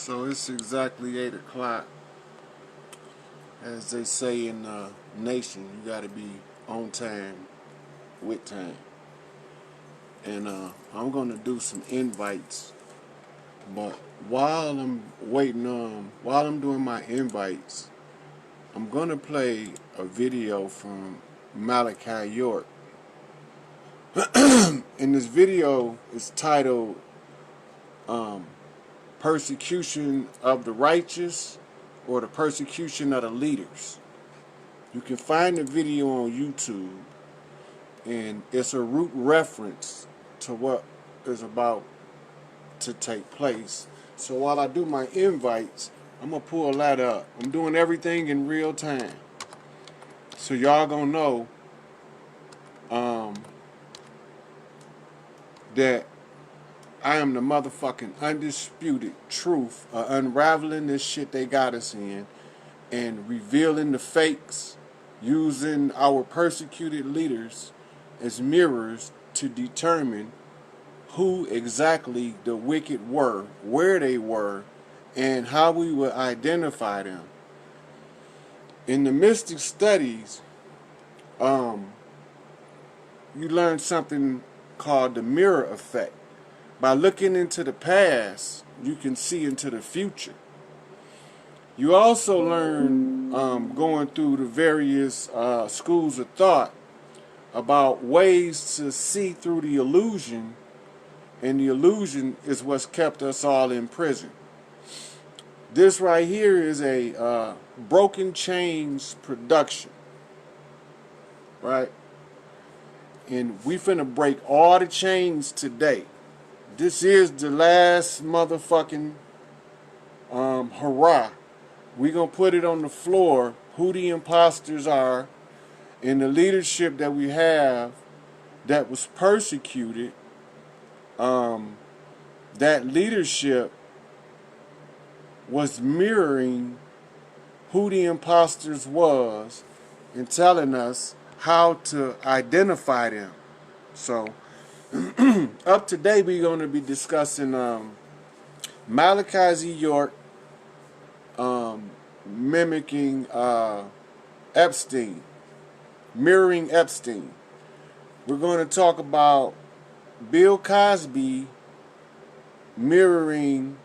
So it's exactly 8 o'clock. As they say in the nation, you gotta be on time, with time. And I'm gonna do some invites. But while I'm waiting while I'm doing my invites, I'm gonna play a video from Malachi York. And this video is titled Persecution of the Righteous or the Persecution of the Leaders. You can find the video on YouTube, and it's a root reference to what is about to take place. So while I do my invites, I'm going to pull that up. I'm doing everything in real time. So y'all going to know that I am the motherfucking undisputed truth of unraveling this shit they got us in and revealing the fakes, using our persecuted leaders as mirrors to determine who exactly the wicked were, where they were, and how we would identify them. In the mystic studies, you learn something called the mirror effect. By looking into the past, you can see into the future. You also learn, going through the various schools of thought, about ways to see through the illusion, and the illusion is what's kept us all in prison. This right here is a Broken Chains production, right? And we finna break all the chains today. This is the last motherfucking hurrah. We gonna put it on the floor, who the imposters are, and the leadership that we have that was persecuted. That leadership was mirroring who the imposters was and telling us how to identify them. So up today we're going to be discussing Malachi Z. York mimicking Epstein, mirroring Epstein. We're going to talk about Bill Cosby mirroring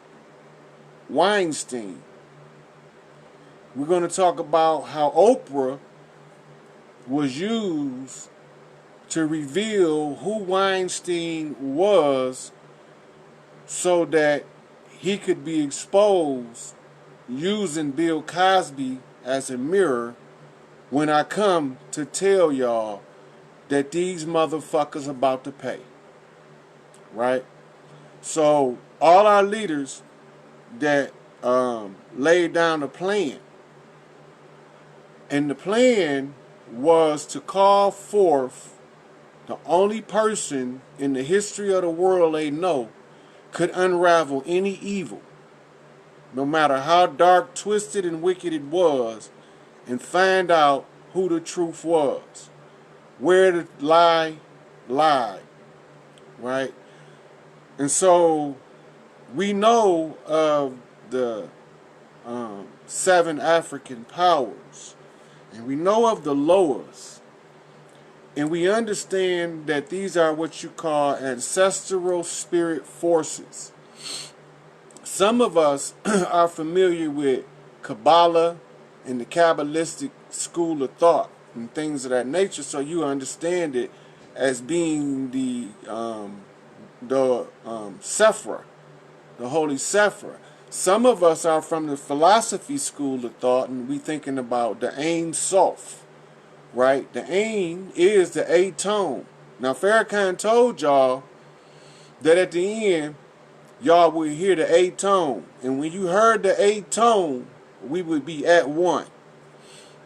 Weinstein. We're going to talk about how Oprah was used to reveal who Weinstein was so that he could be exposed, using Bill Cosby as a mirror when I come to tell y'all that these motherfuckers about to pay. Right? So all our leaders that laid down a plan, and the plan was to call forth the only person in the history of the world they know could unravel any evil, no matter how dark, twisted, and wicked it was, and find out who the truth was, where the lie lied, right? And so we know of the 7 African powers, and we know of the lowers, and we understand that these are what you call ancestral spirit forces. Some of us are familiar with Kabbalah and the Kabbalistic school of thought and things of that nature, so you understand it as being the Sephra, the Holy Sephra. Some of us are from the philosophy school of thought, and we thinking about the Ein Sof, right? The Ein is the A-tone. Now, Farrakhan told y'all that at the end, y'all would hear the A-tone. And when you heard the A-tone, we would be at one.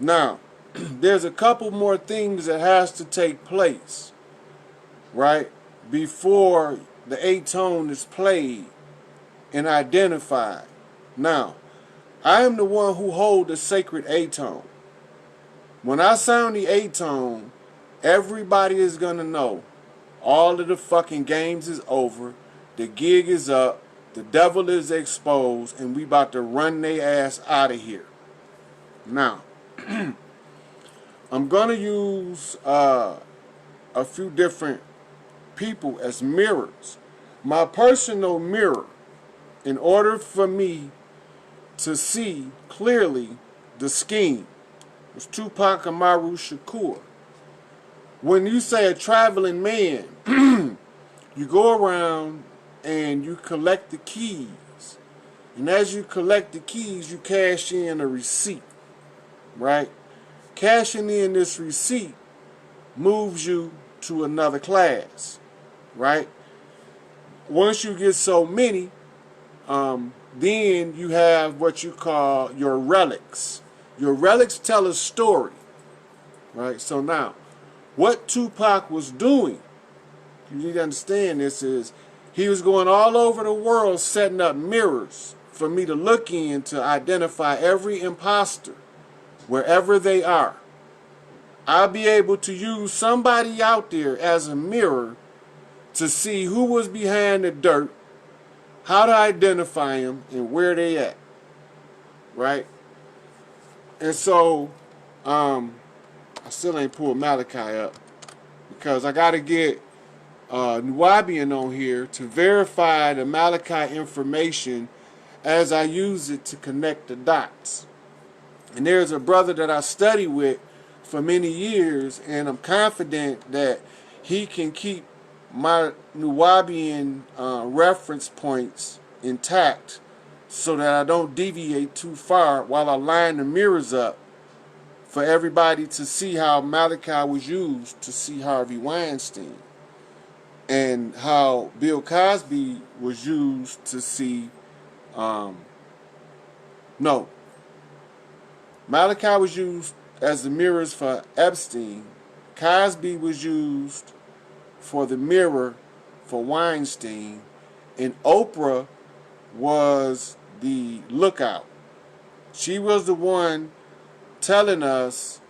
Now, there's a couple more things that has to take place, right, before the A-tone is played and identified. Now, I am the one who holds the sacred A-tone. When I sound the A-tone, everybody is going to know all of the fucking games is over, the gig is up, The devil is exposed, and we about to run their ass out of here. Now, I'm going to use a few different people as mirrors. My personal mirror, in order for me to see clearly the scheme, was Tupac Amaru Shakur. When you say a traveling man, you go around and you collect the keys. And as you collect the keys, you cash in a receipt, right? Cashing in this receipt moves you to another class, right? Once you get so many, then you have what you call your relics. Your relics tell a story, right? So now, what Tupac was doing, you need to understand this, is he was going all over the world setting up mirrors for me to look in to identify every imposter wherever they are. I'll be able to use somebody out there as a mirror to see who was behind the dirt, how to identify them, and where they at, right? And so, I still ain't pulled Malachi up because I got to get Nuwabian on here to verify the Malachi information as I use it to connect the dots. And there's a brother that I study with for many years, and I'm confident that he can keep my Nuwabian reference points intact so that I don't deviate too far while I line the mirrors up for everybody to see how Malachi was used to see Harvey Weinstein, and how Bill Cosby was used to see, Malachi was used as the mirrors for Epstein. Cosby was used for the mirror for Weinstein, and Oprah was the lookout. She was the one telling us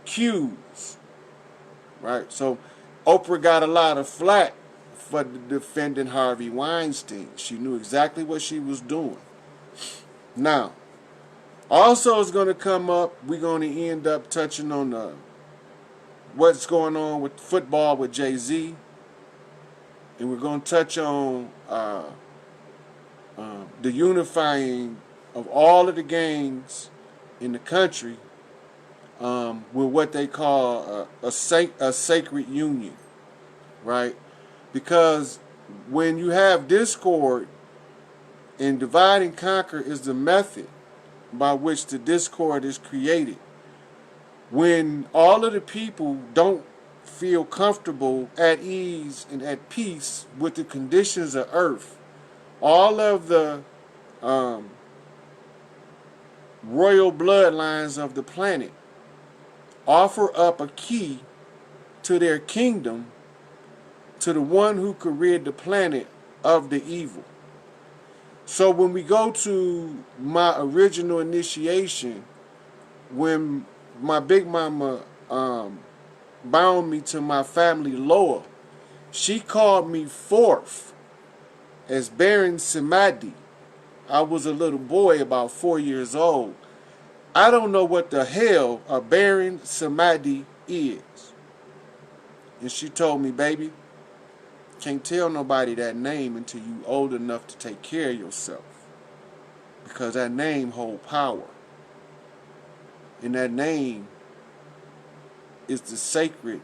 cues, right? So Oprah got a lot of flack for defending Harvey Weinstein. She knew exactly what she was doing. Now, also is going to come up, we're going to end up touching on what's going on with football with Jay-Z. And we're going to touch on the unifying of all of the gangs in the country with what they call a sacred union, right? Because when you have discord, and divide and conquer is the method by which the discord is created. When all of the people don't feel comfortable, at ease, and at peace with the conditions of earth, all of the royal bloodlines of the planet offer up a key to their kingdom to the one who could rid the planet of the evil. So when we go to my original initiation, when my big mama bound me to my family lore, she called me forth as Baron Samadi. I was a little boy, about 4 years old. I don't know what the hell a Baron Samadi is. And she told me, baby, can't tell nobody that name until you old enough to take care of yourself. Because that name hold power. And that name is the sacred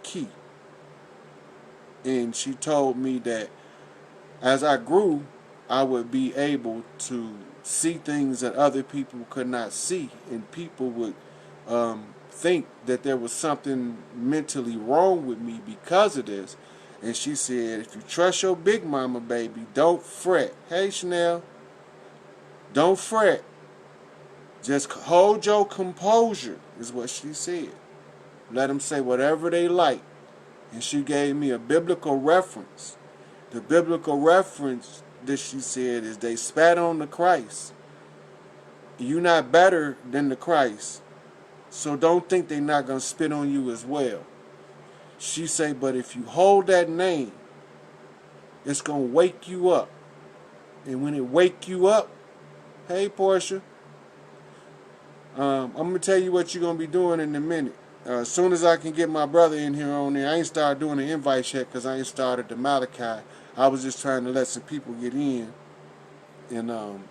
key. And she told me that as I grew, I would be able to see things that other people could not see. And people would think that there was something mentally wrong with me because of this. And she said, if you trust your big mama, baby, don't fret. Hey, Chanel, don't fret. Just hold your composure, is what she said. Let them say whatever they like. And she gave me a biblical reference. The biblical reference that she said is they spat on the Christ. You're not better than the Christ. So don't think they're not going to spit on you as well. She say, but if you hold that name, It's going to wake you up. And when it wake you up, hey, Portia, I'm going to tell you what you're going to be doing in a minute. As soon as I can get my brother in here on there, I ain't started doing the invite yet because I ain't started the Malachi. I was just trying to let some people get in and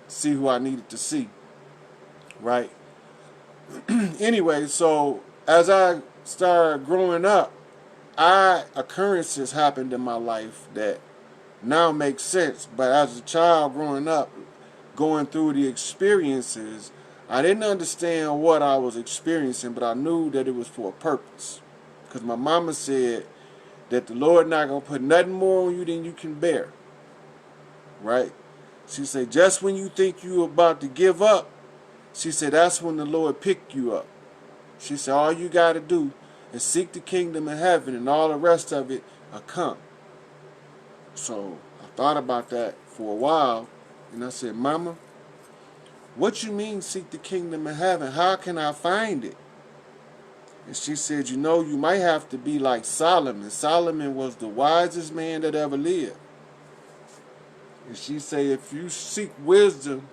see who I needed to see. Right? Anyway, so as I started growing up, occurrences happened in my life that now make sense. But as a child growing up, going through the experiences, I didn't understand what I was experiencing, but I knew that it was for a purpose. Because my mama said that the Lord not going to put nothing more on you than you can bear. Right? She said, just when you think you're about to give up, she said, that's when the Lord picked you up. She said, all you got to do is seek the kingdom of heaven and all the rest of it will come. So I thought about that for a while, and I said, Mama, what you mean seek the kingdom of heaven? How can I find it? And she said, you know, you might have to be like Solomon. Solomon was the wisest man that ever lived. And she said, if you seek wisdom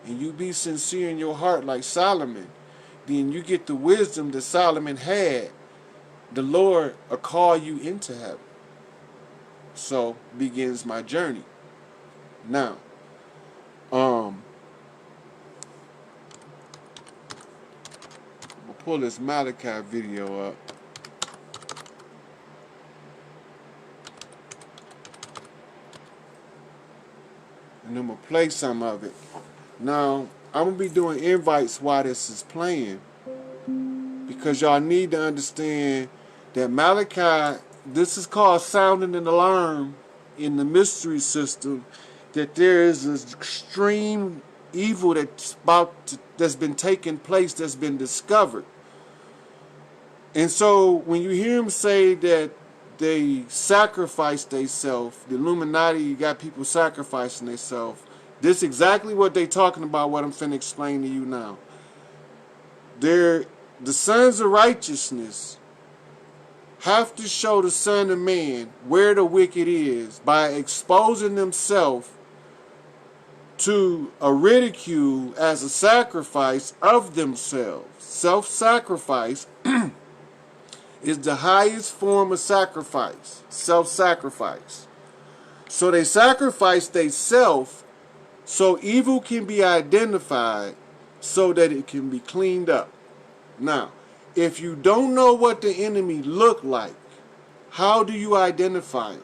and you be sincere in your heart like Solomon, then you get the wisdom that Solomon had. The Lord will call you into heaven. So begins my journey. Now, I'm gonna pull this Malachi video up. And I'm gonna play some of it. Now, I'm gonna be doing invites while this is playing, because y'all need to understand that Malachi, this is called sounding an alarm in the mystery system, that there is this extreme evil that's been taking place, that's been discovered. And so when you hear him say that they sacrifice themselves, the Illuminati, you got people sacrificing themselves, this is exactly what they talking about, what I'm finna explain to you now. The sons of righteousness have to show the Son of Man where the wicked is by exposing themselves to a ridicule as a sacrifice of themselves. Self-sacrifice is the highest form of sacrifice. Self-sacrifice. So they sacrifice themselves so evil can be identified so that it can be cleaned up. Now, if you don't know what the enemy look like, how do you identify him?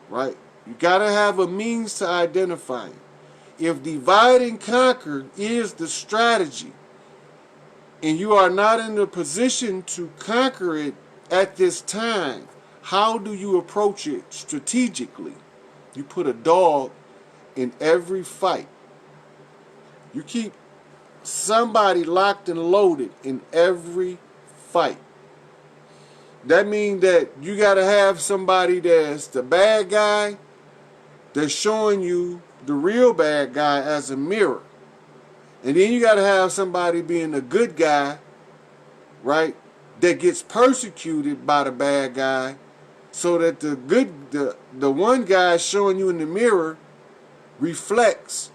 Right? You got to have a means to identify him. If divide and conquer is the strategy, and you are not in a position to conquer it at this time, how do you approach it strategically? You put a dog in every fight. You keep somebody locked and loaded in every fight. That means that you got to have somebody that's the bad guy that's showing you the real bad guy as a mirror. And then you got to have somebody being a good guy, right, that gets persecuted by the bad guy, so that the one guy showing you in the mirror reflects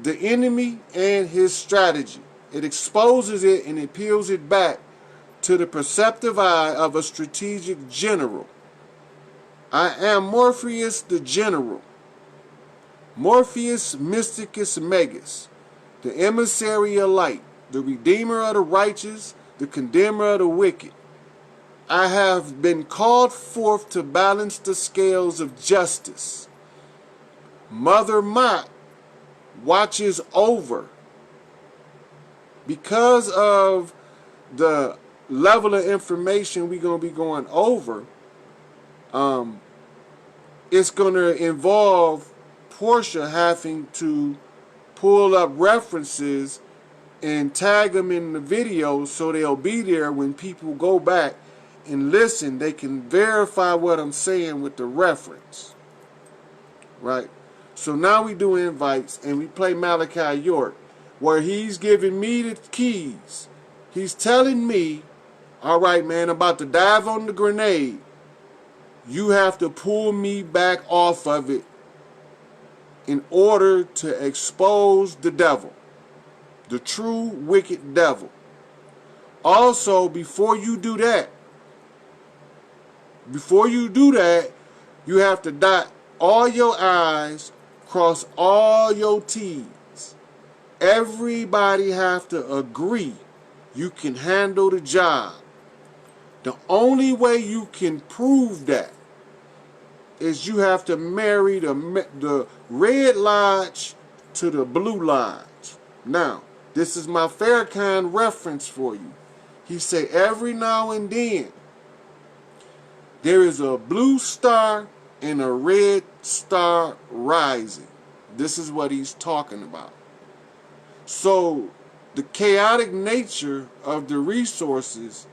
the enemy and his strategy. It exposes it and it peels it back to the perceptive eye of a strategic general. I am Morpheus the general. Morpheus Mysticus Megas, the emissary of light, the redeemer of the righteous, the condemner of the wicked. I have been called forth to balance the scales of justice. Mother Mott watches over. Because of the level of information we're going to be going over, it's going to involve Portia having to pull up references and tag them in the video so they'll be there when people go back and listen. They can verify what I'm saying with the reference. Right? So now we do invites and we play Malachi York, where he's giving me the keys. He's telling me, all right, man, I'm about to dive on the grenade. you have to pull me back off of it in order to expose the devil, the true wicked devil. Also, before you do that, you have to dot all your I's, cross all your T's. Everybody have to agree you can handle the job. The only way you can prove that is you have to marry the red lodge to the blue lodge. Now, this is my Farrakhan reference for you. He say every now and then there is a blue star and a red star rising. This is what he's talking about. So the chaotic nature of the resources,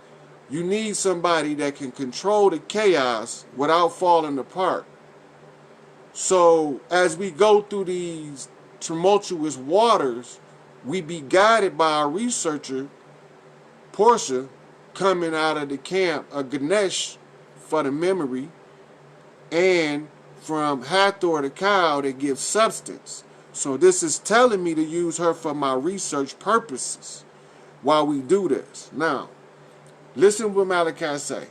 you need somebody that can control the chaos without falling apart. So as we go through these tumultuous waters, we be guided by our researcher, Portia, coming out of the camp of Ganesh for the memory, and from Hathor the cow that gives substance. So this is telling me to use her for my research purposes while we do this. Now, listen what Malachi say.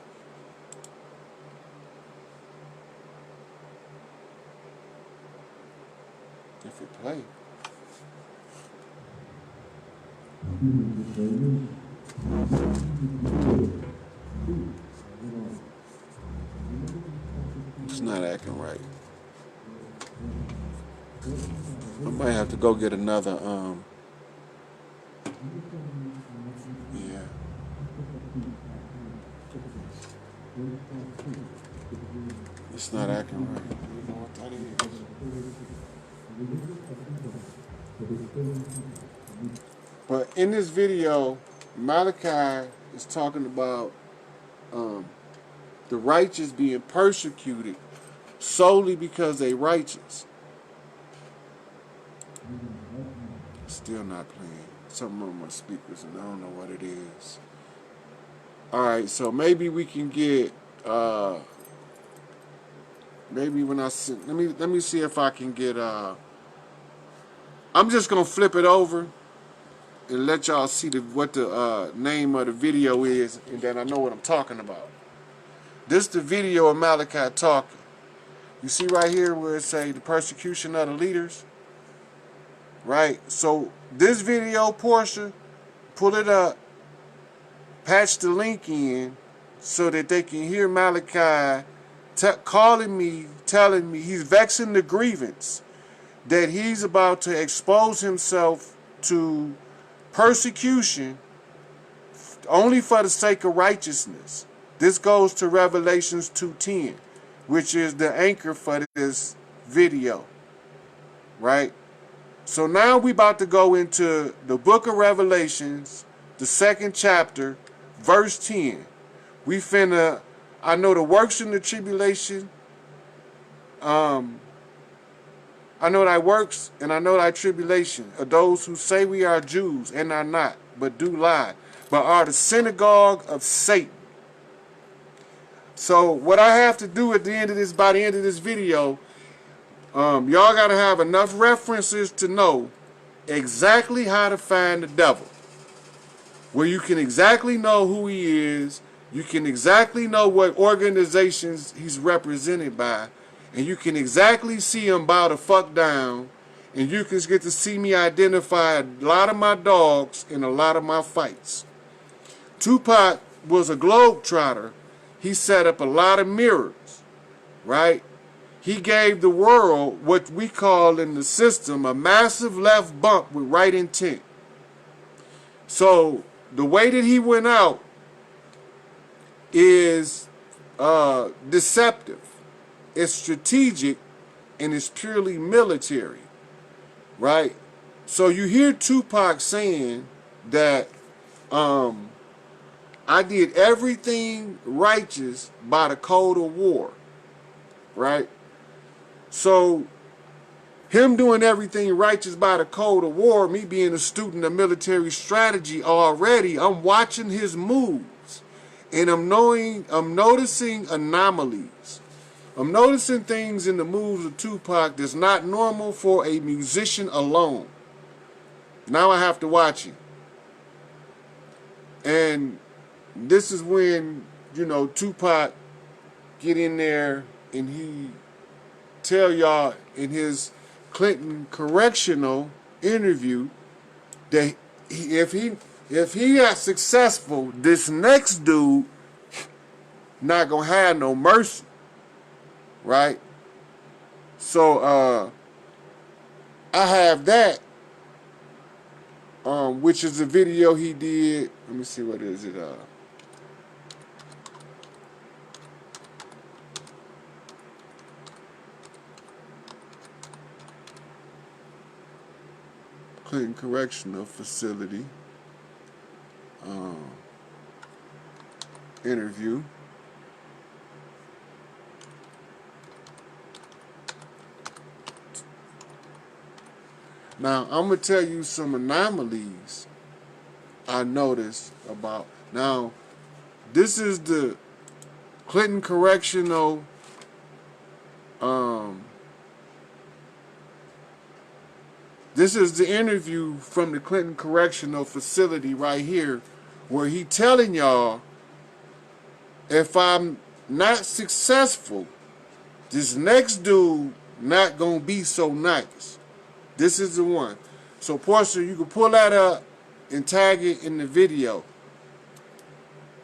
If it play. It's not acting right. I might have to go get another, yeah. It's not acting right. You know what that is. But in this video, Malachi is talking about the righteous being persecuted solely because they righteous. Still not playing. Something on my speakers and I don't know what it is. Alright, so maybe we can get maybe when I see, let me see if I can get I'm just gonna flip it over and let y'all see what the name of the video is, and then I know what I'm talking about. This is the video of Malachi talking. You see right here where it say the persecution of the leaders? Right? So this video, Portia, pull it up, patch the link in so that they can hear Malachi calling me, telling me he's vexing the grievance that he's about to expose himself to persecution only for the sake of righteousness. This goes to Revelations 2:10, which is the anchor for this video, right? So now we about to go into the book of Revelations, the 2nd chapter, verse 10. We finna, I know the works in the tribulation, I know thy works and I know thy tribulation of those who say we are Jews and are not, but do lie, but are the synagogue of Satan. So what I have to do at the end of this, by the end of this video, y'all got to have enough references to know exactly how to find the devil. Where you can exactly know who he is, you can exactly know what organizations he's represented by, and you can exactly see him bow the fuck down, and you can get to see me identify a lot of my dogs in a lot of my fights. Tupac was a globetrotter. He set up a lot of mirrors, right? He gave the world what we call in the system a massive left bump with right intent. So the way that he went out is deceptive. It's strategic and it's purely military, right? So you hear Tupac saying that I did everything righteous by the code of war, right? So him doing everything righteous by the code of war, me being a student of military strategy already, I'm watching his moves and I'm noticing anomalies. I'm noticing things in the moves of Tupac that's not normal for a musician alone. Now I have to watch it. And this is when, Tupac get in there and he tell y'all in his Clinton correctional interview that if he got successful, this next dude not gonna have no mercy, right? So I have that, which is a video he did. Let me see, what is it? Clinton Correctional Facility interview. Now, I'm going to tell you some anomalies I noticed about. Now, this is the Clinton Correctional this is the interview from the Clinton Correctional Facility right here, where he telling y'all, if I'm not successful, this next dude not going to be so nice. This is the one. So, Portia, you can pull that up and tag it in the video.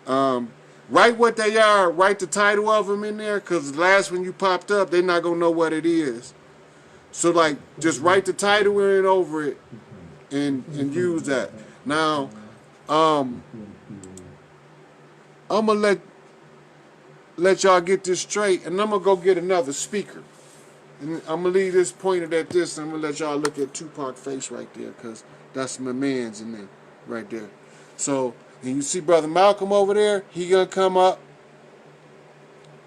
Write what they are. Write the title of them in there, because the last one you popped up, they're not going to know what it is. So, like, just write the title in over it and use that. Now, I'm going to let y'all get this straight, and I'm going to go get another speaker. And I'm going to leave this pointed at this, and I'm going to let y'all look at Tupac's face right there, because that's my man's in there, right there. So, and you see Brother Malcolm over there, he going to come up,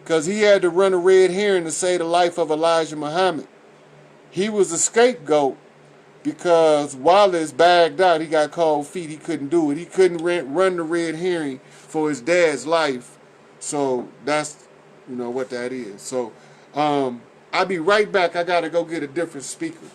because he had to run a red herring to save the life of Elijah Muhammad. He was a scapegoat because Wallace bagged out. He got cold feet. He couldn't do it. He couldn't run the red herring for his dad's life. So that's, what that is. So I'll be right back. I got to go get a different speaker.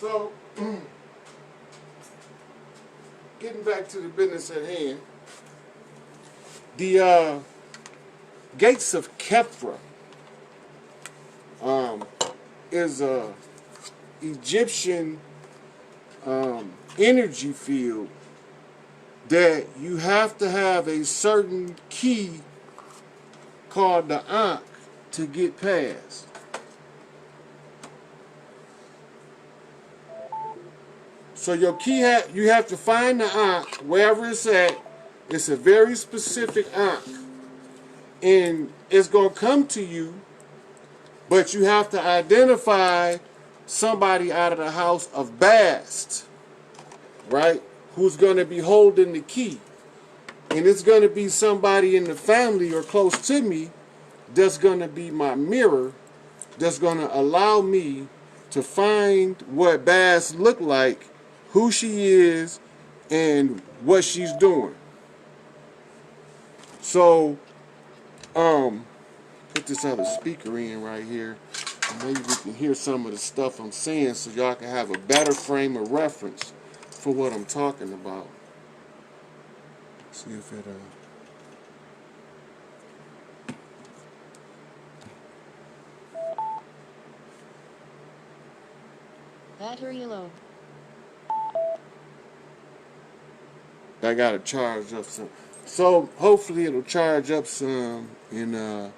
So, getting back to the business at hand, the gates of Kepra is a Egyptian energy field that you have to have a certain key called the Ankh to get past. So your key, you have to find the Ankh wherever it's at. It's a very specific Ankh. And it's going to come to you But you have to identify somebody out of the house of Bast, right? Who's going to be holding the key. And it's going to be somebody in the family or close to me that's going to be my mirror, that's going to allow me to find what Bast look like, who she is, and what she's doing. So, put this other speaker in right here. Maybe we can hear some of the stuff I'm saying so y'all can have a better frame of reference for what I'm talking about. See if it Battery low. I gotta charge up some. So hopefully it'll charge up some, and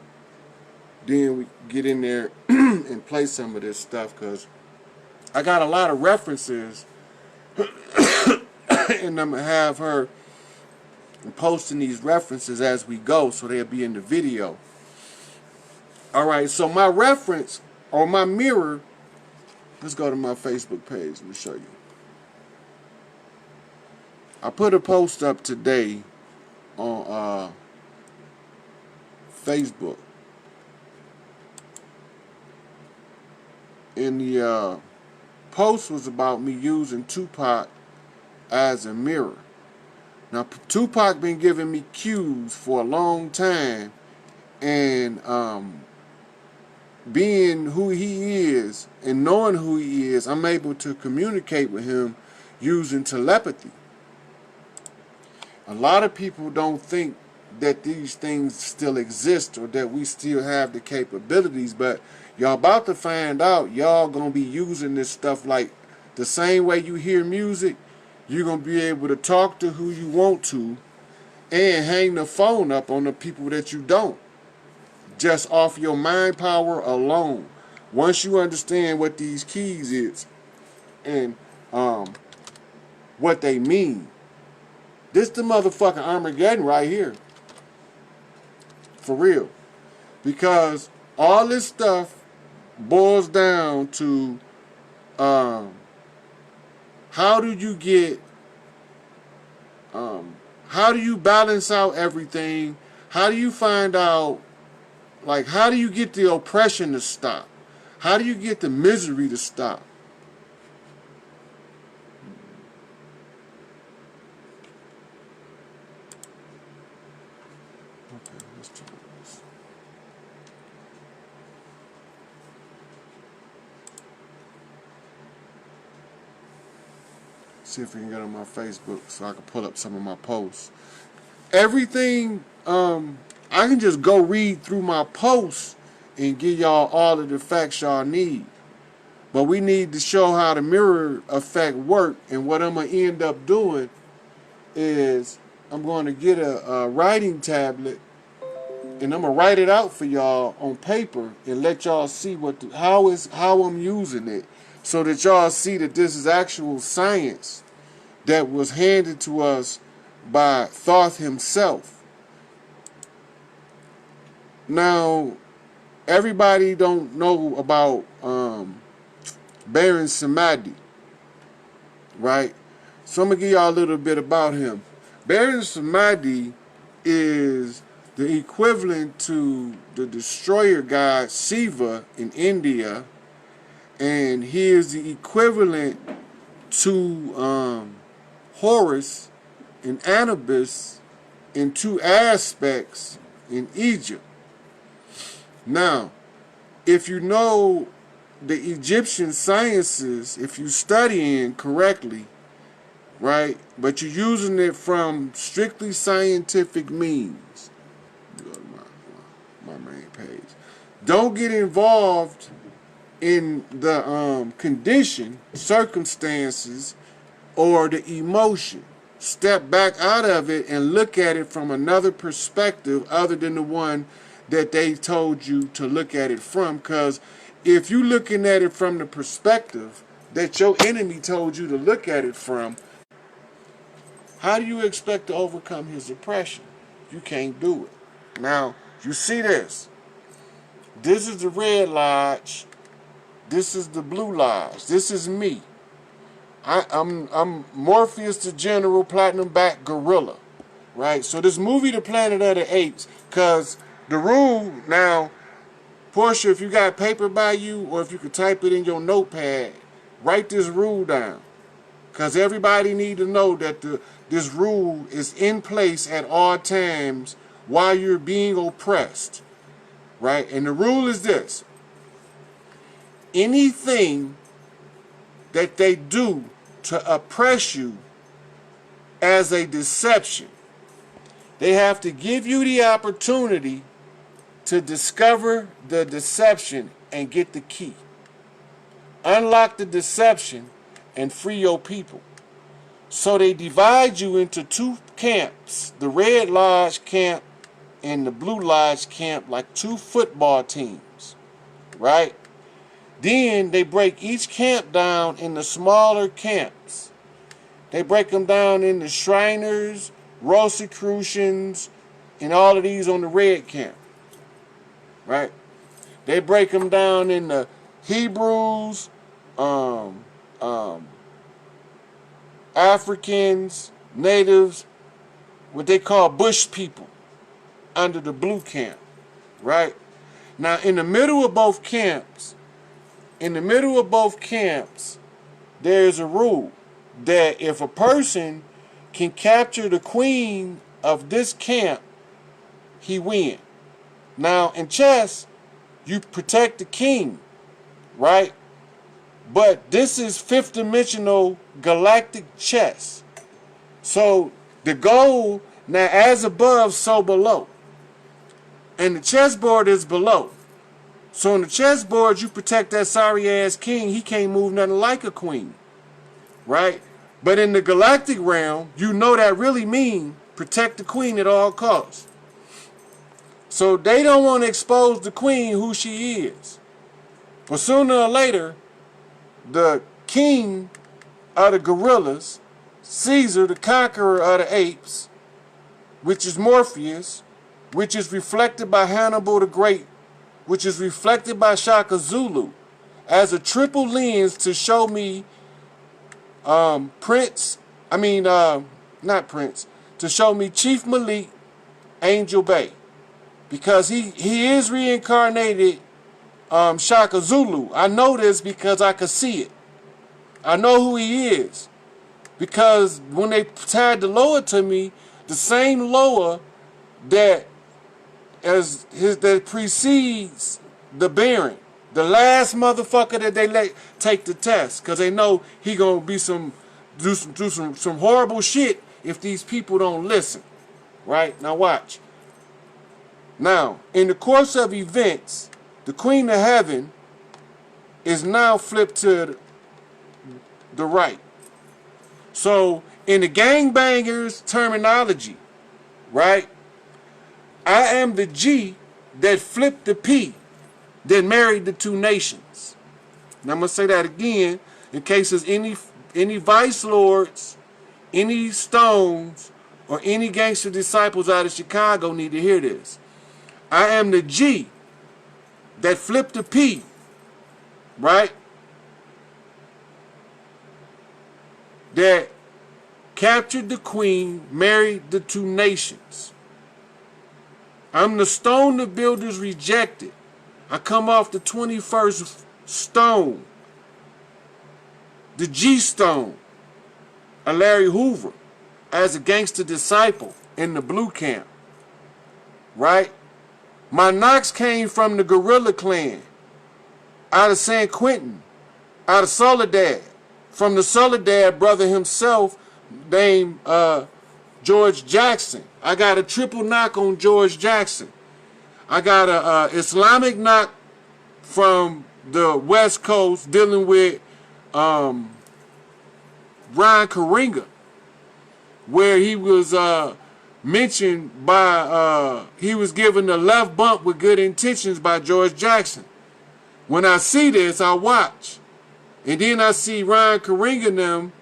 then we get in there and play some of this stuff, because I got a lot of references and I'm gonna have her posting these references as we go, so they'll be in the video. Alright, so my reference or my mirror, let's go to my Facebook page. Let me show you. I put a post up today on Facebook. And the post was about me using Tupac as a mirror. Now, Tupac been giving me cues for a long time, and being who he is and knowing who he is, I'm able to communicate with him using telepathy. A lot of people don't think that these things still exist or that we still have the capabilities, but y'all about to find out. Y'all gonna be using this stuff like the same way you hear music. You're gonna be able to talk to who you want to and hang the phone up on the people that you don't, just off your mind power alone. Once you understand what these keys is and what they mean. This the motherfucking Armageddon right here. For real. Because all this stuff boils down to how do you get how do you balance out everything? How do you find out, like, how do you get the oppression to stop? How do you get the misery to stop? Okay, let's try this. See if we can get on my Facebook so I can pull up some of my posts. Everything, I can just go read through my posts and give y'all all of the facts y'all need. But we need to show how the mirror effect work. And what I'm going to end up doing is I'm going to get a writing tablet and I'm going to write it out for y'all on paper and let y'all see how I'm using it, so that y'all see that this is actual science that was handed to us by Thoth himself. Now, everybody don't know about Baron Samedi, right? So I'm going to give y'all a little bit about him. Baron Samedi is the equivalent to the destroyer god Shiva in India, and he is the equivalent to Horus and Anubis in two aspects in Egypt. Now, if you know the Egyptian sciences, if you studying correctly, right, but you're using it from strictly scientific means, go to my main page. Don't get involved in the condition, circumstances, or the emotion. Step back out of it and look at it from another perspective other than the one that they told you to look at it from. Because if you're looking at it from the perspective that your enemy told you to look at it from, how do you expect to overcome his oppression? You can't do it. Now, you see this. This is the Red Lodge. This is the Blue Lodge. This is me. I'm Morpheus the General, Platinum Back Gorilla, right? So this movie, The Planet of the Apes, cause the rule now, Portia, if you got paper by you, or if you could type it in your notepad, write this rule down, cause everybody need to know that this rule is in place at all times while you're being oppressed, right? And the rule is this: anything that they do to oppress you as a deception, they have to give you the opportunity to discover the deception and get the key. Unlock the deception and free your people. So they divide you into two camps, the Red Lodge camp and the Blue Lodge camp, like two football teams, right? Then they break each camp down into smaller camps. They break them down into Shriners, Rosicrucians, and all of these on the red camp. Right? They break them down into Hebrews, Africans, natives, what they call bush people, under the blue camp. Right? Now, in the middle of both camps, there's a rule that if a person can capture the queen of this camp, he wins. Now, in chess, you protect the king, right? But this is fifth dimensional galactic chess. So the goal, now as above, so below. And the chessboard is below. So on the chessboard, you protect that sorry ass king. He can't move nothing like a queen, right? But in the galactic realm, you know that really mean protect the queen at all costs. So they don't want to expose the queen who she is. But sooner or later, the king of the gorillas, Caesar, the conqueror of the apes, which is Morpheus, which is reflected by Hannibal the Great, which is reflected by Shaka Zulu, as a triple lens to show me to show me Chief Malik, Angel Bay. Because he is reincarnated Shaka Zulu. I know this because I could see it. I know who he is. Because when they tied the lower to me, the same lower that precedes the Baron, the last motherfucker that they let take the test, because they know he gonna be some horrible shit if these people don't listen. Right? Now watch. Now, in the course of events, the Queen of Heaven is now flipped to the right. So, in the gangbangers terminology, right, I am the G that flipped the P that married the two nations. Now, I'm going to say that again in case there's any vice lords, any stones, or any gangster disciples out of Chicago need to hear this. I am the G that flipped the P, right? That captured the queen, married the two nations. I'm the stone the builders rejected. I come off the 21st stone. The G stone of Larry Hoover as a gangster disciple in the blue camp. Right? My knocks came from the Gorilla Clan, out of San Quentin, out of Soledad, from the Soledad brother himself named George Jackson. I got a triple knock on George Jackson. I got a Islamic knock from the West Coast dealing with Ryan Karinga, where he was mentioned by, he was given a left bump with good intentions by George Jackson. When I see this, I watch. And then I see Ryan Karinga and them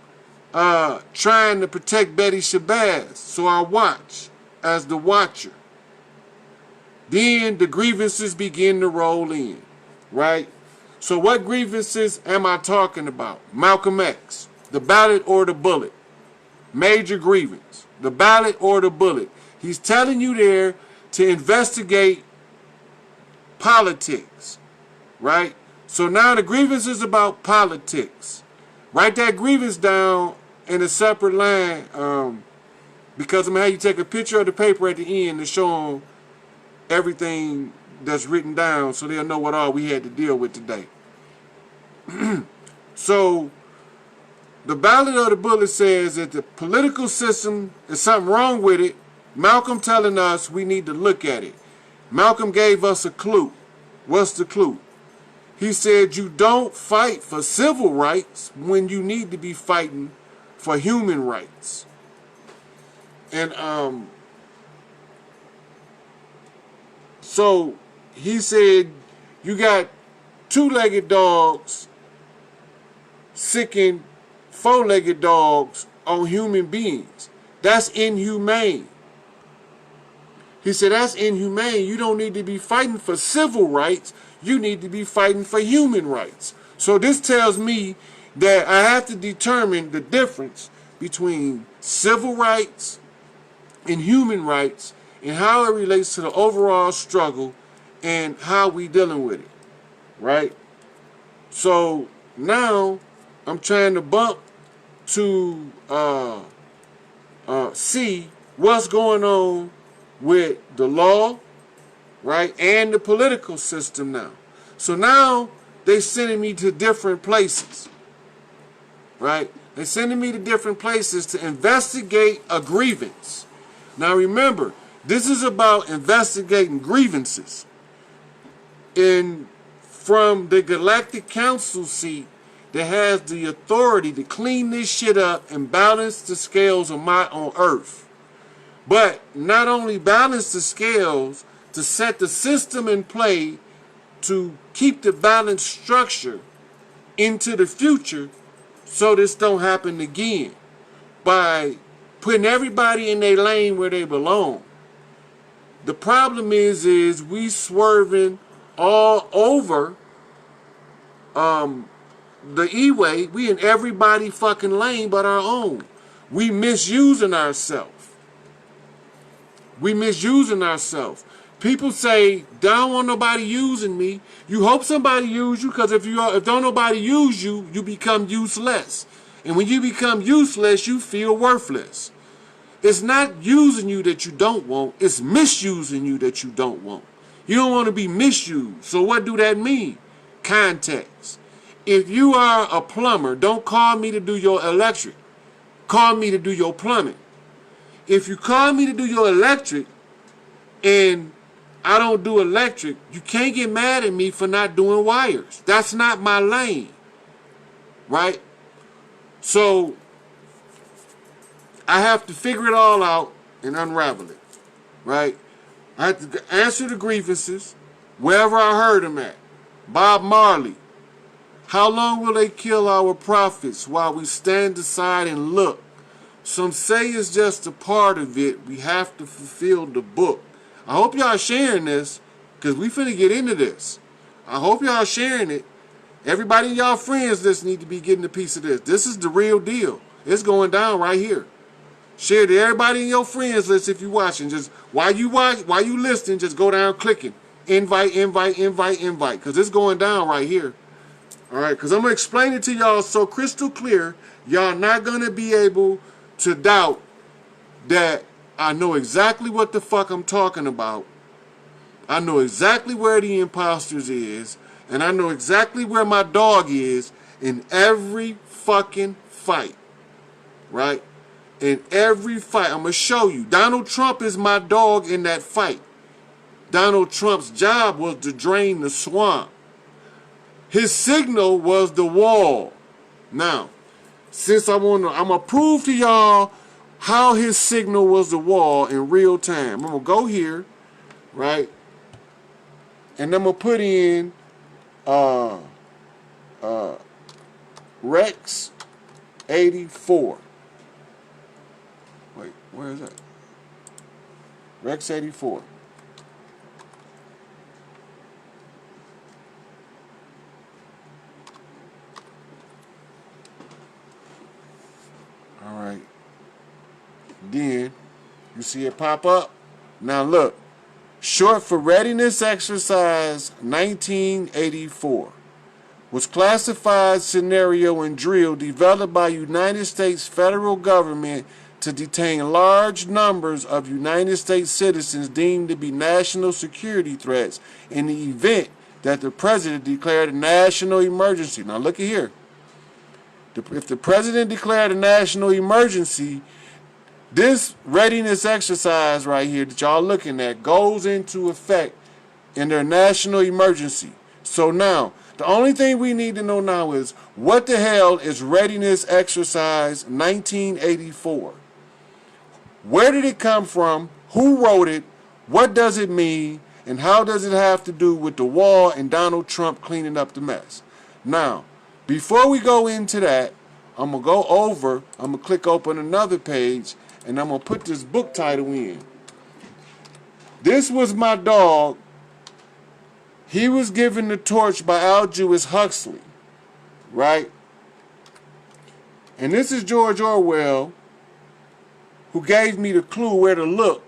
trying to protect Betty Shabazz. So I watch as the watcher. Then the grievances begin to roll in, right? So what grievances am I talking about? Malcolm X, the ballot or the bullet. Major grievance, the ballot or the bullet. He's telling you there to investigate politics, right? So now the grievance is about politics. Write that grievance down in a separate line, because I'm going to have you take a picture of the paper at the end to show them everything that's written down so they'll know what all we had to deal with today. So the ballot of the bullet says that the political system is something wrong with it. Malcolm telling us we need to look at it. Malcolm gave us a clue. What's the clue? He said you don't fight for civil rights when you need to be fighting for human rights. And so he said you got two-legged dogs sicking four-legged dogs on human beings. That's inhumane. He said that's inhumane. You don't need to be fighting for civil rights. You need to be fighting for human rights. So this tells me that I have to determine the difference between civil rights and human rights and how it relates to the overall struggle and how we dealing with it, right? So now I'm trying to bump to see what's going on with the law, right, and the political system now. So now they're sending me to different places, right? They're sending me to different places to investigate a grievance. Now remember, this is about investigating grievances. And from the Galactic Council seat that has the authority to clean this shit up and balance the scales on Earth. But not only balance the scales, to set the system in play to keep the balanced structure into the future so this don't happen again. By putting everybody in their lane where they belong. The problem is we swerving all over the E-way. We in everybody fucking lane but our own. We misusing ourselves. We misusing ourselves. People say, don't want nobody using me. You hope somebody use you, because if don't nobody use you, you become useless. And when you become useless, you feel worthless. It's not using you that you don't want. It's misusing you that you don't want. You don't want to be misused. So what do that mean? Context. If you are a plumber, don't call me to do your electric. Call me to do your plumbing. If you call me to do your electric and I don't do electric, you can't get mad at me for not doing wires. That's not my lane. Right? So I have to figure it all out and unravel it. Right? I have to answer the grievances wherever I heard them at. Bob Marley. How long will they kill our prophets while we stand aside and look? Some say it's just a part of it. We have to fulfill the book. I hope y'all sharing this, because we finna get into this. I hope y'all sharing it. Everybody in y'all friends list need to be getting a piece of this. This is the real deal. It's going down right here. Share to everybody in your friends list if you're watching. Just while you listening, just go down clicking. Invite, invite, invite, invite. Because it's going down right here. Alright, because I'm going to explain it to y'all so crystal clear. Y'all not going to be able to doubt that I know exactly what the fuck I'm talking about. I know exactly where the impostors is. And I know exactly where my dog is in every fucking fight. Right? In every fight. I'm going to show you. Donald Trump is my dog in that fight. Donald Trump's job was to drain the swamp. His signal was the wall. Now, since I'm going to prove to y'all how his signal was the wall in real time. I'm going to go here, right? And I'm going to put in Rex 84. Wait, where is that? Rex 84. Then you see it pop up. Now look, short for Readiness Exercise 1984 was classified scenario and drill developed by United States federal government to detain large numbers of United States citizens deemed to be national security threats in the event that the president declared a national emergency. Now look at here. If the president declared a national emergency, this readiness exercise right here that y'all looking at goes into effect in their national emergency. So now, the only thing we need to know now is what the hell is Readiness Exercise 1984? Where did it come from? Who wrote it? What does it mean? And how does it have to do with the wall and Donald Trump cleaning up the mess? Now, before we go into that, I'm going to click open another page, and I'm going to put this book title in. This was my dog. He was given the torch by Aldous Huxley, right? And this is George Orwell, who gave me the clue where to look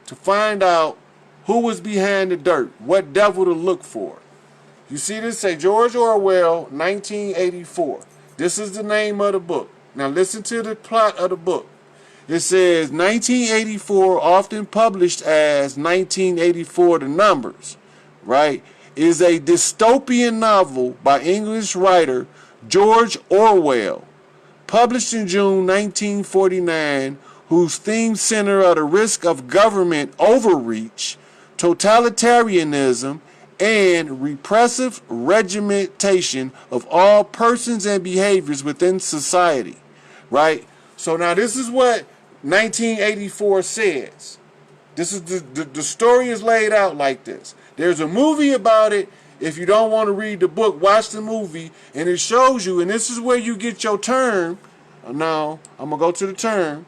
to find out who was behind the dirt, what devil to look for. You see this say George Orwell, 1984. This is the name of the book. Now listen to the plot of the book. It says 1984, often published as 1984 the numbers, right, is a dystopian novel by English writer George Orwell, published in June 1949, whose themes center on the risk of government overreach, totalitarianism, and repressive regimentation of all persons and behaviors within society, right? So now this is what 1984 says. This is the story is laid out like this. There's a movie about it. If you don't want to read the book, watch the movie, and it shows you, and this is where you get your term. Now, I'm going to go to the term.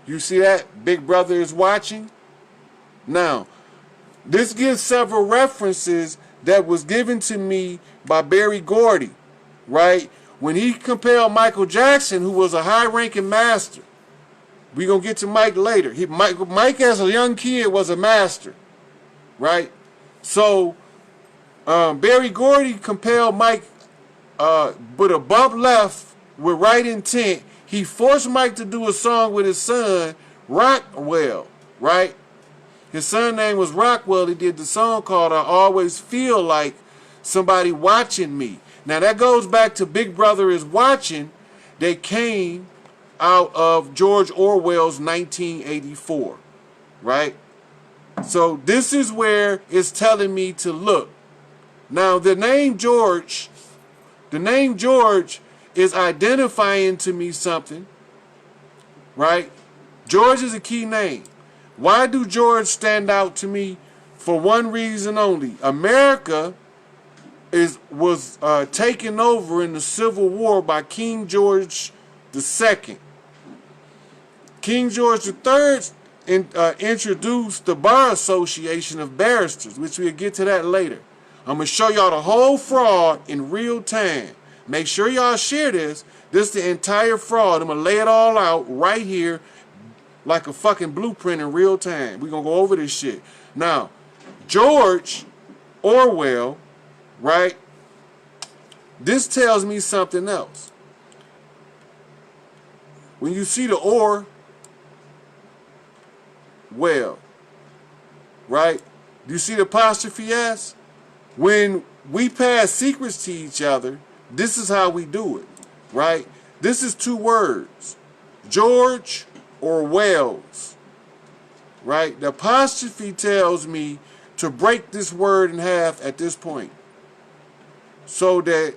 You see that? Big Brother is watching. Now, this gives several references that was given to me by Barry Gordy, right? When he compelled Michael Jackson, who was a high-ranking master. We're going to get to Mike later. Mike, as a young kid, was a master, right? So, Barry Gordy compelled Mike with a bump left with right intent. He forced Mike to do a song with his son, Rockwell, right? His son name was Rockwell. He did the song called I Always Feel Like Somebody Watching Me. Now that goes back to Big Brother is Watching. They came out of George Orwell's 1984, right? So this is where it's telling me to look. Now the name George is identifying to me something, right? George is a key name. Why do George stand out to me? For one reason only. America was taken over in the Civil War by King George II. King George III introduced the Bar Association of Barristers, which we'll get to that later. I'm going to show y'all the whole fraud in real time. Make sure y'all share this. This is the entire fraud. I'm going to lay it all out right here like a fucking blueprint in real time. We're going to go over this shit. Now, George Orwell, right? This tells me something else. When you see the well, right? Do you see the apostrophe S? When we pass secrets to each other, this is how we do it, right? This is two words, George or Wells, right? The apostrophe tells me to break this word in half at this point, so that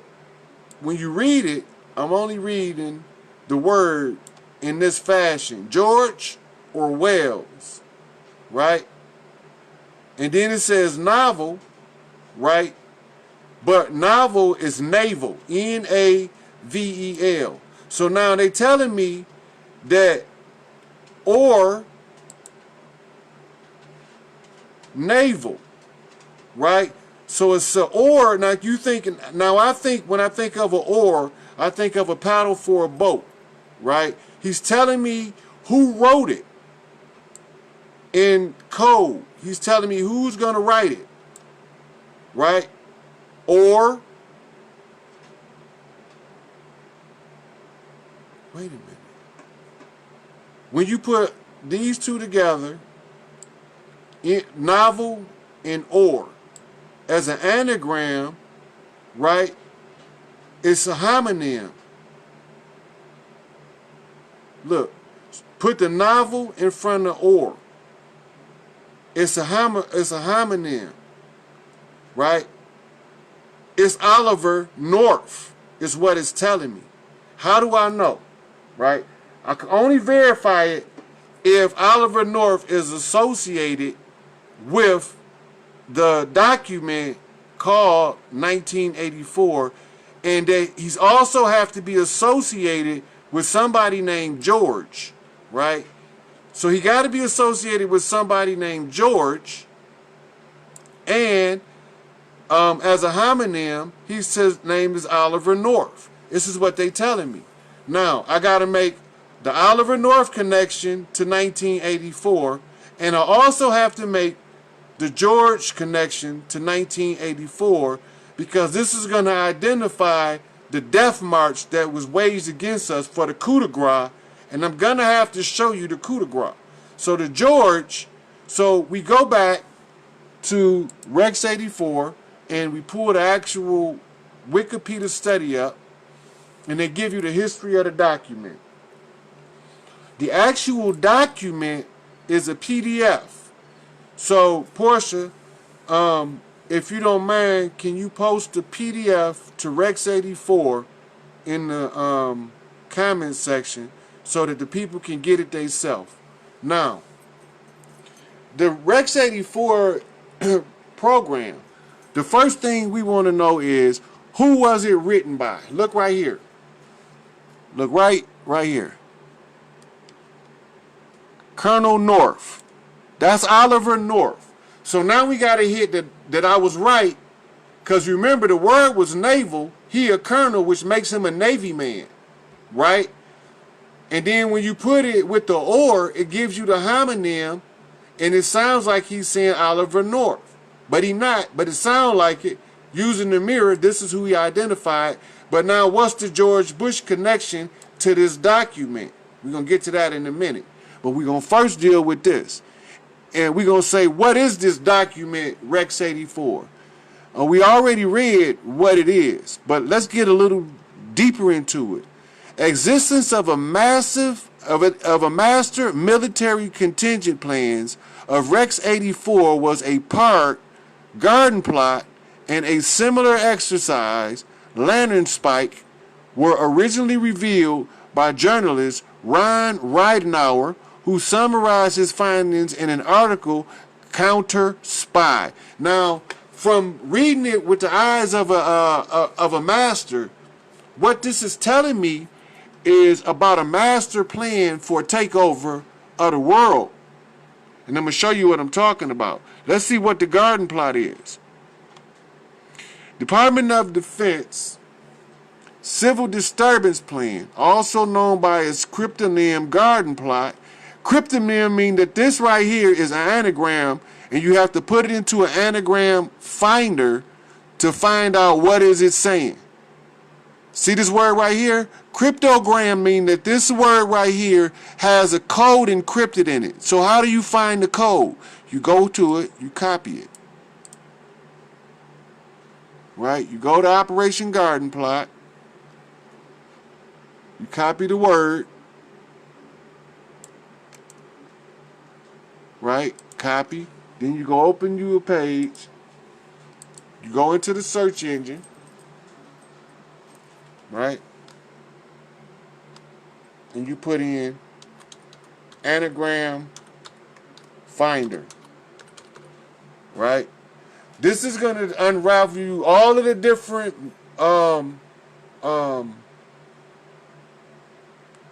when you read it, I'm only reading the word in this fashion, George or Wells, right? And then it says novel, right? But novel is naval, N-A-V-E-L. So now they telling me that or naval, right? So it's a or. Now you thinking. Now I think when I think of an or, I think of a paddle for a boat, right? He's telling me who wrote it in code. He's telling me who's gonna write it, right? Or wait a minute. When you put these two together, novel and or, as an anagram, right? It's a homonym. Look, put the novel in front of or. It's a homonym, right? It's Oliver North, is what it's telling me. How do I know, right? I can only verify it if Oliver North is associated with the document called 1984, and that he's also have to be associated with somebody named George, right? So he got to be associated with somebody named George, and as a homonym, he says name is Oliver North. This is what they telling me. Now I got to make the Oliver North connection to 1984, and I also have to make the George connection to 1984, because this is going to identify the death march that was waged against us for the coup de grace, and I'm going to have to show you the coup de grace. So the George, so we go back to Rex 84 and we pull the actual Wikipedia study up, and they give you the history of the document. The actual document is a PDF. So, Portia, if you don't mind, can you post the PDF to Rex84 in the comment section so that the people can get it themselves? Now, the Rex84 program, the first thing we want to know is, who was it written by? Look right here. Look right here. Colonel North. That's Oliver North. So now we got to hit that I was right, because remember the word was naval. He a colonel, which makes him a Navy man, right? And then when you put it with the or, it gives you the homonym, and it sounds like he's saying Oliver North. But he not, but it sounds like it. Using the mirror, this is who he identified. But now what's the George Bush connection to this document? We're going to get to that in a minute. But we're going to first deal with this. And we're going to say, what is this document, Rex 84? We already read what it is, but let's get a little deeper into it. Existence of a master military contingent plans of Rex 84 was a part, garden plot, and a similar exercise, Lantern Spike, were originally revealed by journalist Ron Ridenour, who summarized his findings in an article, Counter Spy. Now, from reading it with the eyes of a master, what this is telling me is about a master plan for a takeover of the world. And I'm going to show you what I'm talking about. Let's see what the garden plot is. Department of Defense Civil Disturbance Plan, also known by its cryptonym garden plot. Cryptonym means that this right here is an anagram, and you have to put it into an anagram finder to find out what is it saying. See this word right here? Cryptogram means that this word right here has a code encrypted in it. So how do you find the code? You go to it, you copy it. Right? You go to Operation Garden Plot. You copy the word. Right? Copy. Then you go open you a page. You go into the search engine. Right? And you put in anagram finder. Right? This is going to unravel you all of the different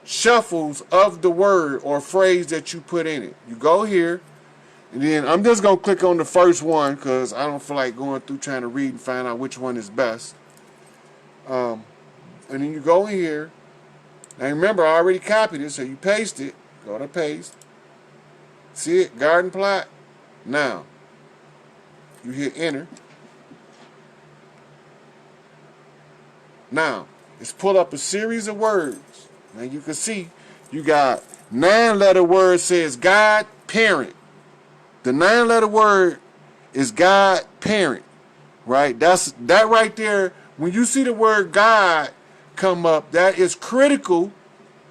shuffles of the word or phrase that you put in it. You go here And then I'm just going to click on the first one because I don't feel like going through trying to read and find out which one is best. And then you go in here. Now remember, I already copied it, so you paste it. Go to paste. See it? Garden plot. Now, you hit enter. Now, it's pull up a series of words. Now you can see you got 9-letter word says God, parent. The 9-letter word is God, parent. Right? That right there. When you see the word God come up, that is critical,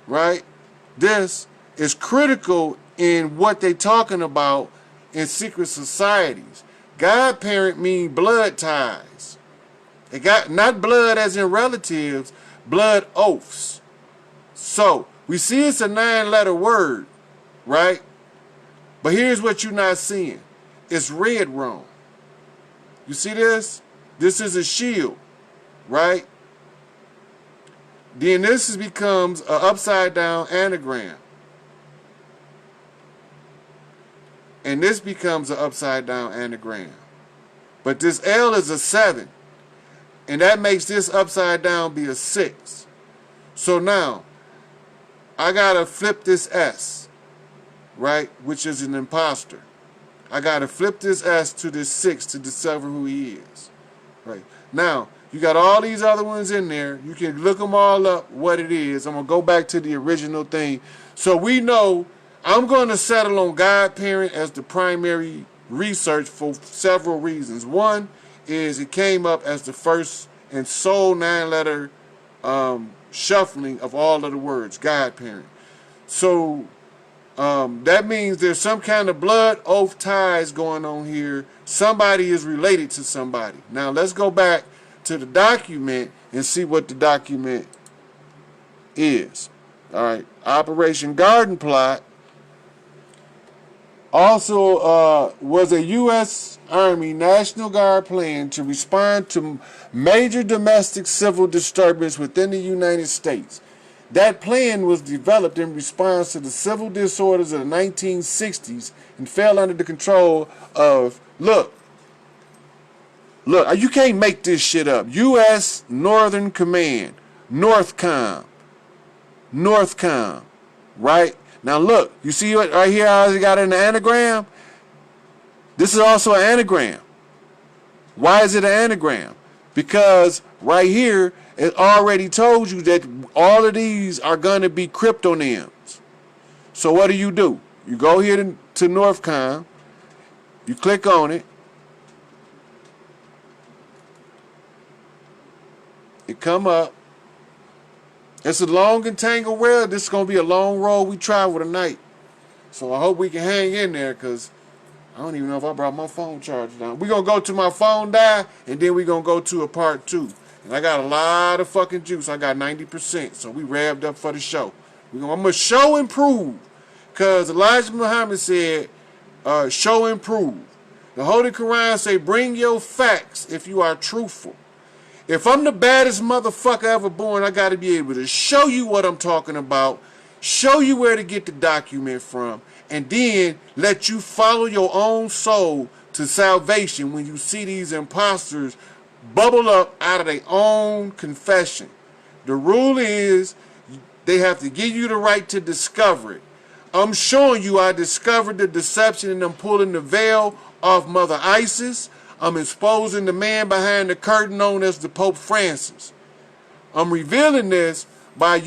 right? This is critical in what they're talking about in secret societies. Godparent mean blood ties. It got not blood as in relatives, blood oaths. So we see it's a 9-letter word, right? But here's what you're not seeing. It's read wrong. You see this? This is a shield, right? Then this becomes an upside down anagram. And this becomes an upside down anagram. But this L is a 7. And that makes this upside down be a 6. So now, I gotta flip this S, right? Which is an imposter. I gotta flip this S to this 6 to discover who he is. Right. Now, you got all these other ones in there. You can look them all up, what it is. I'm going to go back to the original thing. So we know I'm going to settle on godparent as the primary research for several reasons. One is it came up as the first and sole 9-letter shuffling of all of the words, godparent. So that means there's some kind of blood oath ties going on here. Somebody is related to somebody. Now let's go back to the document and see what the document is. All right, Operation Garden Plot also was a U.S. Army National Guard plan to respond to major domestic civil disturbance within the United States. That plan was developed in response to the civil disorders of the 1960s and fell under the control of, look, you can't make this shit up. U.S. Northern Command, Northcom, right? Now look, you see what right here how I got it in the anagram? This is also an anagram. Why is it an anagram? Because right here, it already told you that all of these are going to be cryptonyms. So what do? You go here to Northcom, you click on it, it come up. It's a long and tangled road. This is going to be a long road we travel tonight. So I hope we can hang in there because I don't even know if I brought my phone charger down. We're going to go to my phone die, and then we're going to go to a part 2. And I got a lot of fucking juice. I got 90%. So we revved up for the show. I'm going to show and prove. Because Elijah Muhammad said, show and prove. The Holy Quran say, bring your facts if you are truthful. If I'm the baddest motherfucker ever born, I got to be able to show you what I'm talking about, show you where to get the document from, and then let you follow your own soul to salvation when you see these imposters bubble up out of their own confession. The rule is they have to give you the right to discover it. I'm showing you I discovered the deception and I'm pulling the veil off Mother Isis. I'm exposing the man behind the curtain known as the Pope Francis. I'm revealing this by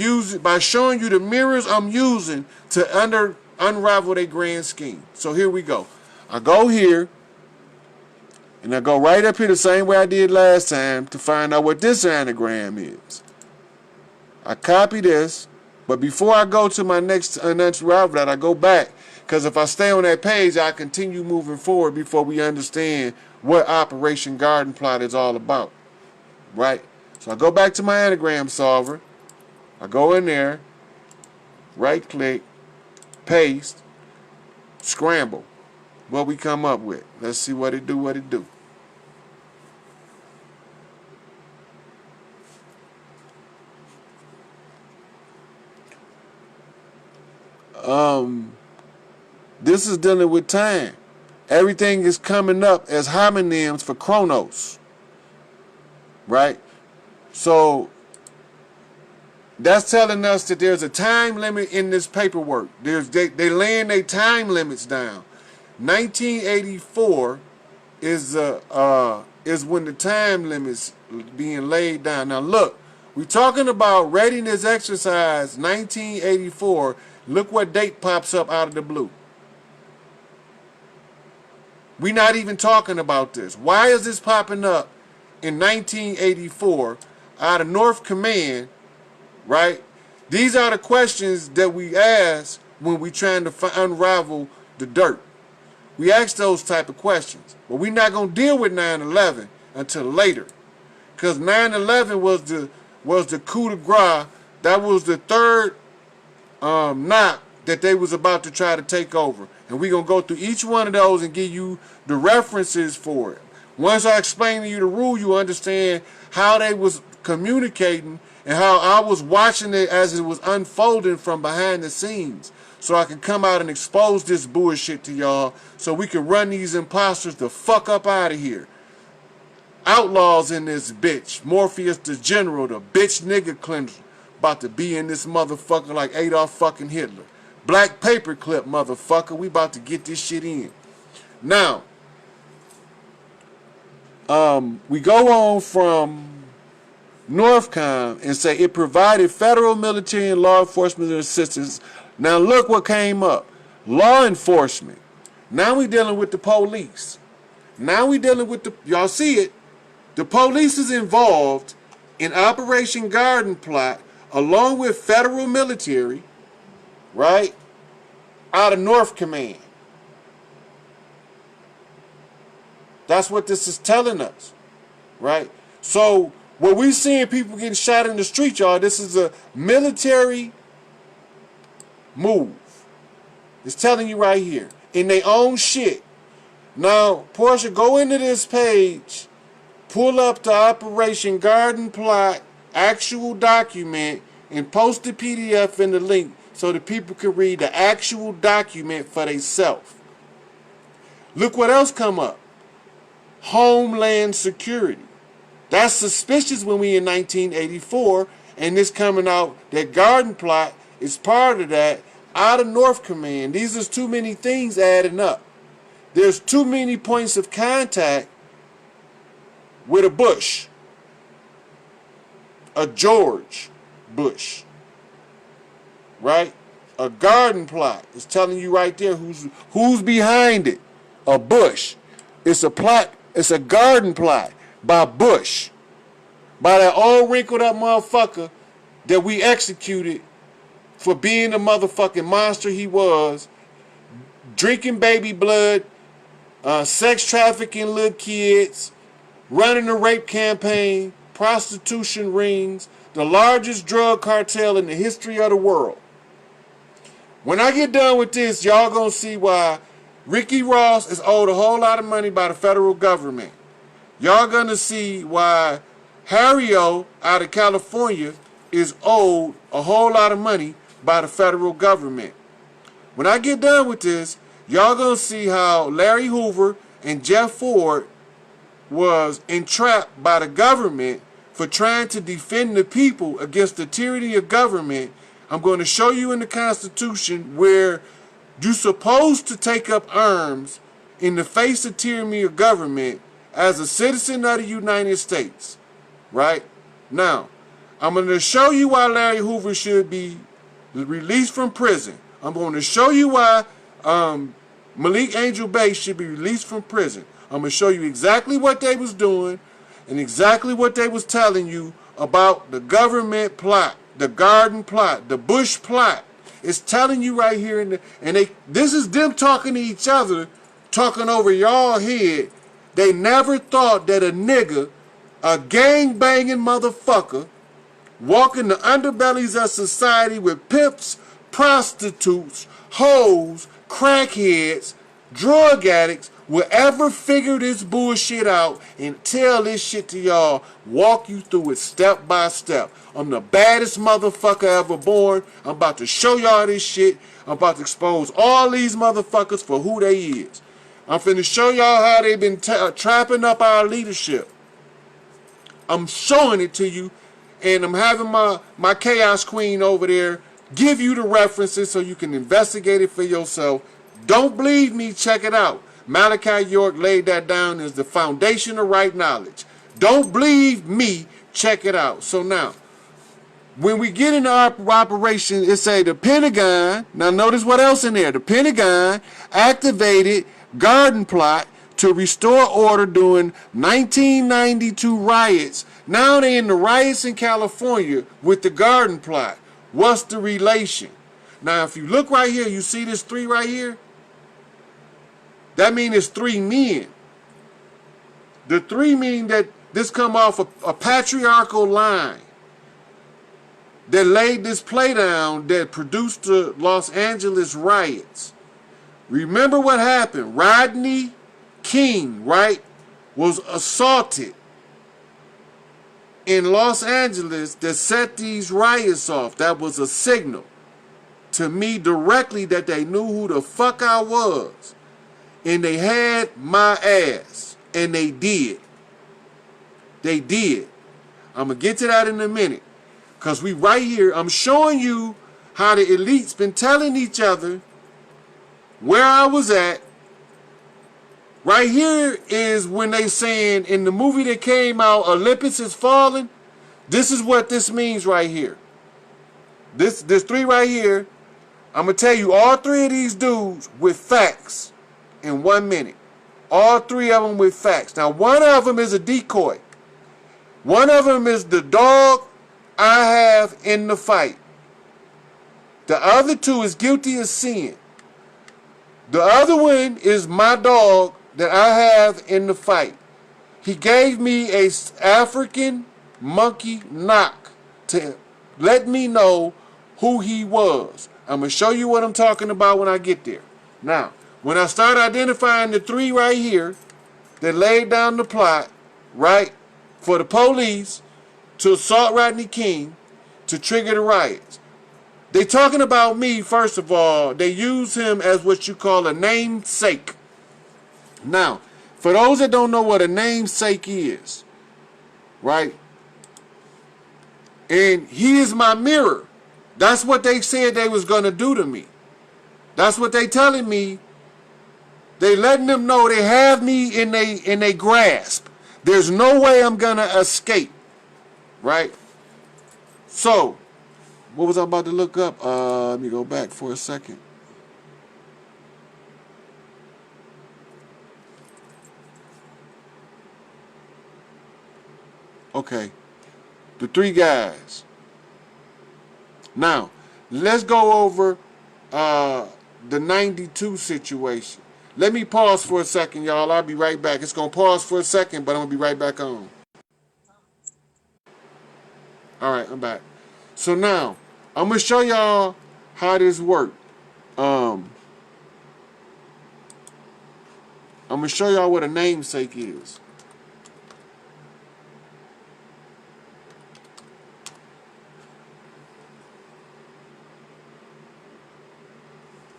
showing you the mirrors I'm using to unravel their grand scheme. So here we go. I go here, and I go right up here the same way I did last time to find out what this anagram is. I copy this, but before I go to my next unravel that, I go back. Because if I stay on that page, I continue moving forward before we understand what Operation Garden Plot is all about. Right? So I go back to my anagram solver. I go in there, right click, paste, scramble. What we come up with. Let's see what it do. This is dealing with time. Everything is coming up as homonyms for chronos, right? So that's telling us that there's a time limit in this paperwork. They laying their time limits down. 1984 is when the time limit's being laid down. Now look, we're talking about readiness exercise 1984. Look what date pops up out of the blue. We're not even talking about this. Why is this popping up in 1984 out of North Command, right? These are the questions that we ask when we're trying to unravel the dirt. We ask those type of questions. But we're not going to deal with 9/11 until later. Because 9/11 was the coup de grace. That was the third knock that they was about to try to take over. And we're going to go through each one of those and give you the references for it. Once I explain to you the rule, you understand how they was communicating and how I was watching it as it was unfolding from behind the scenes. So I can come out and expose this bullshit to y'all so we can run these imposters the fuck up out of here. Outlaws in this bitch. Morpheus the General, the bitch nigga cleanser. About to be in this motherfucker like Adolf fucking Hitler. Black paperclip motherfucker. We about to get this shit in. Now, we go on from Northcom and say it provided federal military and law enforcement assistance. Now look what came up. Law enforcement. Now we dealing with the police. Now we dealing with y'all see it. The police is involved in Operation Garden Plot along with federal military, right? Out of North Command. That's what this is telling us, right? So what we seeing people getting shot in the street, y'all, this is a military move. It's telling you right here. In their own shit. Now, Portia, go into this page, pull up the Operation Garden Plot actual document, and post the PDF in the link so that people can read the actual document for themselves. Look what else come up. Homeland Security. That's suspicious when we in 1984, and this coming out that Garden Plot is part of that out of North Command. These is too many things adding up. There's too many points of contact with a Bush, a George Bush, right? A Garden Plot is telling you right there who's behind it. A Bush. It's a plot. It's a Garden Plot by Bush, by that old wrinkled up motherfucker that we executed for being the motherfucking monster he was, drinking baby blood, sex trafficking little kids, running a rape campaign, prostitution rings, the largest drug cartel in the history of the world. When I get done with this, y'all gonna see why Ricky Ross is owed a whole lot of money by the federal government. Y'all gonna see why Harry O out of California is owed a whole lot of money by the federal government. When I get done with this, y'all gonna see how Larry Hoover and Jeff Ford was entrapped by the government for trying to defend the people against the tyranny of government. I'm going to show you in the Constitution where you're supposed to take up arms in the face of tyranny of government as a citizen of the United States. Right? Now, I'm going to show you why Larry Hoover should be released from prison. I'm going to show you why Malik Angel Bay should be released from prison. I'm going to show you exactly what they was doing and exactly what they was telling you about the government plot, the Garden Plot, the Bush plot. It's telling you right here this is them talking to each other, talking over y'all head. They never thought that a nigga, a gang-banging motherfucker, walking the underbellies of society with pimps, prostitutes, hoes, crackheads, drug addicts, will ever figure this bullshit out and tell this shit to y'all, walk you through it step by step. I'm the baddest motherfucker ever born. I'm about to show y'all this shit. I'm about to expose all these motherfuckers for who they is. I'm finna show y'all how they've been trapping up our leadership. I'm showing it to you, and I'm having my Chaos Queen over there give you the references so you can investigate it for yourself. Don't believe me, check it out. Malachi York laid that down as the foundation of right knowledge. Don't believe me, check it out. So now, when we get into operation, it say the Pentagon, now notice what else in there. The Pentagon activated Garden Plot to restore order during 1992 riots. Now they in the riots in California with the Garden Plot. What's the relation? Now if you look right here, you see this 3 right here? That means it's 3 men. The 3 mean that this come off a patriarchal line that laid this play down that produced the Los Angeles riots. Remember what happened? Rodney King, right, was assaulted in Los Angeles that set these riots off. That was a signal to me directly that they knew who the fuck I was. And they had my ass. And they did. They did. I'm going to get to that in a minute. Because we right here, I'm showing you how the elite's been telling each other where I was at. Right here is when they saying in the movie that came out, Olympus Has Fallen. This is what this means right here. This 3 right here. I'm going to tell you all 3 of these dudes with facts in 1 minute. All 3 of them with facts. Now one of them is a decoy. One of them is the dog I have in the fight. The other 2 is guilty of sin. The other one is my dog that I have in the fight. He gave me a African monkey knock to let me know who he was. I'm going to show you what I'm talking about when I get there. Now, when I start identifying the 3 right here that laid down the plot, right, for the police to assault Rodney King to trigger the riots. They talking about me, first of all. They use him as what you call a namesake. Now, for those that don't know what a namesake is, right? And he is my mirror. That's what they said they was going to do to me. That's what they telling me. They letting them know they have me in they grasp. There's no way I'm going to escape. Right? So, what was I about to look up? Let me go back for a second. Okay. The 3 guys. Now, let's go over the 92 situation. Let me pause for a second, y'all. I'll be right back. It's going to pause for a second, but I'm going to be right back on. Alright, I'm back. So now, I'm going to show y'all how this works. I'm going to show y'all what a namesake is.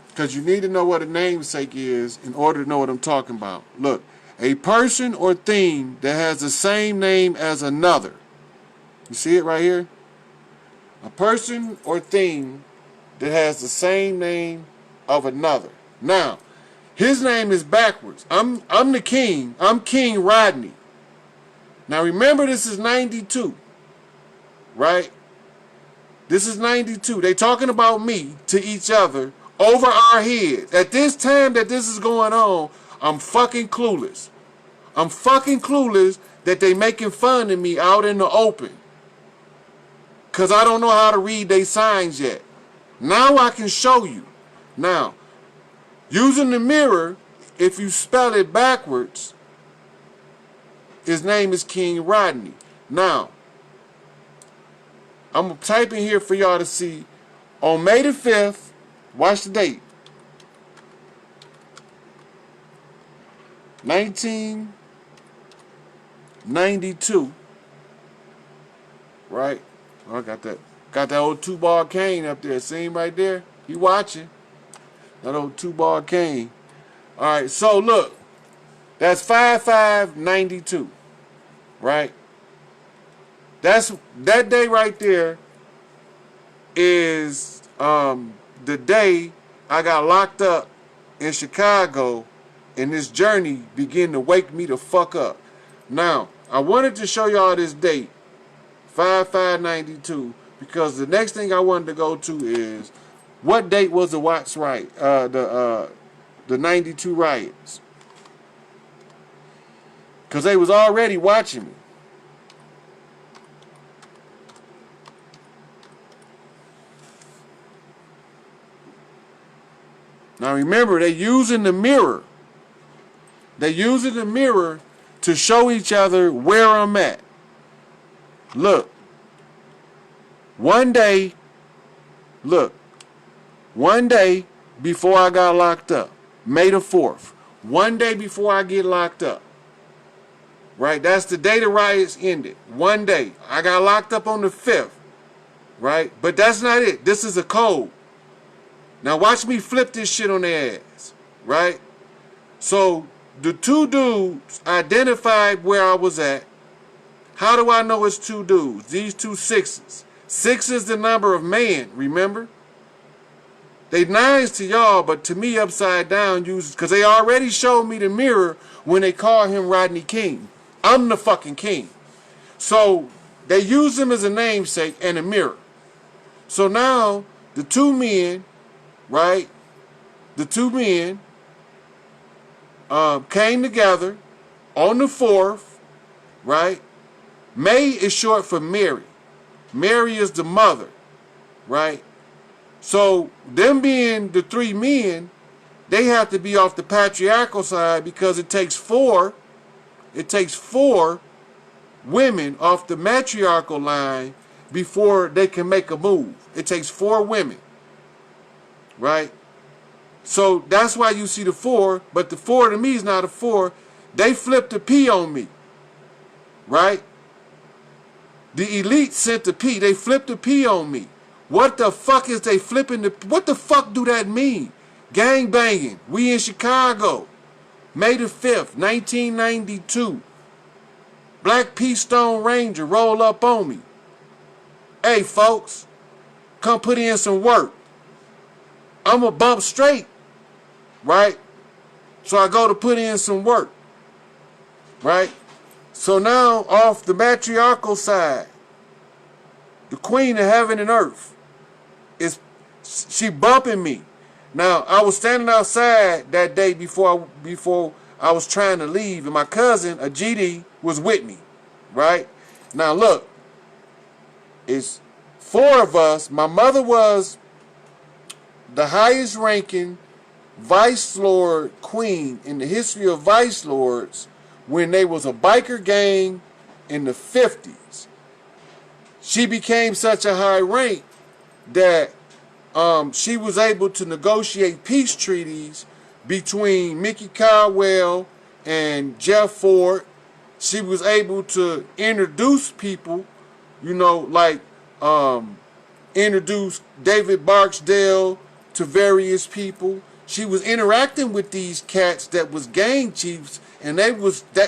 Because you need to know what a namesake is in order to know what I'm talking about. Look, a person or thing that has the same name as another. You see it right here? A person or thing that has the same name of another. Now, his name is backwards. I'm the king. I'm King Rodney. Now remember, this is 92. Right? This is 92. They talking about me to each other over our heads. At this time that this is going on, I'm fucking clueless. I'm fucking clueless that they making fun of me out in the open. Because I don't know how to read their signs yet. Now I can show you. Now, using the mirror, if you spell it backwards, his name is King Rodney. Now, I'm going to type in here for y'all to see. On May the 5th, watch the date. 1992. Right? Oh, I got that. Got that old 2-bar cane up there. See him right there? He watching. That old 2-bar cane. Alright, so look. That's 5592, right? That day right there is the day I got locked up in Chicago, and this journey began to wake me the fuck up. Now, I wanted to show y'all this date, 5592, because the next thing I wanted to go to is what date was the Watts riot, the 92 riots, because they was already watching me. Now remember, they using the mirror. They using the mirror to show each other where I'm at. Look. One day before I got locked up, May the 4th. One day before I get locked up. Right? That's the day the riots ended. One day. I got locked up on the 5th. Right? But that's not it. This is a code. Now watch me flip this shit on their ass. Right? So the two dudes identified where I was at. How do I know it's two dudes? These two sixes. 6 is the number of man, remember? They 9s to y'all, but to me upside down uses, because they already showed me the mirror when they called him Rodney King. I'm the fucking king. So they use him as a namesake and a mirror. So now the two men, right? The two men came together on the 4th, right? May is short for Mary. Mary is the mother, right? So them being the three men, they have to be off the patriarchal side because it takes four women off the matriarchal line before they can make a move. It takes 4 women, right? So that's why you see the 4, but the 4 to me is not a 4. They flipped a P on me, right? The elite sent the P. They flipped the P on me. What the fuck is they flipping the... What the fuck do that mean? Gang banging. We in Chicago. May the 5th, 1992. Black P Stone Ranger roll up on me. Hey, folks. Come put in some work. I'm a bump straight. Right? So I go to put in some work. Right? So now, off the matriarchal side, the queen of heaven and earth, she bumping me. Now, I was standing outside that day before I was trying to leave, and my cousin, a GD, was with me, right? Now, look, it's 4 of us. My mother was the highest ranking vice lord queen in the history of vice lords when they was a biker gang in the 50s. She became such a high rank that she was able to negotiate peace treaties between Mickey Caldwell and Jeff Ford. She was able to introduce people, you know, like introduce David Barksdale to various people. She was interacting with these cats that was gang chiefs, and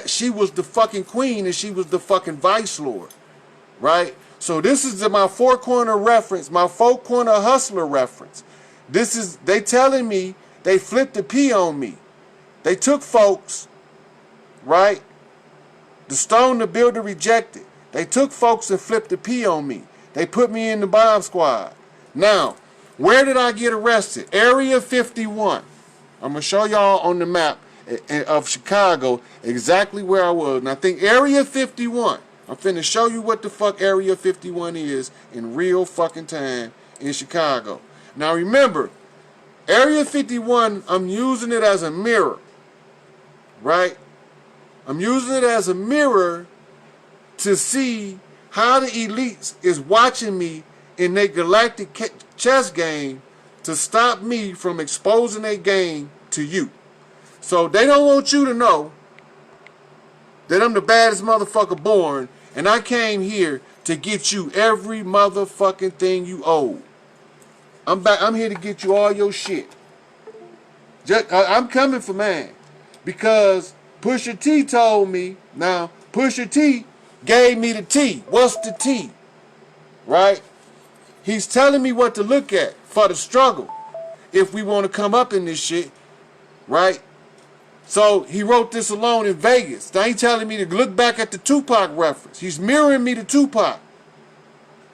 she was the fucking queen and she was the fucking vice lord, right? So this is my 4-corner reference, my 4-corner hustler reference. They telling me they flipped the P on me. They took folks, right? The stone the builder rejected. They took folks and flipped the P on me. They put me in the bomb squad. Now, where did I get arrested? Area 51. I'm going to show y'all on the map of Chicago exactly where I was. And I think Area 51, I'm finna show you what the fuck Area 51 is in real fucking time in Chicago. Now remember, Area 51, I'm using it as a mirror, right? I'm using it as a mirror to see how the elites is watching me in their galactic chess game to stop me from exposing their game to you. So they don't want you to know that I'm the baddest motherfucker born, and I came here to get you every motherfucking thing you owe. I'm here to get you all your shit. I'm coming for mine. Because Pusha T told me. Now, Pusha T gave me the T. What's the T? Right? He's telling me what to look at for the struggle if we want to come up in this shit, right? So he wrote this alone in Vegas. Now he's telling me to look back at the Tupac reference. He's mirroring me to Tupac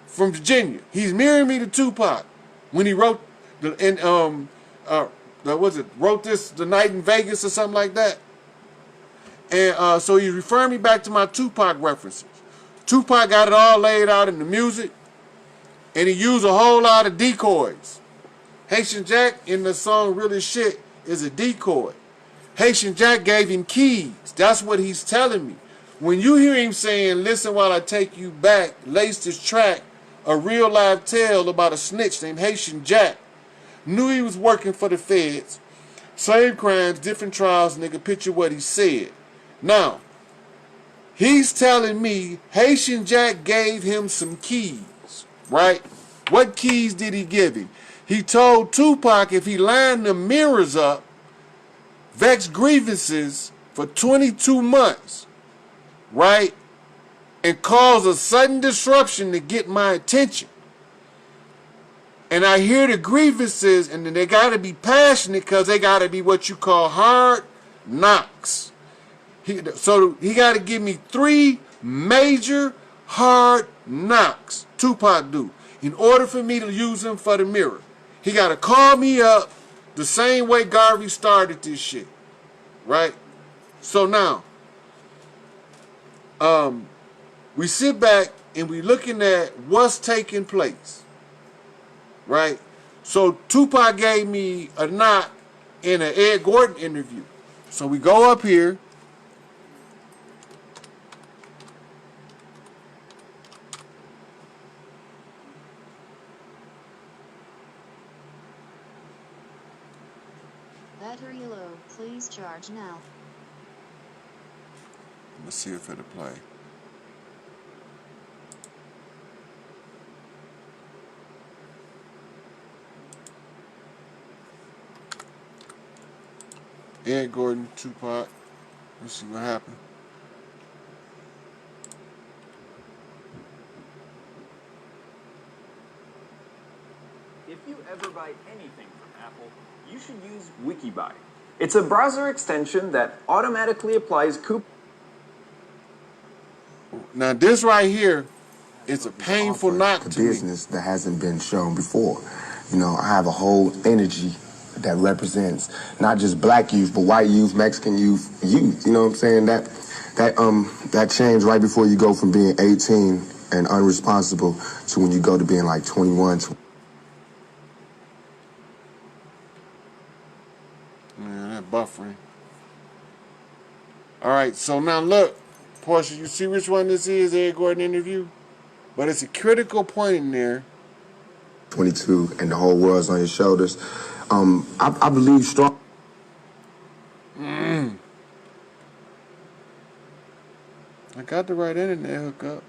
from Virginia. He's mirroring me to Tupac when he wrote wrote this the night in Vegas or something like that. And so he's referring me back to my Tupac references. Tupac got it all laid out in the music, and he used a whole lot of decoys. Haitian Jack in the song Really Shit is a decoy. Haitian Jack gave him keys. That's what he's telling me. When you hear him saying, listen while I take you back, laced his track, a real live tale about a snitch named Haitian Jack. Knew he was working for the feds. Same crimes, different trials, nigga. Picture what he said. Now, he's telling me Haitian Jack gave him some keys, right? What keys did he give him? He told Tupac if he lined the mirrors up, vex grievances for 22 months, right? And cause a sudden disruption to get my attention. And I hear the grievances, and then they got to be passionate because they got to be what you call hard knocks. So he got to give me 3 major hard knocks, Tupac do, in order for me to use him for the mirror. He got to call me up the same way Garvey started this shit, right? So now, we sit back and we looking at what's taking place, right? So Tupac gave me a knock in an Ed Gordon interview. So we go up here. Battery low. Please charge now. Let's see if it'll play. Ed Gordon, Tupac. Let's see what happened. If you ever buy anything from Apple, you should use Wikibuy. It's a browser extension that automatically applies coupons. Now this right here is a painful knock to me. Business that hasn't been shown before. You know, I have a whole energy that represents not just black youth, but white youth, Mexican youth. You know what I'm saying? That change right before you go from being 18 and unresponsible to when you go to being like 21. Man, that buffering. All right, so now look, Portia, you see which one this is, Ed Gordon interview? But it's a critical point in there. 22 and the whole world's on your shoulders. I believe strong. I got the right internet hookup.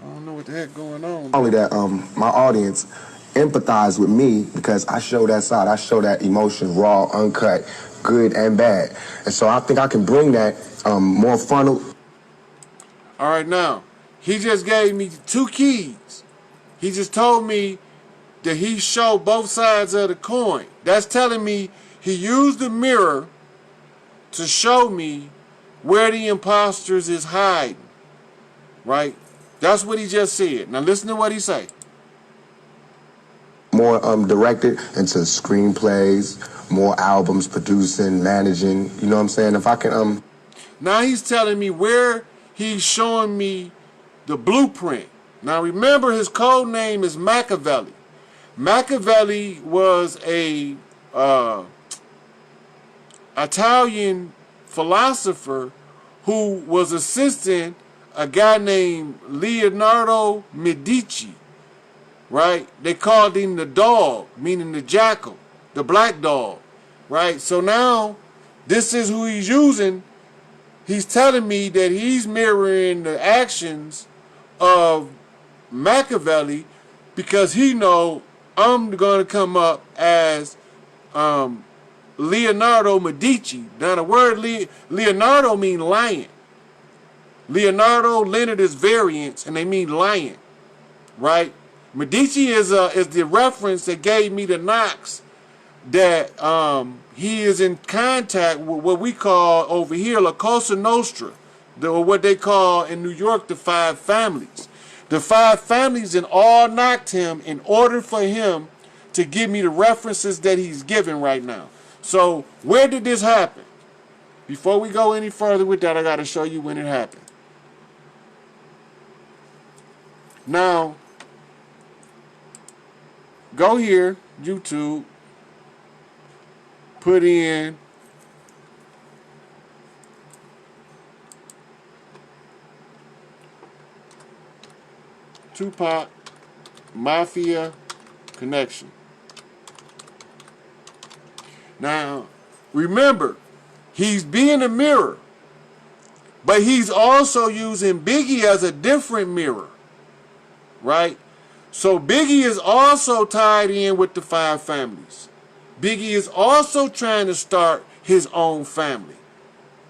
I don't know what the heck going on. Only that my audience empathize with me because I show that side. I show that emotion raw, uncut, good and bad. And so I think I can bring that more frontal. All right, now, he just gave me 2 keys. He just told me that he showed both sides of the coin. That's telling me he used the mirror to show me where the impostors is hiding, right? That's what he just said. Now listen to what he say. More directed into screenplays, more albums, producing, managing. You know what I'm saying? If I can Now he's telling me where he's showing me the blueprint. Now remember, his code name is Machiavelli. Machiavelli was a Italian philosopher who was assisting a guy named Leonardo Medici, right? They called him the dog, meaning the jackal, the black dog, right? So now this is who he's using. He's telling me that he's mirroring the actions of Machiavelli because he know I'm going to come up as Leonardo Medici. Now the word Leonardo mean lion. Leonardo, Leonard is variants, and they mean lion, right? Medici is the reference that gave me the knocks that he is in contact with what we call over here La Cosa Nostra, or what they call in New York the Five Families. The Five Families and all knocked him in order for him to give me the references that he's giving right now. So where did this happen? Before we go any further with that, I got to show you when it happened. Now, go here, YouTube, put in Tupac Mafia Connection. Now, remember, he's being a mirror, but he's also using Biggie as a different mirror, right? So Biggie is also tied in with the Five Families. Biggie is also trying to start his own family,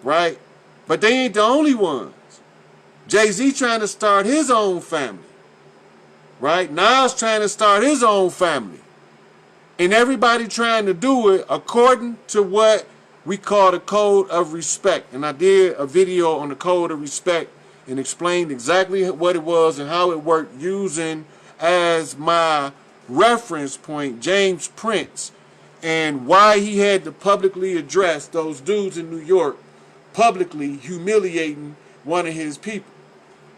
right? But they ain't the only ones. Jay-Z trying to start his own family, right? Nas trying to start his own family. And everybody trying to do it according to what we call the code of respect. And I did a video on the code of respect and explained exactly what it was and how it worked, using as my reference point James Prince and why he had to publicly address those dudes in New York publicly humiliating one of his people,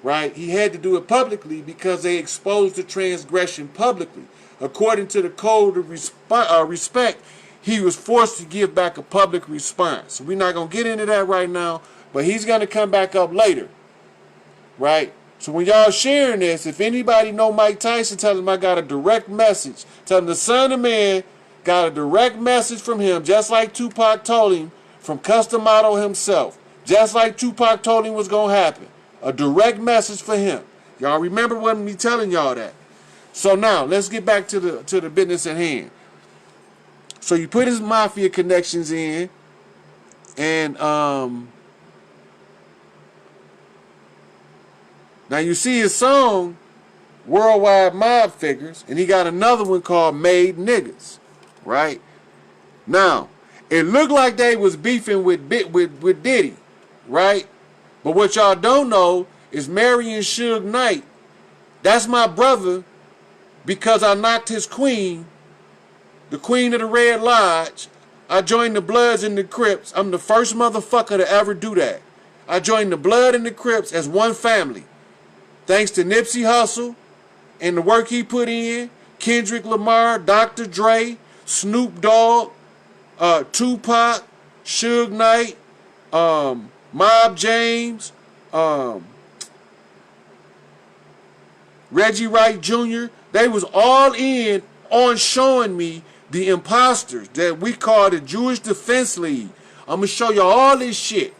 right? He had to do it publicly because they exposed the transgression publicly. According to the code of respect, he was forced to give back a public response. We're not going to get into that right now, but he's going to come back up later, right? So when y'all sharing this, if anybody know Mike Tyson, tell him I got a direct message. Tell him the Son of Man got a direct message from him, just like Tupac told him, from Custom Auto himself. Just like Tupac told him was going to happen. A direct message for him. Y'all remember when me telling y'all that. So now, let's get back to the business at hand. So you put his Mafia connections in, and now you see his song, Worldwide Mob Figures, and he got another one called Made Niggas, right? Now, it looked like they was beefing with Diddy, right? But what y'all don't know is marrying Suge Knight. That's my brother, because I knocked his queen, the queen of the Red Lodge. I joined the Bloods and the Crips. I'm the first motherfucker to ever do that. I joined the Blood and the Crips as one family. Thanks to Nipsey Hussle and the work he put in, Kendrick Lamar, Dr. Dre, Snoop Dogg, Tupac, Suge Knight, Mob James, Reggie Wright Jr., they was all in on showing me the imposters that we call the Jewish Defense League. I'm going to show you all this shit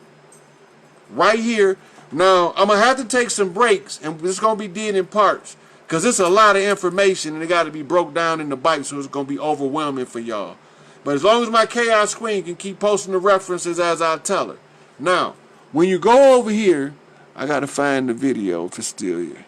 right here. Now, I'm going to have to take some breaks, and it's going to be did in parts, because it's a lot of information, and it got to be broke down in the bites, so it's going to be overwhelming for y'all. But as long as my Chaos Queen can keep posting the references as I tell her. Now, when you go over here, I got to find the video if it's still here.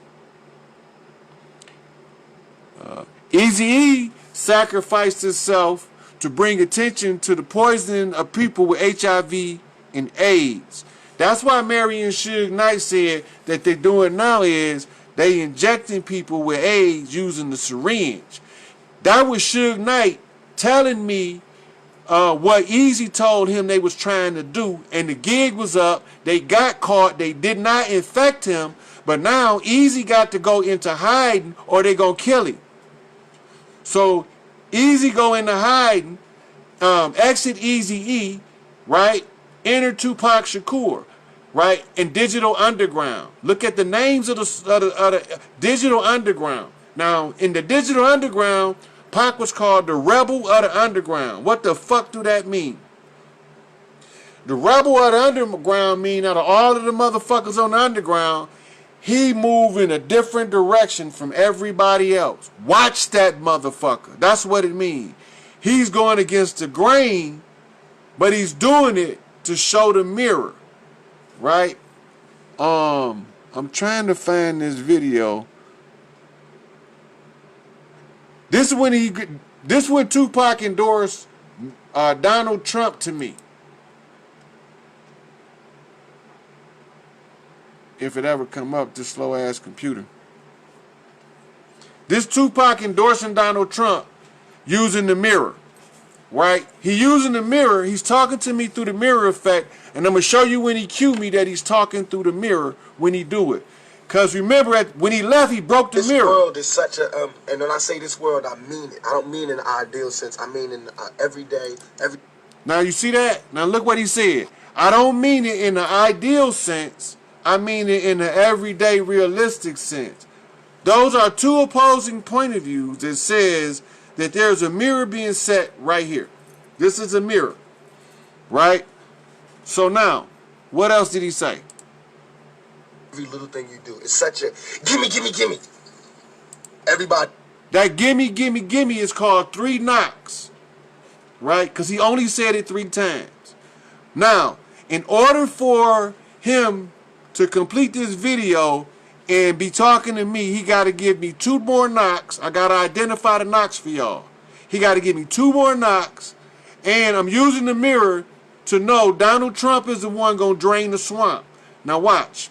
Eazy-E sacrificed himself to bring attention to the poisoning of people with HIV and AIDS. That's why Mary and Suge Knight said that they're doing now is they injecting people with AIDS using the syringe. That was Suge Knight telling me what Eazy told him they was trying to do, and the gig was up. They got caught. They did not infect him, but now Eazy got to go into hiding or they gonna kill him. So Eazy go into hiding, exit Eazy-E, right? Enter Tupac Shakur, right? In Digital Underground. Look at the names of the Digital Underground. Now, in the Digital Underground, Pac was called the Rebel of the Underground. What the fuck do that mean? The Rebel of the Underground mean out of all of the motherfuckers on the Underground, he move in a different direction from everybody else. Watch that motherfucker. That's what it means. He's going against the grain But he's doing it to show the mirror, right? I'm trying to find this video. This is when Tupac endorsed Donald Trump to me. If it ever come up, this slow ass computer. This Tupac endorsing Donald Trump using the mirror, right? He using the mirror. He's talking to me through the mirror effect, and I'm gonna show you when he cue me that he's talking through the mirror when he do it. Cause remember, when he left, he broke the mirror. This world is such a and when I say this world, I mean it. I don't mean in an ideal sense. I mean in everyday. Now you see that? Now look what he said. I don't mean it in the ideal sense. I mean it in the everyday realistic sense. Those are two opposing point of views that says that there's a mirror being set right here. This is a mirror, right? So now, what else did he say? Every little thing you do is such a gimme, gimme, gimme. Everybody. That gimme, gimme, gimme is called 3 knocks, right? Because he only said it 3 times. Now, in order for him to complete this video and be talking to me, he got to give me 2 more knocks. I got to identify the knocks for y'all. He got to give me 2 more knocks, and I'm using the mirror to know Donald Trump is the one going to drain the swamp. Now watch.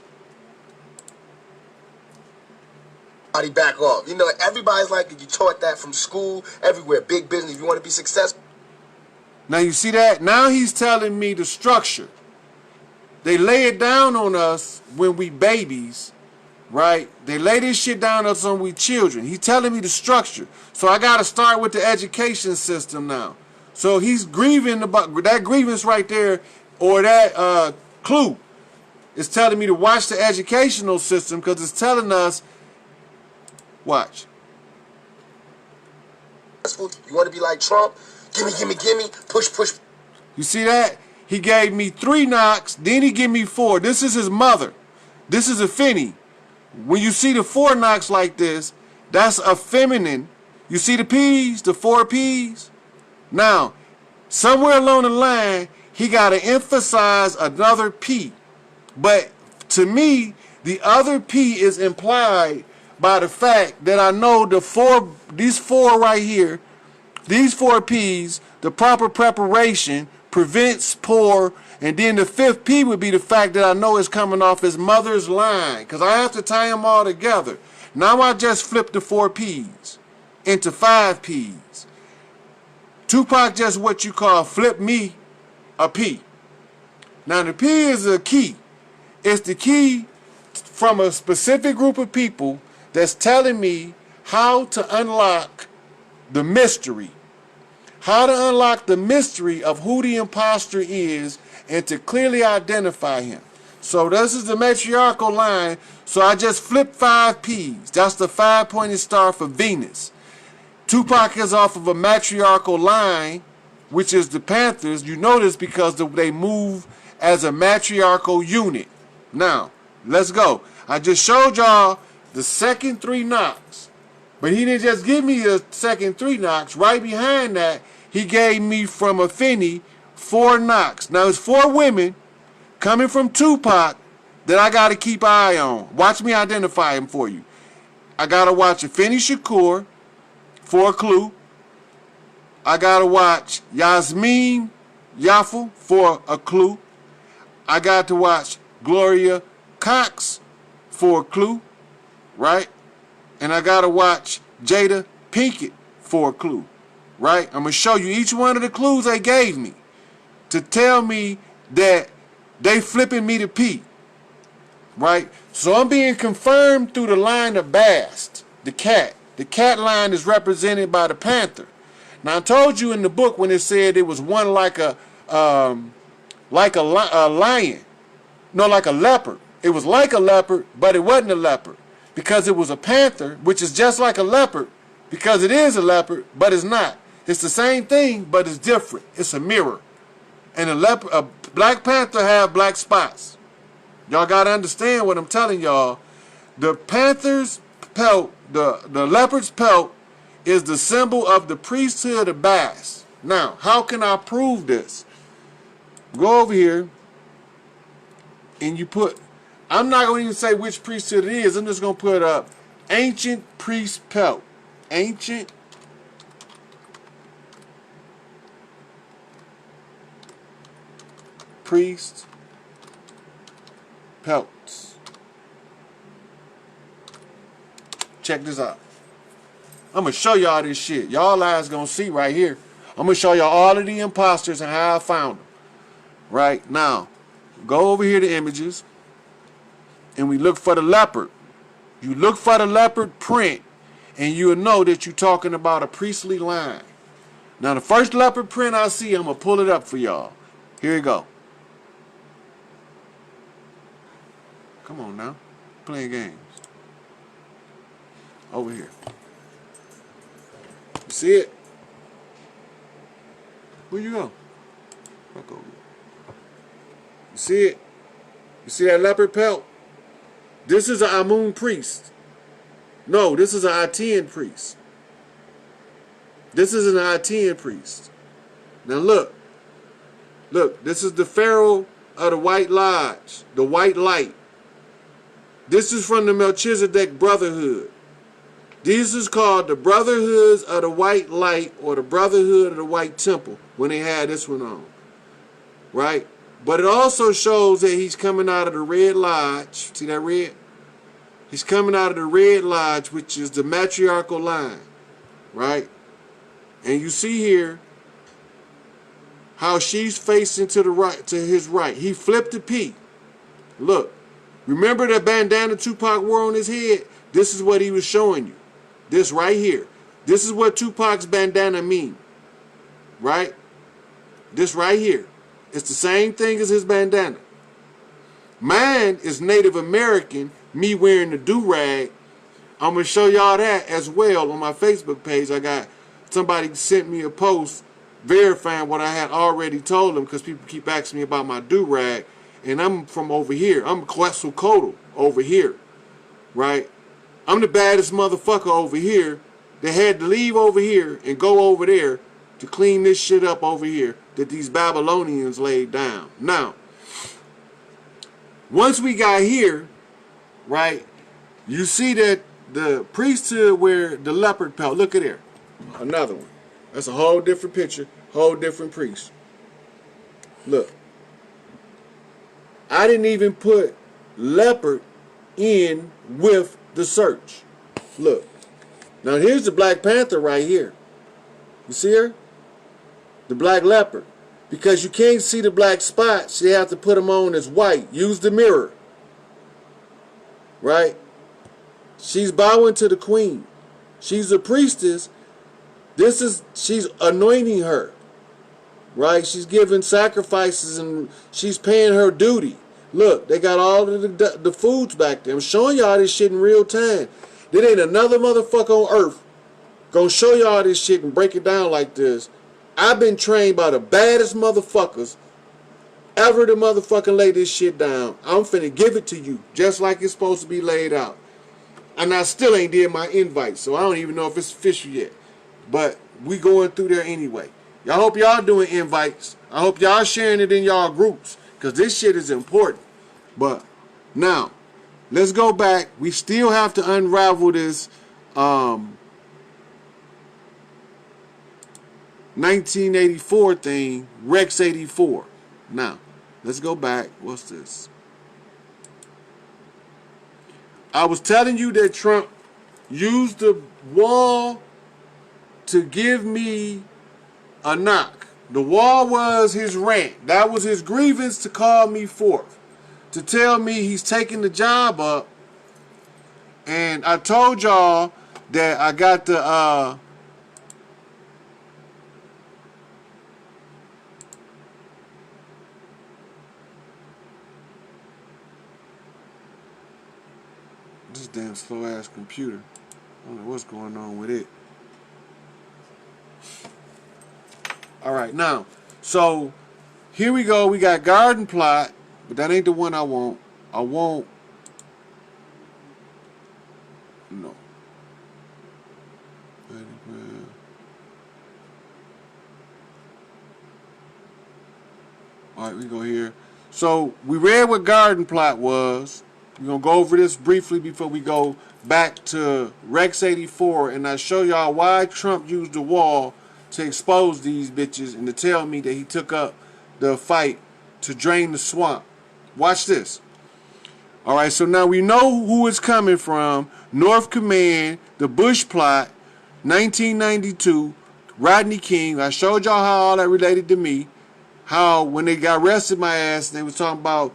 Back off. You know, everybody's like, you taught that from school, everywhere. Big business, if you want to be successful. Now you see that? Now he's telling me the structure. They lay it down on us when we babies, right? They lay this shit down on us when we children. He's telling me the structure. So I got to start with the education system now. So he's grieving about that grievance right there, or that clue is telling me to watch the educational system, because it's telling us, watch. You want to be like Trump? Gimme, gimme, gimme. Push, push. You see that? He gave me 3 knocks, then he gave me 4. This is his mother. This is a Finny. When you see the 4 knocks like this, that's a feminine. You see the P's, the 4 P's? Now, somewhere along the line, he got to emphasize another P. But to me, the other P is implied by the fact that I know these 4 right here, these 4 P's, the proper preparation, prevents poor, and then the 5th P would be the fact that I know it's coming off his mother's line, because I have to tie them all together. Now I just flipped the 4 P's into 5 P's. Tupac just what you call flip me a P. Now the P is a key. It's the key from a specific group of people that's telling me how to unlock the mystery. How to unlock the mystery of who the imposter is and to clearly identify him. So this is the matriarchal line. So I just flipped 5 P's. That's the 5-pointed star for Venus. Tupac is off of a matriarchal line, which is the Panthers. You know this because they move as a matriarchal unit. Now, let's go. I just showed y'all the second 3 knocks. But he didn't just give me the second 3 knocks. Right behind that, he gave me from a Finny 4 knocks. Now, it's 4 women coming from Tupac that I got to keep an eye on. Watch me identify him for you. I got to watch a Finny Shakur for a clue. I got to watch Yasmin Yaffle for a clue. I got to watch Gloria Cox for a clue, right? And I got to watch Jada Pinkett for a clue, right? I'm going to show you each one of the clues they gave me to tell me that they flipping me to P, right? So I'm being confirmed through the line of Bast, the cat. The cat line is represented by the panther. Now I told you in the book when it said it was one like a lion, no, like a leopard. It was like a leopard, but it wasn't a leopard because it was a panther, which is just like a leopard because it is a leopard, but it's not. It's the same thing, but it's different. It's a mirror. And a black panther have black spots. Y'all got to understand what I'm telling y'all. The panther's pelt, the leopard's pelt, is the symbol of the priesthood of Bast. Now, how can I prove this? Go over here and you put, I'm not going to even say which priesthood it is. I'm just going to put up ancient priest pelt. Ancient priest pelts. Check this out. I'm going to show y'all this shit. Y'all eyes going to see right here. I'm going to show y'all all of the imposters and how I found them. Right now, go over here to images and we look for the leopard. You look for the leopard print and you'll know that you're talking about a priestly line. Now, the first leopard print I see, I'm going to pull it up for y'all. Here you go. Come on now. Playing games. Over here. You see it? Where you go? Fuck over. You see it? You see that leopard pelt? This is an Amun priest. No, this is an Atian priest. This is an Atian priest. Now look. Look, this is the Pharaoh of the White Lodge, the White Light. This is from the Melchizedek Brotherhood. This is called the Brotherhoods of the White Light or the Brotherhood of the White Temple when they had this one on. Right? But it also shows that he's coming out of the Red Lodge. See that red? He's coming out of the Red Lodge, which is the matriarchal line. Right? And you see here how she's facing to the right, to his right. He flipped the P. Look. Remember the bandana Tupac wore on his head? This is what he was showing you. This right here. This is what Tupac's bandana mean. Right? This right here. It's the same thing as his bandana. Mine is Native American, me wearing the do-rag. I'm going to show y'all that as well on my Facebook page. I got somebody sent me a post verifying what I had already told them because people keep asking me about my do-rag. And I'm from over here. I'm Quetzalcoatl over here. Right? I'm the baddest motherfucker over here that had to leave over here and go over there to clean this shit up over here that these Babylonians laid down. Now, once we got here, right, you see that the priesthood wear the leopard pelt. Look at there. Another one. That's a whole different picture, whole different priest. Look. I didn't even put leopard in with the search. Look. Now here's the Black Panther right here. You see her? The black leopard. Because you can't see the black spots, you have to put them on as white. Use the mirror. Right? She's bowing to the queen. She's a priestess. She's anointing her. Right? She's giving sacrifices and she's paying her duty. Look, they got all of the foods back there. I'm showing y'all this shit in real time. There ain't another motherfucker on earth gonna show y'all this shit and break it down like this. I've been trained by the baddest motherfuckers ever to motherfucking lay this shit down. I'm finna give it to you just like it's supposed to be laid out. And I still ain't did my invite, so I don't even know if it's official yet. But we going through there anyway. Y'all hope y'all doing invites. I hope y'all sharing it in y'all groups. Because this shit is important. But now, let's go back. We still have to unravel this 1984 thing. Rex 84. Now, let's go back. What's this? I was telling you that Trump used the wall to give me a knock. The wall was his rant. That was his grievance to call me forth. To tell me he's taking the job up. And I told y'all that I got the this damn slow ass computer. I don't know what's going on with it. Alright, now, so here we go. We got garden plot, but that ain't the one I want. I want no. All right, we go here. So we read what garden plot was. We're going to go over this briefly before we go back to Rex 84, and I show y'all why Trump used the wall to expose these bitches and to tell me that he took up the fight to drain the swamp. Watch this. All right, so now we know who it's coming from. North Command, the Bush plot, 1992, Rodney King. I showed y'all how all that related to me. How when they got arrested my ass, they was talking about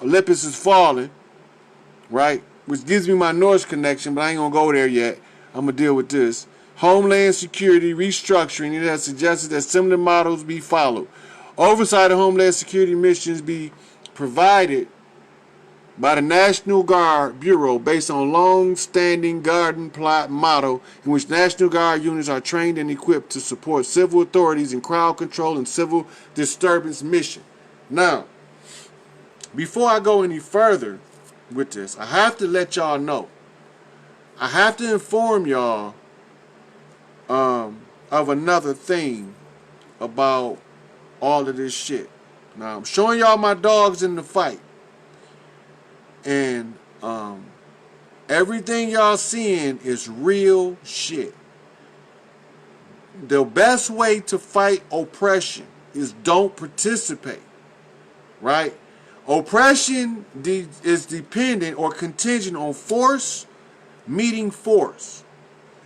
Olympus is falling, right? Which gives me my Norse connection, but I ain't gonna go there yet. I'm gonna deal with this. Homeland Security restructuring. It has suggested that similar models be followed. Oversight of Homeland Security missions be provided by the National Guard Bureau based on long-standing garden plot model in which National Guard units are trained and equipped to support civil authorities in crowd control and civil disturbance mission. Now, before I go any further with this, I have to let y'all know. I have to inform y'all of another thing about all of this shit. Now, I'm showing y'all my dogs in the fight. And everything y'all seeing is real shit. The best way to fight oppression is don't participate, right? Oppression is dependent or contingent on force meeting force.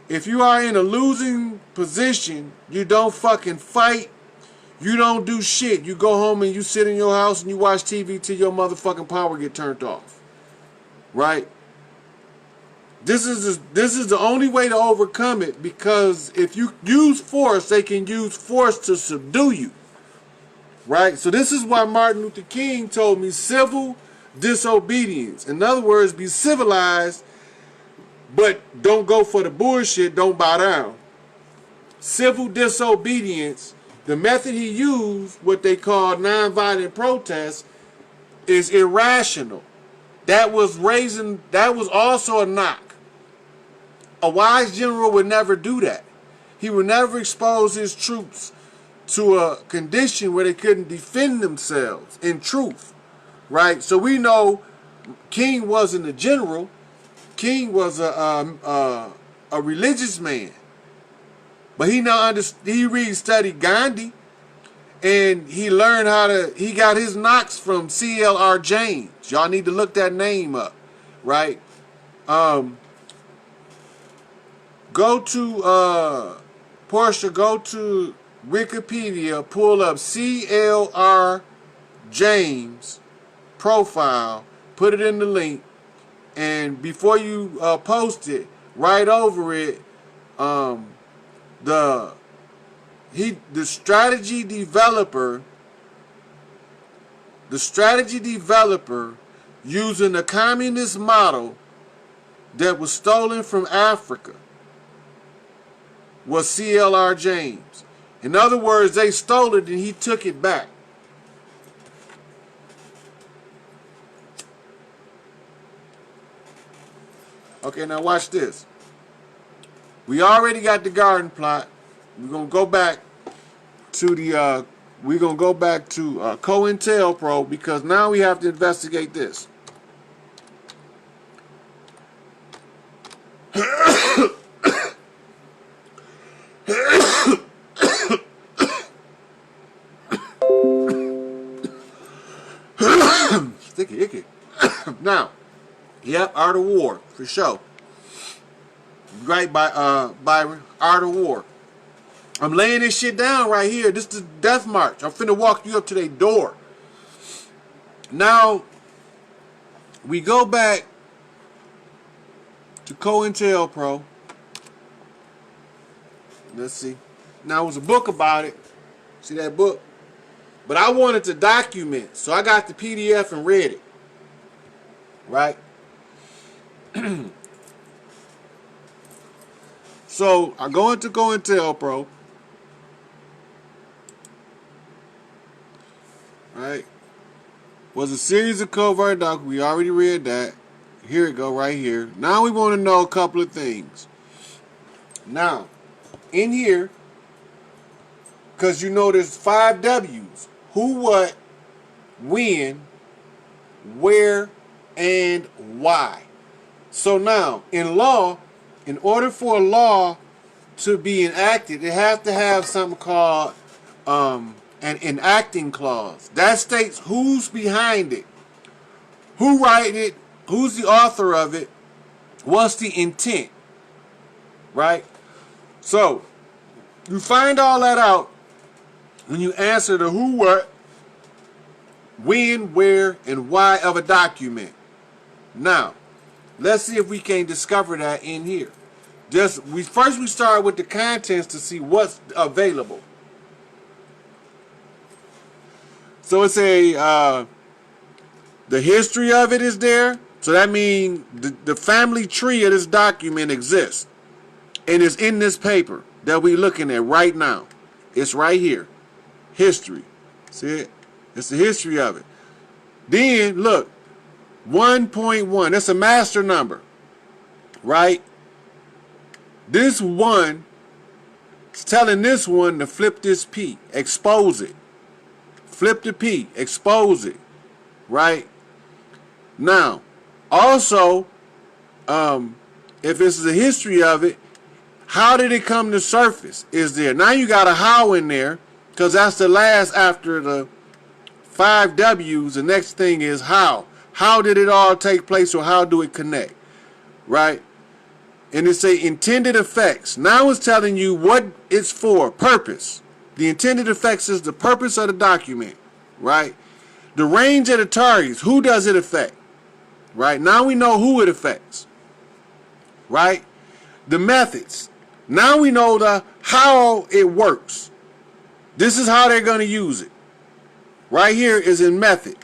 If you are in a losing position, you don't fucking fight. You don't do shit. You go home and you sit in your house and you watch TV till your motherfucking power get turned off. Right? This is the only way to overcome it, because if you use force, they can use force to subdue you. Right? So this is why Martin Luther King told me civil disobedience. In other words, be civilized, but don't go for the bullshit, don't bow down. Civil disobedience, the method he used, what they call nonviolent protest, is irrational. That was also a knock. A wise general would never do that. He would never expose his troops to a condition where they couldn't defend themselves in truth. Right? So we know King wasn't a general. King was a religious man. But he studied Gandhi, and he learned he got his knocks from C.L.R. James. Y'all need to look that name up, right? Go to, Portia, go to Wikipedia, pull up C.L.R. James profile, put it in the link, and before you post it, write over it, the strategy developer using a communist model that was stolen from Africa was C.L.R. James. In other words, they stole it and he took it back. Okay, now watch this. We already got the garden plot. We're gonna go back to Cointelpro, because now we have to investigate this. Sticky icky. Now, yep, Art of War for sure. Right, by Byron, Art of War. I'm laying this shit down right here. This is the death march. I'm finna walk you up to their door. Now, we go back to Cointelpro. Let's see. Now, it was a book about it. See that book? But I wanted to document, so I got the PDF and read it. Right? So, I go into Cointelpro. Right? Was a series of covert documents. We already read that. Here it go, right here. Now we want to know a couple of things. Now, in here, because you know there's 5 W's. Who, what, when, where, and why. So now, in law, in order for a law to be enacted, it has to have something called an enacting clause. That states who's behind it, who wrote it, who's the author of it, what's the intent, right? So, you find all that out when you answer the who, what, when, where, and why of a document. Now, let's see if we can discover that in here. We start with the contents to see what's available. So it's the history of it is there. So that means the family tree of this document exists. And it's in this paper that we're looking at right now. It's right here. History. See it? It's the history of it. Then, look. 1.1. That's a master number. Right? This one is telling this one to flip this P. Expose it. Flip the P. Expose it. Right? Now, also, if this is the history of it, how did it come to surface? Is there? Now you got a how in there, because that's the last after the 5 W's. The next thing is how. How did it all take place, or how do it connect? Right? And it's a intended effects. Now it's telling you what it's for. Purpose. The intended effects is the purpose of the document. Right? The range of the targets. Who does it affect? Right? Now we know who it affects. Right? The methods. Now we know the how it works. This is how they're going to use it. Right here is in method.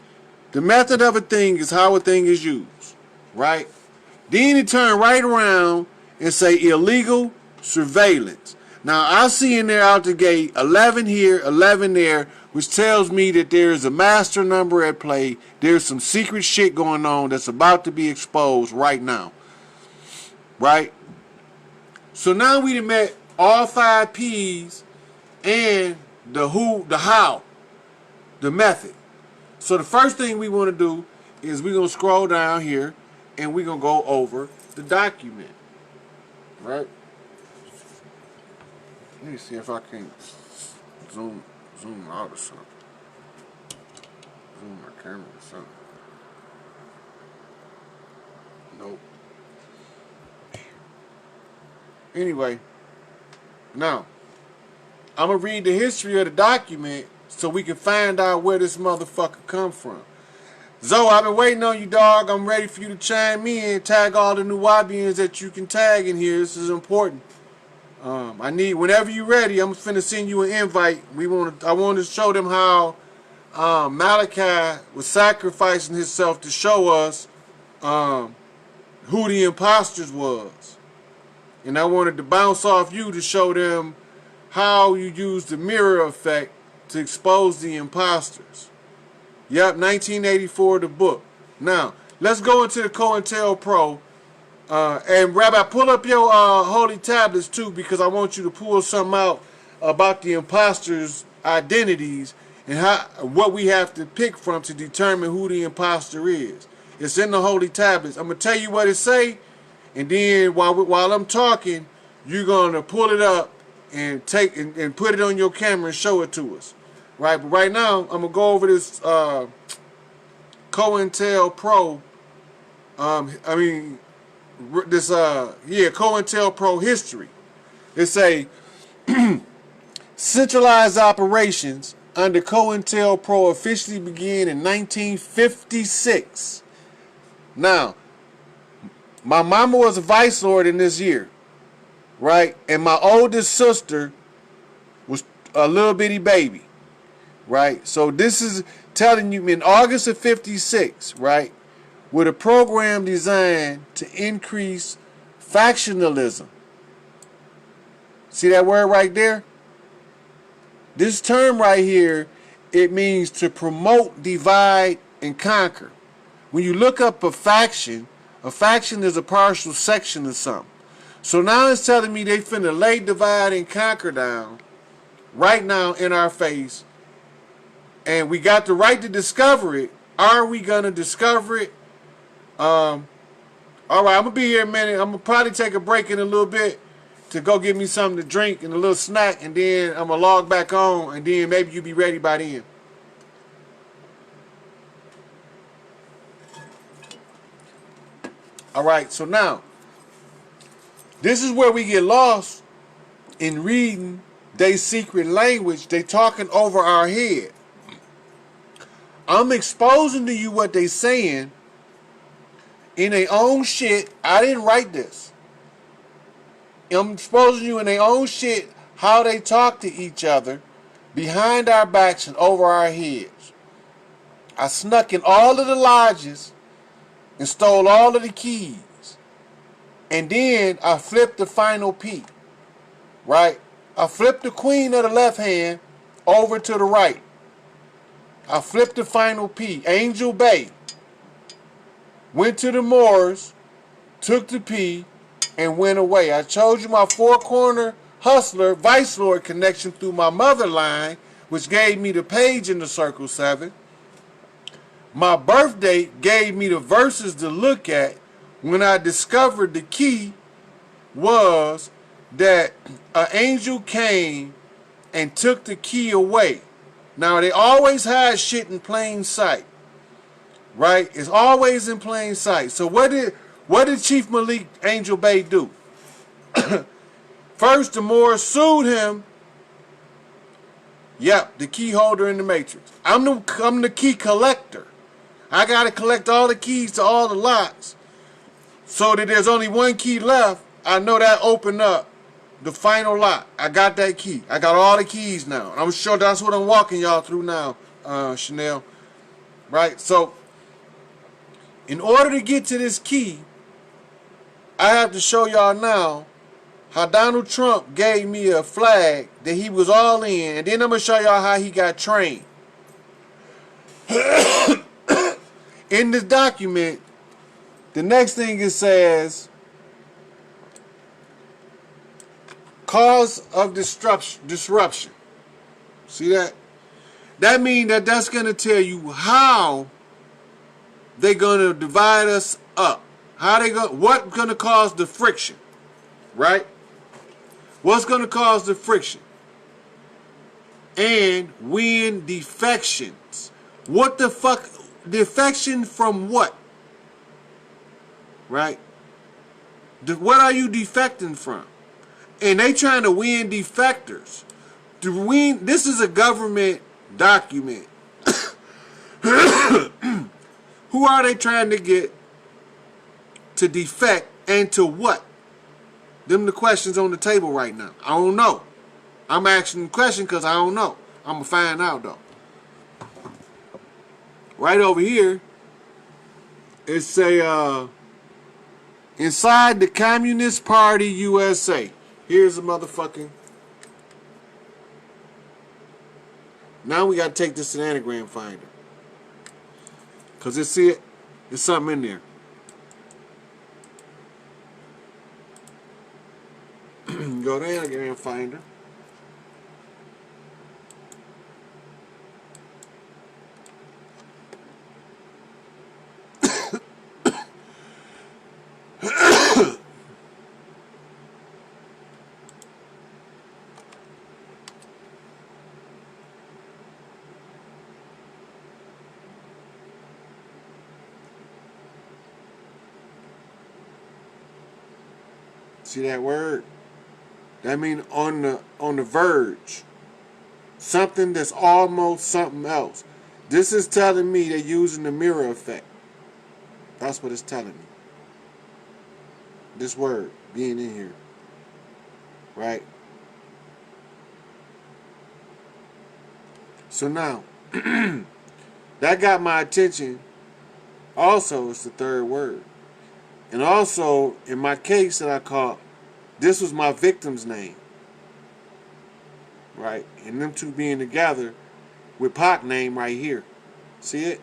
The method of a thing is how a thing is used. Right? Then it turn right around and say illegal surveillance. Now I see in there out the gate 11 here, 11 there, which tells me that there is a master number at play. There's some secret shit going on that's about to be exposed right now. Right? So now we done met all 5 P's and the who, the how, the method. So the first thing we want to do is we're going to scroll down here and we're going to go over the document. Right? Let me see if I can zoom out or something. Zoom my camera or something. Nope. Anyway, now, I'm going to read the history of the document so we can find out where this motherfucker come from. Zoe, I've been waiting on you, dog. I'm ready for you to chime in. Tag all the new Wabians that you can tag in here. This is important. I need, whenever you're ready, I'm finna send you an invite. I want to show them how Malachi was sacrificing himself to show us who the impostors was. And I wanted to bounce off you to show them how you use the mirror effect to expose the imposters. Yep, 1984, the book. Now, let's go into the Cointelpro. And Rabbi, pull up your holy tablets too, because I want you to pull something out about the imposters' identities and what we have to pick from to determine who the imposter is. It's in the holy tablets. I'm going to tell you what it say, and then while I'm talking, you're going to pull it up and and put it on your camera and show it to us. Right, but right now, I'm going to go over this Cointelpro, Cointelpro history. It say, centralized operations under Cointelpro officially began in 1956. Now, my mama was a vice lord in this year, right? And my oldest sister was a little bitty baby. Right, so this is telling you in August of 56, right, with a program designed to increase factionalism. See that word right there? This term right here, it means to promote, divide, and conquer. When you look up a faction is a partial section of something. So now it's telling me they finna lay, divide, and conquer down right now in our face. And we got the right to discover it. Are we going to discover it? All right, I'm going to be here a minute. I'm going to probably take a break in a little bit to go get me something to drink and a little snack, and then I'm going to log back on, and then maybe you'll be ready by then. All right, so now, this is where we get lost in reading they secret language. They talking over our head. I'm exposing to you what they saying in their own shit. I didn't write this. I'm exposing you in their own shit how they talk to each other behind our backs and over our heads. I snuck in all of the lodges and stole all of the keys. And then I flipped the final P. Right? I flipped the queen of the left hand over to the right. I flipped the final P. Angel Bay. Went to the Moors, took the P, and went away. I showed you my four-corner hustler, Vice Lord connection through my mother line, which gave me the page in the Circle 7. My birth date gave me the verses to look at when I discovered the key was that an angel came and took the key away. Now, they always hide shit in plain sight. Right? It's always in plain sight. So what did Chief Malik Angel Bay do? First, the Moors sued him. Yep, the key holder in the Matrix. I'm the key collector. I got to collect all the keys to all the locks so that there's only one key left. I know that opened up the final lock. I got that key. I got all the keys now. I'm sure that's what I'm walking y'all through now, Chanel. Right? So, in order to get to this key, I have to show y'all now how Donald Trump gave me a flag that he was all in, and then I'm going to show y'all how he got trained. In this document, the next thing it says, cause of disruption. See that? That means that's going to tell you how they're going to divide us up. What's going to cause the friction? Right? What's going to cause the friction? And when defections. What the fuck? Defection from what? Right? What are you defecting from? And they trying to win defectors. This is a government document. Who are they trying to get to defect and to what? Them the questions on the table right now. I don't know. I'm asking the question because I don't know. I'm going to find out though. Right over here, it say, inside the Communist Party USA. Here's a motherfucking. Now we got to take this to the anagram finder. Because there's something in there. Go to anagram finder. See that word? That means on the verge. Something that's almost something else. This is telling me they're using the mirror effect. That's what it's telling me. This word being in here. Right? So now, that got my attention. Also, it's the third word. And also, in my case that I caught, this was my victim's name. Right? And them two being together with Pac's name right here. See it?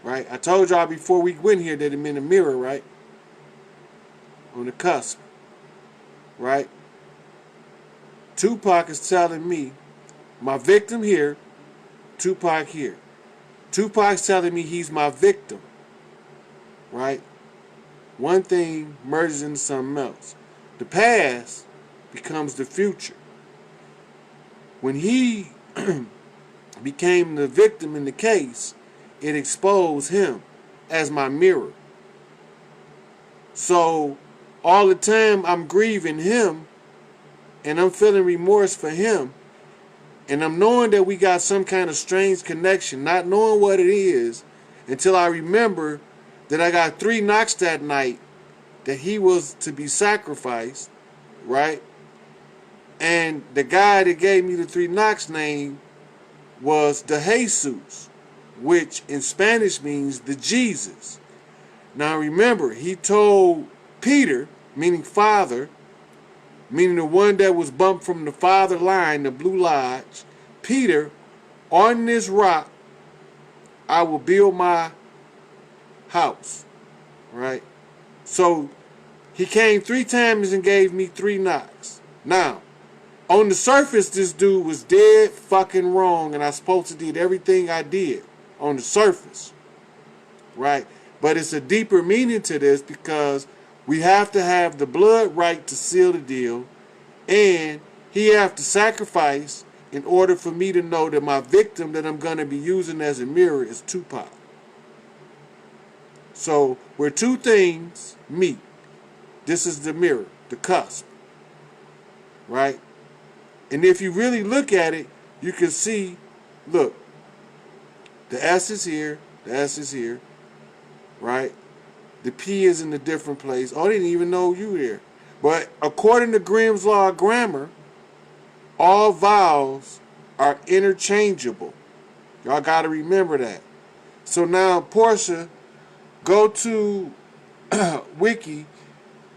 Right? I told y'all before we went here that I'm in the mirror, right? On the cusp. Right? Tupac is telling me, my victim here, Tupac here. Tupac's telling me he's my victim, right? One thing merges into something else. The past becomes the future. When he became the victim in the case, it exposed him as my mirror. So all the time I'm grieving him and I'm feeling remorse for him. And I'm knowing that we got some kind of strange connection, not knowing what it is, until I remember that I got 3 knocks that night, that he was to be sacrificed, right? And the guy that gave me the 3 knocks name was the Jesus, which in Spanish means the Jesus. Now remember, he told Peter, meaning father, meaning the one that was bumped from the father line, the Blue Lodge, Peter, on this rock, I will build my house, right? So he came 3 times and gave me 3 knocks. Now, on the surface, this dude was dead fucking wrong, and I supposed to did everything I did on the surface, right? But it's a deeper meaning to this because we have to have the blood right to seal the deal, and he have to sacrifice in order for me to know that my victim that I'm going to be using as a mirror is Tupac. So where 2 things meet, this is the mirror, the cusp, right? And if you really look at it, you can see, look, the S is here, the S is here, right? The P is in a different place. Oh, I didn't even know you were there. But according to Grimm's Law of Grammar, all vowels are interchangeable. Y'all got to remember that. So now, Portia, go to Wiki,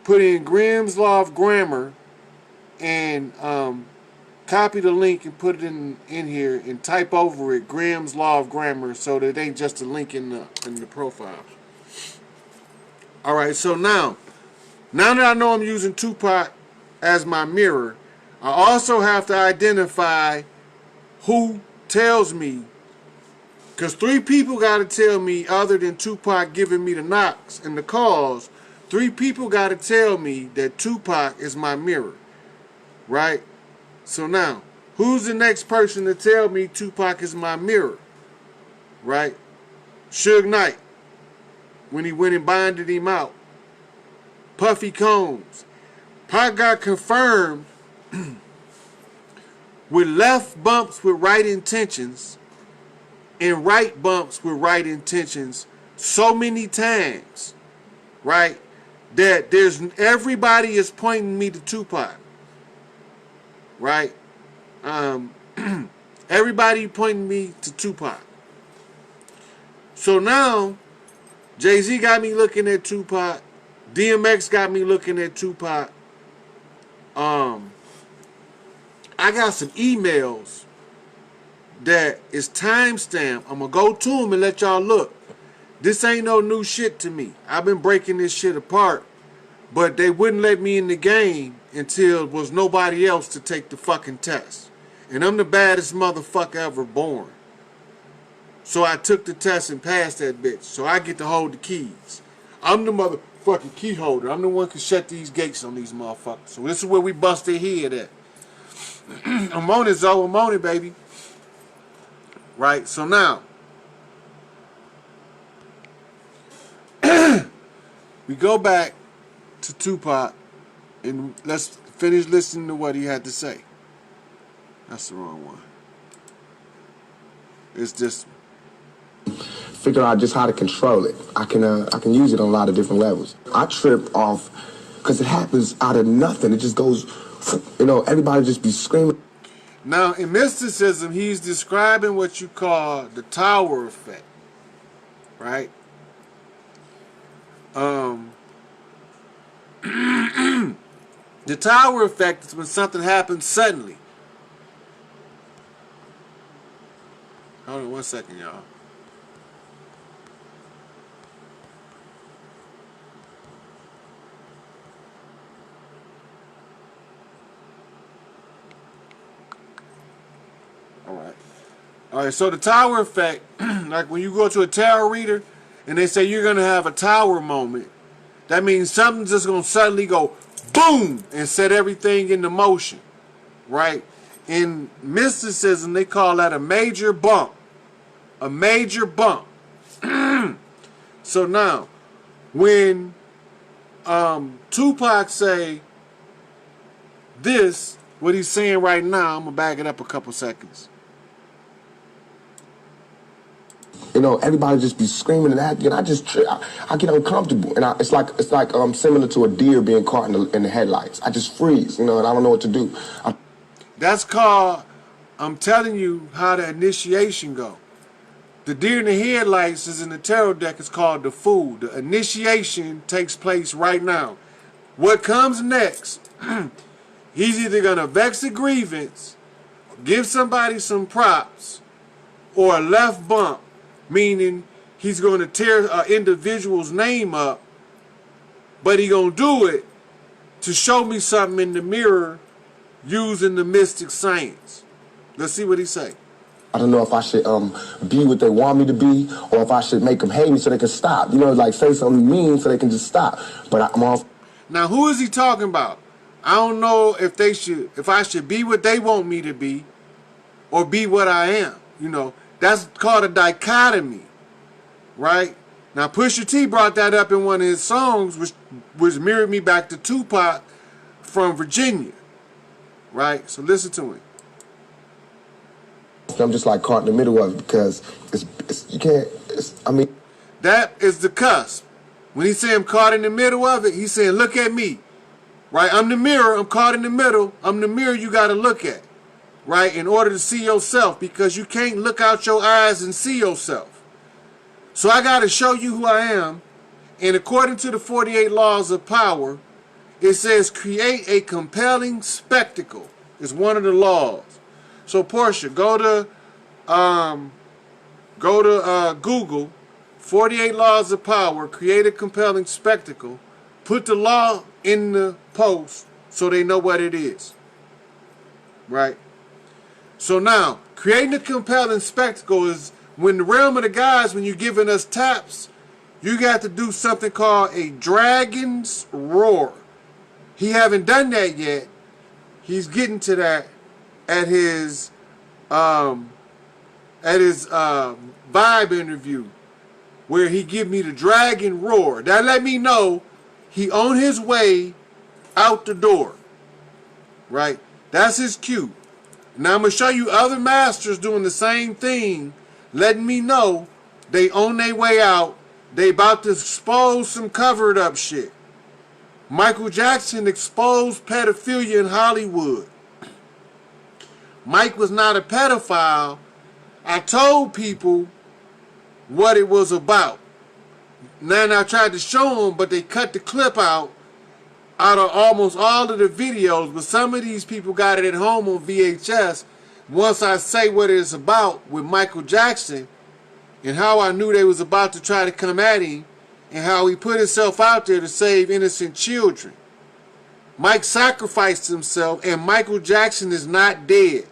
put in Grimm's Law of Grammar, and copy the link and put it in here and type over it Grimm's Law of Grammar so that it ain't just a link in the profile. All right, so now that I know I'm using Tupac as my mirror, I also have to identify who tells me, because 3 people got to tell me, other than Tupac giving me the knocks and the calls, 3 people got to tell me that Tupac is my mirror, right? So now, who's the next person to tell me Tupac is my mirror, right? Suge Knight, when he went and bonded him out. Puffy Combs. Pac got confirmed with left bumps with right intentions and right bumps with right intentions so many times, right, that everybody is pointing me to Tupac, right? Everybody pointing me to Tupac. So now, Jay-Z got me looking at Tupac. DMX got me looking at Tupac. I got some emails that is timestamped. I'm going to go to them and let y'all look. This ain't no new shit to me. I've been breaking this shit apart. But they wouldn't let me in the game until it was nobody else to take the fucking test. And I'm the baddest motherfucker ever born. So I took the test and passed that bitch. So I get to hold the keys. I'm the motherfucking key holder. I'm the one who can shut these gates on these motherfuckers. So this is where we bust their head at. I'm on it, Zoe. I'm on it, baby. Right? So now, we go back to Tupac and let's finish listening to what he had to say. That's the wrong one. It's this one. Figure out just how to control it. I can use it on a lot of different levels. I trip off because it happens out of nothing. It just goes, everybody just be screaming. Now, in mysticism, he's describing what you call the tower effect, right? The tower effect is when something happens suddenly. Hold on 1 second, y'all. All All right, so the tower effect, like when you go to a tarot reader and they say you're going to have a tower moment, that means something's just going to suddenly go boom and set everything into motion, right? In mysticism, they call that a major bump. A major bump. So now, when Tupac say this, what he's saying right now, I'm going to back it up a couple seconds. You know, everybody just be screaming and acting. I get uncomfortable, and it's like similar to a deer being caught in the headlights. I just freeze, you know, and I don't know what to do. That's called, I'm telling you how the initiation go. The deer in the headlights is in the tarot deck. It's called the Fool. The initiation takes place right now. What comes next? He's either gonna vex a grievance, give somebody some props, or a left bump. Meaning he's going to tear an individual's name up, but he going to do it to show me something in the mirror using the mystic science. Let's see what he say. I don't know if I should be what they want me to be, or if I should make them hate me so they can stop. You know, like say something mean so they can just stop. But I'm off. Now, who is he talking about? I don't know if I should be what they want me to be, or be what I am. You know. That's called a dichotomy, right? Now, Pusha T brought that up in one of his songs, which mirrored me back to Tupac from Virginia, right? So listen to him. I'm just like caught in the middle of it because you can't. That is the cusp. When he say I'm caught in the middle of it, he's saying, look at me, right? I'm the mirror. I'm caught in the middle. I'm the mirror you got to look at. Right, in order to see yourself, because you can't look out your eyes and see yourself. So I got to show you who I am, and according to the 48 laws of power, it says create a compelling spectacle. It's one of the laws. So Portia, go to Google, 48 laws of power, create a compelling spectacle, put the law in the post so they know what it is. Right? So now, creating a compelling spectacle is when the realm of the gods, when you're giving us taps, you got to do something called a dragon's roar. He haven't done that yet. He's getting to that at his vibe interview, where he give me the dragon roar. That let me know he on his way out the door. Right? That's his cue. Now I'm going to show you other masters doing the same thing, letting me know they on their way out. They about to expose some covered up shit. Michael Jackson exposed pedophilia in Hollywood. Mike was not a pedophile. I told people what it was about. Then I tried to show them, but they cut the clip out of almost all of the videos, but some of these people got it at home on VHS. Once I say what it's about with Michael Jackson and how I knew they was about to try to come at him and how he put himself out there to save innocent children. Mike sacrificed himself, and Michael Jackson is not dead.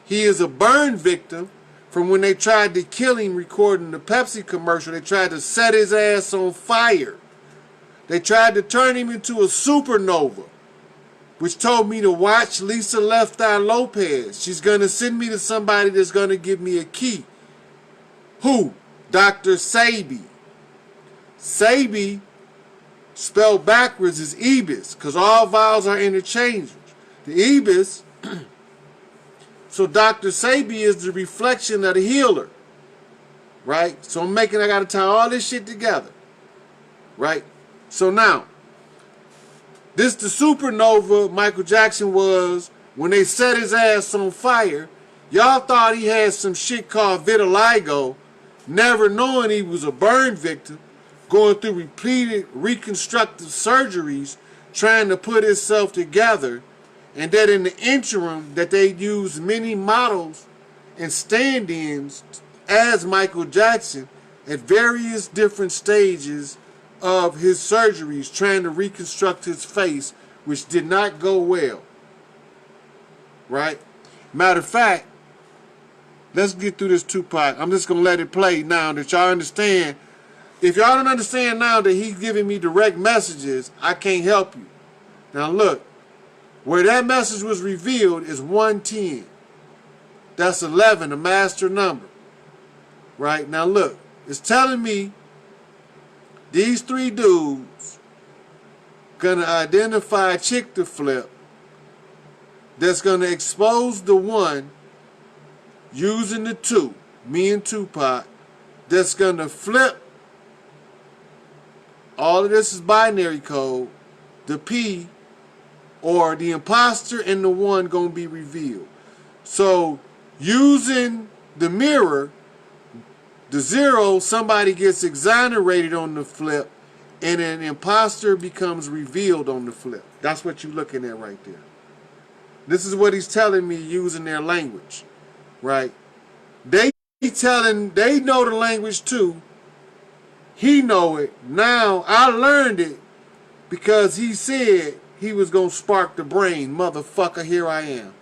He is a burn victim from when they tried to kill him recording the Pepsi commercial. They tried to set his ass on fire. They tried to turn him into a supernova, which told me to watch Lisa Left Eye Lopez. She's going to send me to somebody that's going to give me a key. Who? Dr. Sebi. Sebi, spelled backwards, is Ibis, because all vowels are interchangeable. The Ibis, so Dr. Sebi is the reflection of the healer. Right? So I got to tie all this shit together. Right? So now, this the supernova Michael Jackson was when they set his ass on fire. Y'all thought he had some shit called vitiligo, never knowing he was a burn victim, going through repeated reconstructive surgeries, trying to put himself together, and that in the interim that they used many models and stand-ins as Michael Jackson at various different stages of his surgeries, trying to reconstruct his face, which did not go well. Right? Matter of fact, Let's get through this Tupac. I'm just gonna let it play now that y'all understand. If y'all don't understand now that he's giving me direct messages, I can't help you. Now look, where that message was revealed is 110. That's 11, a master number. Right? Now look, it's telling me these three dudes gonna identify a chick to flip that's gonna expose the one using the two, me and Tupac, that's gonna flip. All of this is binary code. The P or the imposter and the one gonna be revealed. So using the mirror, the zero, somebody gets exonerated on the flip, and an imposter becomes revealed on the flip. That's what you're looking at right there. This is what he's telling me using their language, right? They know the language too. He know it. Now I learned it because he said he was gonna spark the brain. Motherfucker, here I am.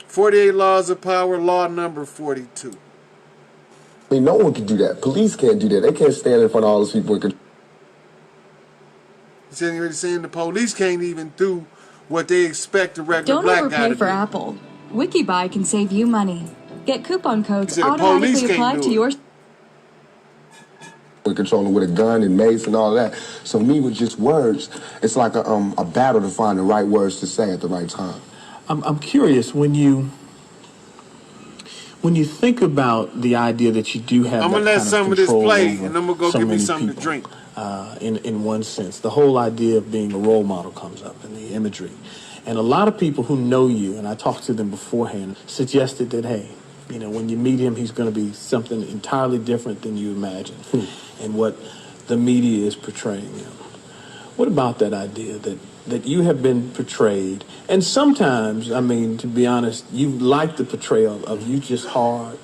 48 Laws of Power, law number 42. I mean, no one can do that. Police can't do that. They can't stand in front of all those people and control. He's saying the police can't even do what they expect a regular Don't black guy overpay to for do. Apple. WikiBuy can save you money. Get coupon codes He said the police automatically can't applied do to it. your... Controlling with a gun and mace and all that. So me with just words, it's like a battle to find the right words to say at the right time. I'm curious when you think about the idea that you do have I'm that gonna let kind some of of this control play, over and I'm gonna go so get me many something people, to drink. in one sense, the whole idea of being a role model comes up in the imagery, and a lot of people who know you, and I talked to them beforehand, suggested that hey, you know, when you meet him, he's going to be something entirely different than you imagine, and what the media is portraying him. What about that idea that you have been portrayed, and sometimes, I mean, to be honest, you like the portrayal of you just hard,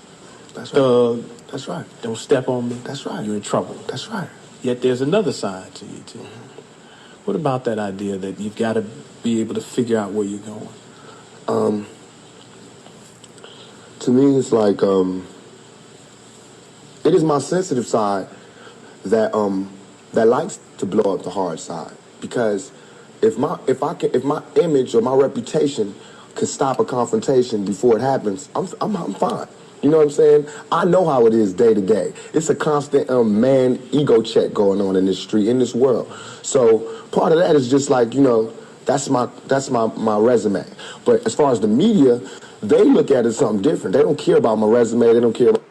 That's right. thug. That's right. Don't step on me. That's right. You're in trouble. That's right. Yet there's another side to you too. What about that idea that you've got to be able to figure out where you're going? To me, it's like it is my sensitive side that that likes to blow up the hard side, because if my image or my reputation could stop a confrontation before it happens, I'm fine. You know what I'm saying? I know how it is day to day. It's a constant man ego check going on in this street, in this world. So part of that is just like, you know, that's my resume. But as far as the media, they look at it as something different. They don't care about my resume. They don't care about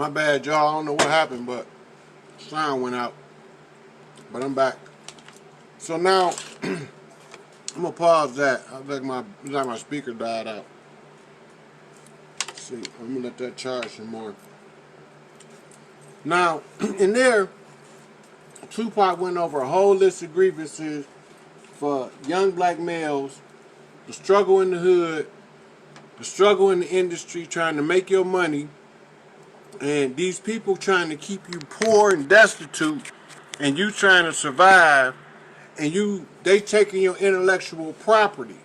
My bad, y'all. I don't know what happened, but sound went out. But I'm back. So now, I'm gonna pause that. I think my speaker died out. Let's see, I'm gonna let that charge some more. Now, in there, Tupac went over a whole list of grievances for young black males, the struggle in the hood, the struggle in the industry, trying to make your money, and these people trying to keep you poor and destitute, and you trying to survive, and they taking your intellectual property,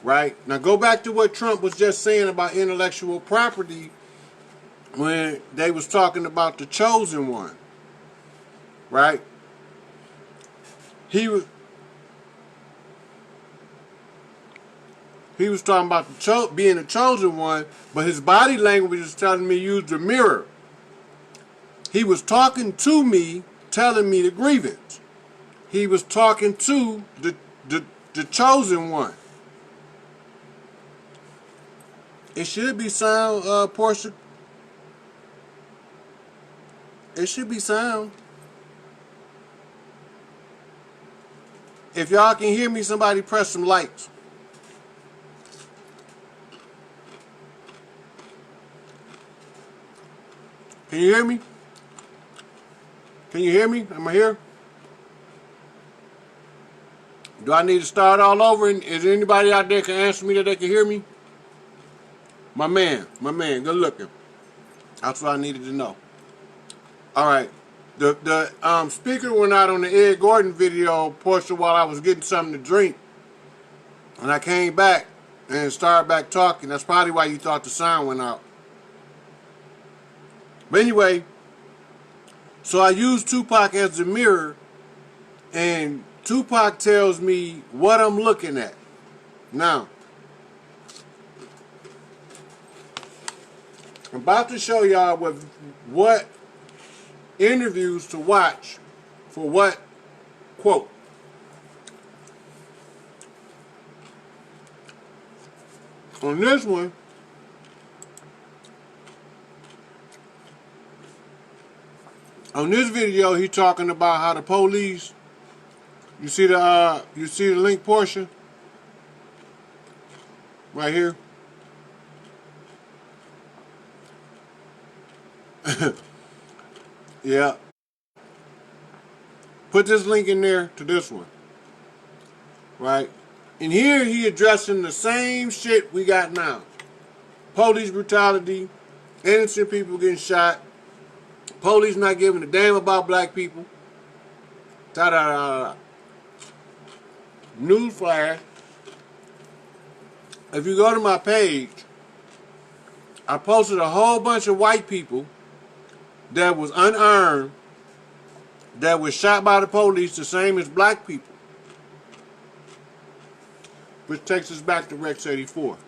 right? Now go back to what Trump was just saying about intellectual property when they was talking about the chosen one, right? He was talking about being a chosen one, but his body language is telling me use the mirror. He was talking to me, telling me the grievance. He was talking to the chosen one. It should be sound, Portia. It should be sound. If y'all can hear me, somebody press some likes. Can you hear me? Can you hear me? Am I here? Do I need to start all over? Is there anybody out there can answer me that they can hear me? My man, good looking. That's what I needed to know. All right. The speaker went out on the Ed Gordon video portion while I was getting something to drink. And I came back and started back talking. That's probably why you thought the sound went out. But anyway, so I use Tupac as the mirror, and Tupac tells me what I'm looking at. Now, I'm about to show y'all what interviews to watch for what quote. On this one, on this video, he talking about how the police. You see the link portion right here. Yeah. Put this link in there to this one. Right? And here he addressing the same shit we got now. Police brutality, innocent people getting shot, police not giving a damn about black people. Ta-da-da-da-da. Newsflash. If you go to my page, I posted a whole bunch of white people that was unarmed, that was shot by the police the same as black people. Which takes us back to Rex 84.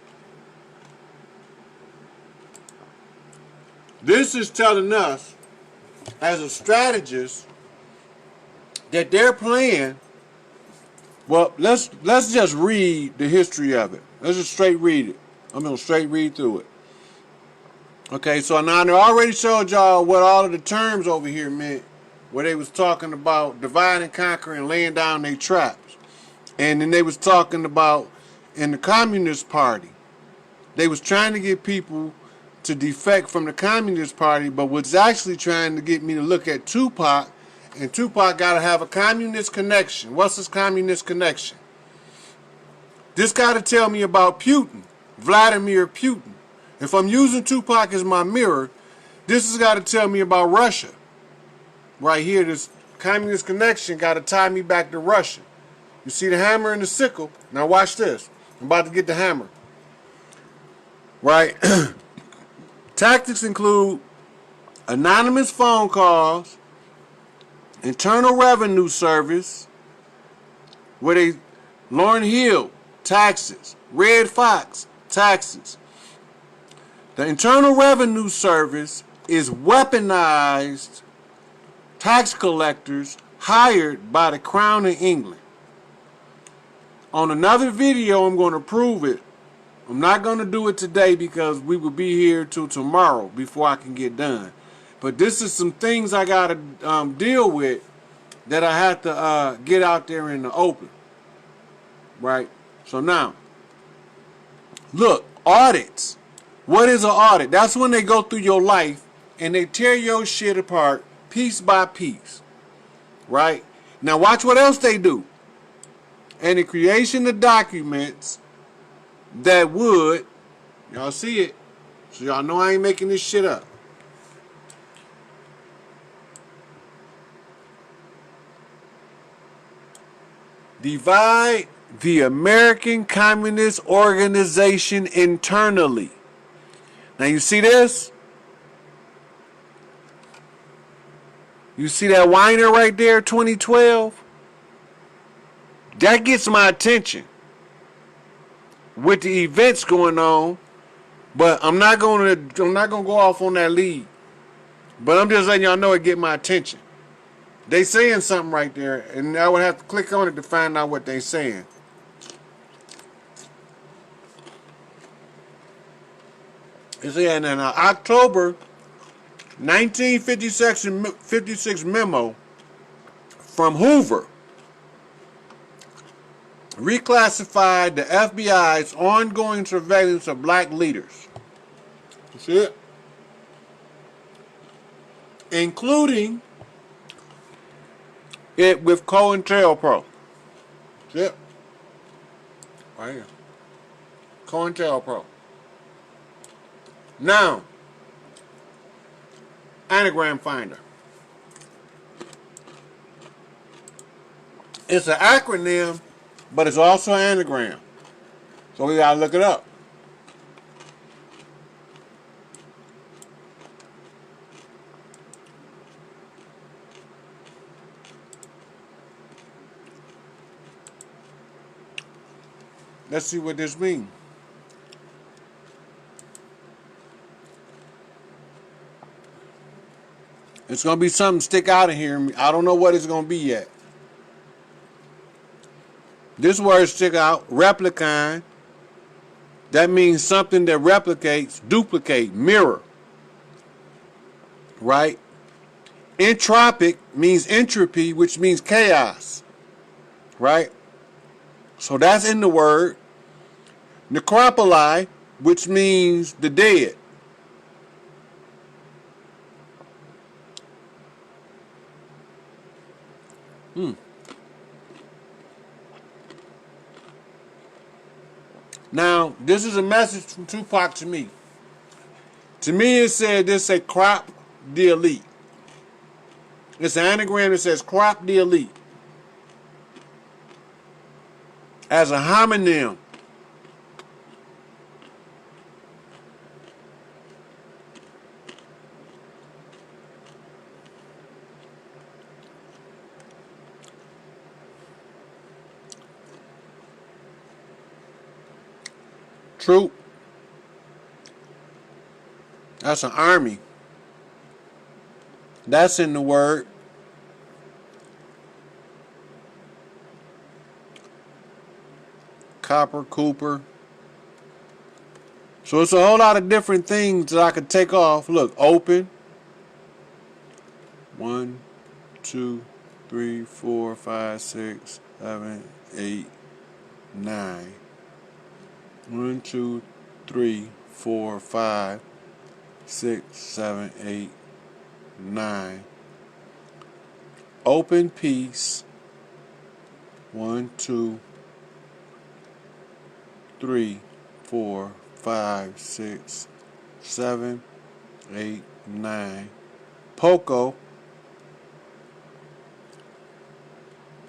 This is telling us, as a strategist, that they're playing. Well, let's just read the history of it. Let's just straight read it. I'm going to straight read through it. Okay, so now they already showed y'all what all of the terms over here meant, where they was talking about divide and conquer and laying down their traps. And then they was talking about in the Communist Party, they was trying to get people to defect from the Communist Party, but was actually trying to get me to look at Tupac, and Tupac got to have a communist connection. What's his communist connection? This got to tell me about Putin, Vladimir Putin. If I'm using Tupac as my mirror, this has got to tell me about Russia. Right here, this communist connection got to tie me back to Russia. You see the hammer and the sickle? Now watch this. I'm about to get the hammer. Right? Tactics include anonymous phone calls, Internal Revenue Service, where they, Lauryn Hill, taxes, Red Fox, taxes. The Internal Revenue Service is weaponized tax collectors hired by the Crown of England. On another video, I'm going to prove it. I'm not going to do it today because we will be here till tomorrow before I can get done. But this is some things I got to deal with that I have to get out there in the open. Right? So now, look, audits. What is an audit? That's when they go through your life and they tear your shit apart piece by piece. Right? Now watch what else they do. And the creation of documents that would, y'all see it, so y'all know I ain't making this shit up. Divide the American Communist Organization internally. Now you see this? You see that whiner right there, 2012? That gets my attention with the events going on, but I'm not gonna go off on that lead. But I'm just letting y'all know it get my attention. They saying something right there, and I would have to click on it to find out what they saying. It's in an October 1956 memo from Hoover reclassified the FBI's ongoing surveillance of black leaders. You see it? Including it with Cointelpro. See it? Right here. Cointelpro. Now, anagram finder. It's an acronym, but it's also an anagram. So we gotta look it up. Let's see what this means. It's going to be something stick out of here. I don't know what it's going to be yet. This word stick out, replicon. That means something that replicates, duplicate, mirror. Right? Entropic means entropy, which means chaos. Right? So that's in the word. Necropoli, which means the dead. Now, this is a message from Tupac to me. To me, it said this a crop the elite. It's an anagram that says crop the elite. As a homonym. Troop. That's an army. That's in the word. Copper, Cooper. So it's a whole lot of different things that I could take off. Look, open. 1, 2, 3, 4, 5, 6, 7, 8, 9. 1, 2, 3, 4, 5, 6, 7, 8, 9. Open piece. 1, 2, 3, 4, 5, 6, 7, 8, 9. Poco.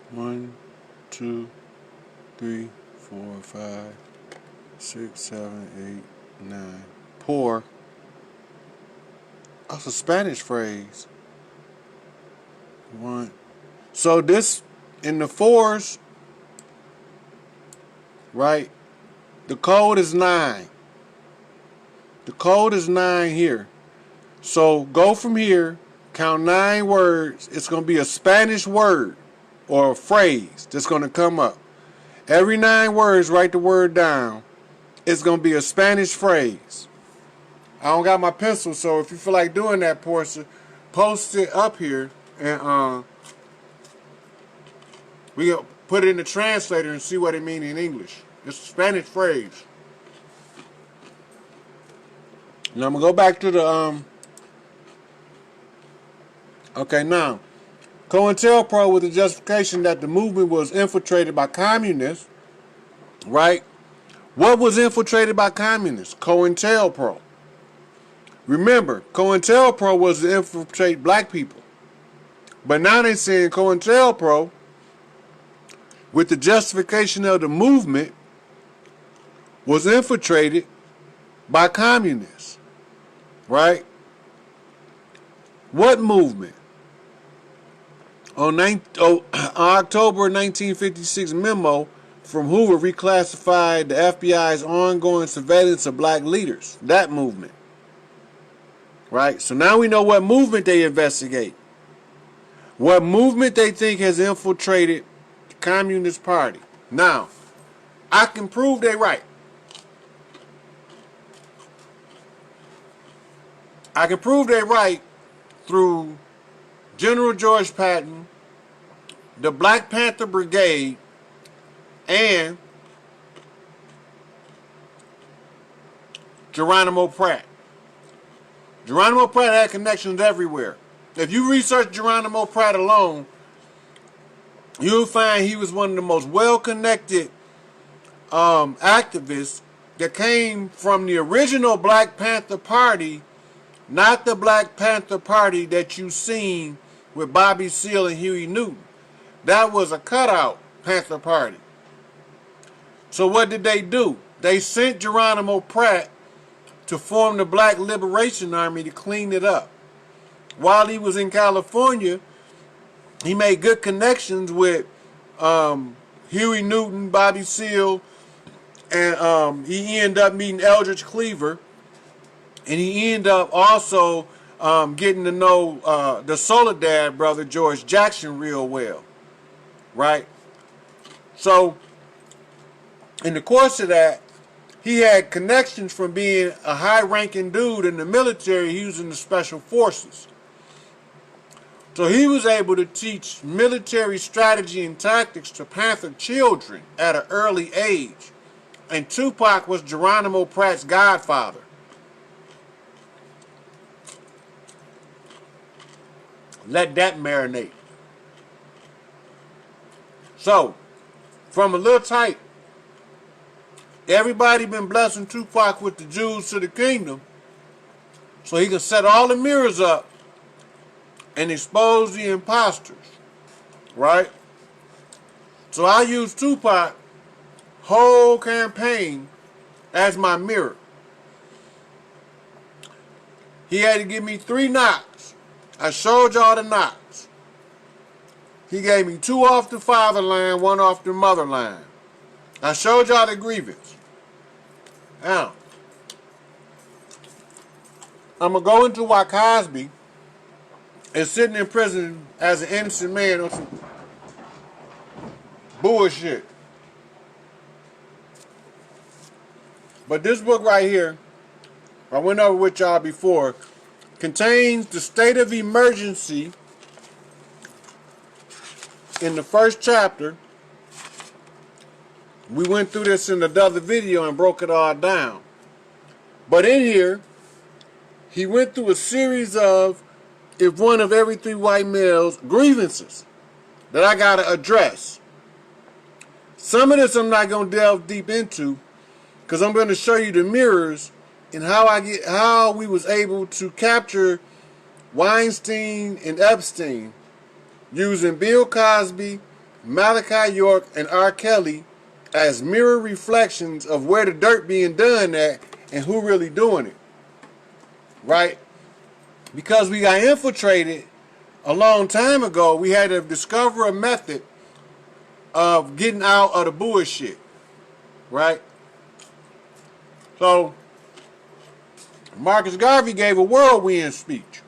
1, 2, 3, 4, 5, 6, 7, 8, 9. Poor. That's a Spanish phrase. 1. So this in the fours, right? The code is 9. The code is 9 here. So go from here, count 9 words. It's going to be a Spanish word or a phrase that's going to come up. Every 9 words, write the word down. it's going to be a Spanish phrase. I don't got my pencil, so if you feel like doing that, Portia, post it up here, and we gonna put it in the translator and see what it means in English. It's a Spanish phrase. Now I'm gonna go back to the Okay, now Cointelpro with the justification that the movement was infiltrated by communists, right? What was infiltrated by communists? Cointelpro. Remember, Cointelpro was to infiltrate black people. But now they're saying Cointelpro, with the justification of the movement, was infiltrated by communists. Right? What movement? On October 1956 memo from Hoover reclassified the FBI's ongoing surveillance of black leaders. That movement. Right? So now we know what movement they investigate. What movement they think has infiltrated the Communist Party. Now, I can prove they right. I can prove they right through General George Patton, the Black Panther Brigade, and Geronimo Pratt. Geronimo Pratt had connections everywhere. If you research Geronimo Pratt alone, you'll find he was one of the most well-connected activists that came from the original Black Panther Party, not the Black Panther Party that you've seen with Bobby Seale and Huey Newton. That was a cutout Panther Party. So what did they do? They sent Geronimo Pratt to form the Black Liberation Army to clean it up. While he was in California, he made good connections with Huey Newton, Bobby Seale, and he ended up meeting Eldridge Cleaver, and he ended up also getting to know the Soledad brother, George Jackson, real well, right? So, in the course of that, he had connections from being a high-ranking dude in the military using the special forces. So he was able to teach military strategy and tactics to Panther children at an early age. And Tupac was Geronimo Pratt's godfather. Let that marinate. So, from a little type, everybody been blessing Tupac with the jewels to the kingdom so he can set all the mirrors up and expose the imposters, right? So I use Tupac whole campaign as my mirror. He had to give me 3 knocks. I showed y'all the knocks. He gave me 2 off the father line, 1 off the mother line. I showed y'all the grievance. Now, I'm going to go into why Cosby is sitting in prison as an innocent man on some bullshit. But this book right here, I went over with y'all before, contains the state of emergency in the first chapter. We went through this in another video and broke it all down. But in here, he went through a series of, if one of every 3 white males, grievances that I gotta address. Some of this I'm not gonna delve deep into, because I'm gonna show you the mirrors and how we was able to capture Weinstein and Epstein using Bill Cosby, Malachi York, and R. Kelly as mirror reflections of where the dirt being done at and who really doing it. Right? Because we got infiltrated a long time ago, we had to discover a method of getting out of the bullshit. Right? So, Marcus Garvey gave a whirlwind speech.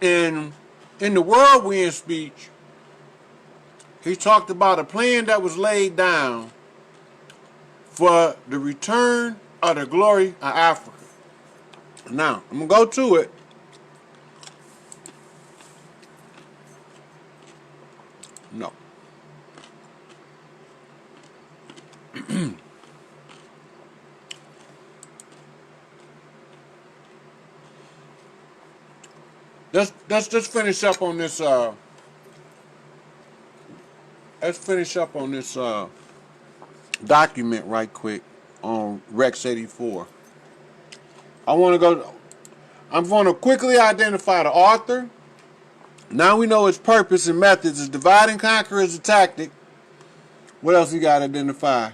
And in the whirlwind speech, he talked about a plan that was laid down for the return of the glory of Africa. Now, I'm going to go to it. No. Let's just finish up on this. Let's finish up on this document right quick on Rex 84. I'm going to quickly identify the author. Now we know its purpose and methods. Is divide and conquer is a tactic. What else you got to identify?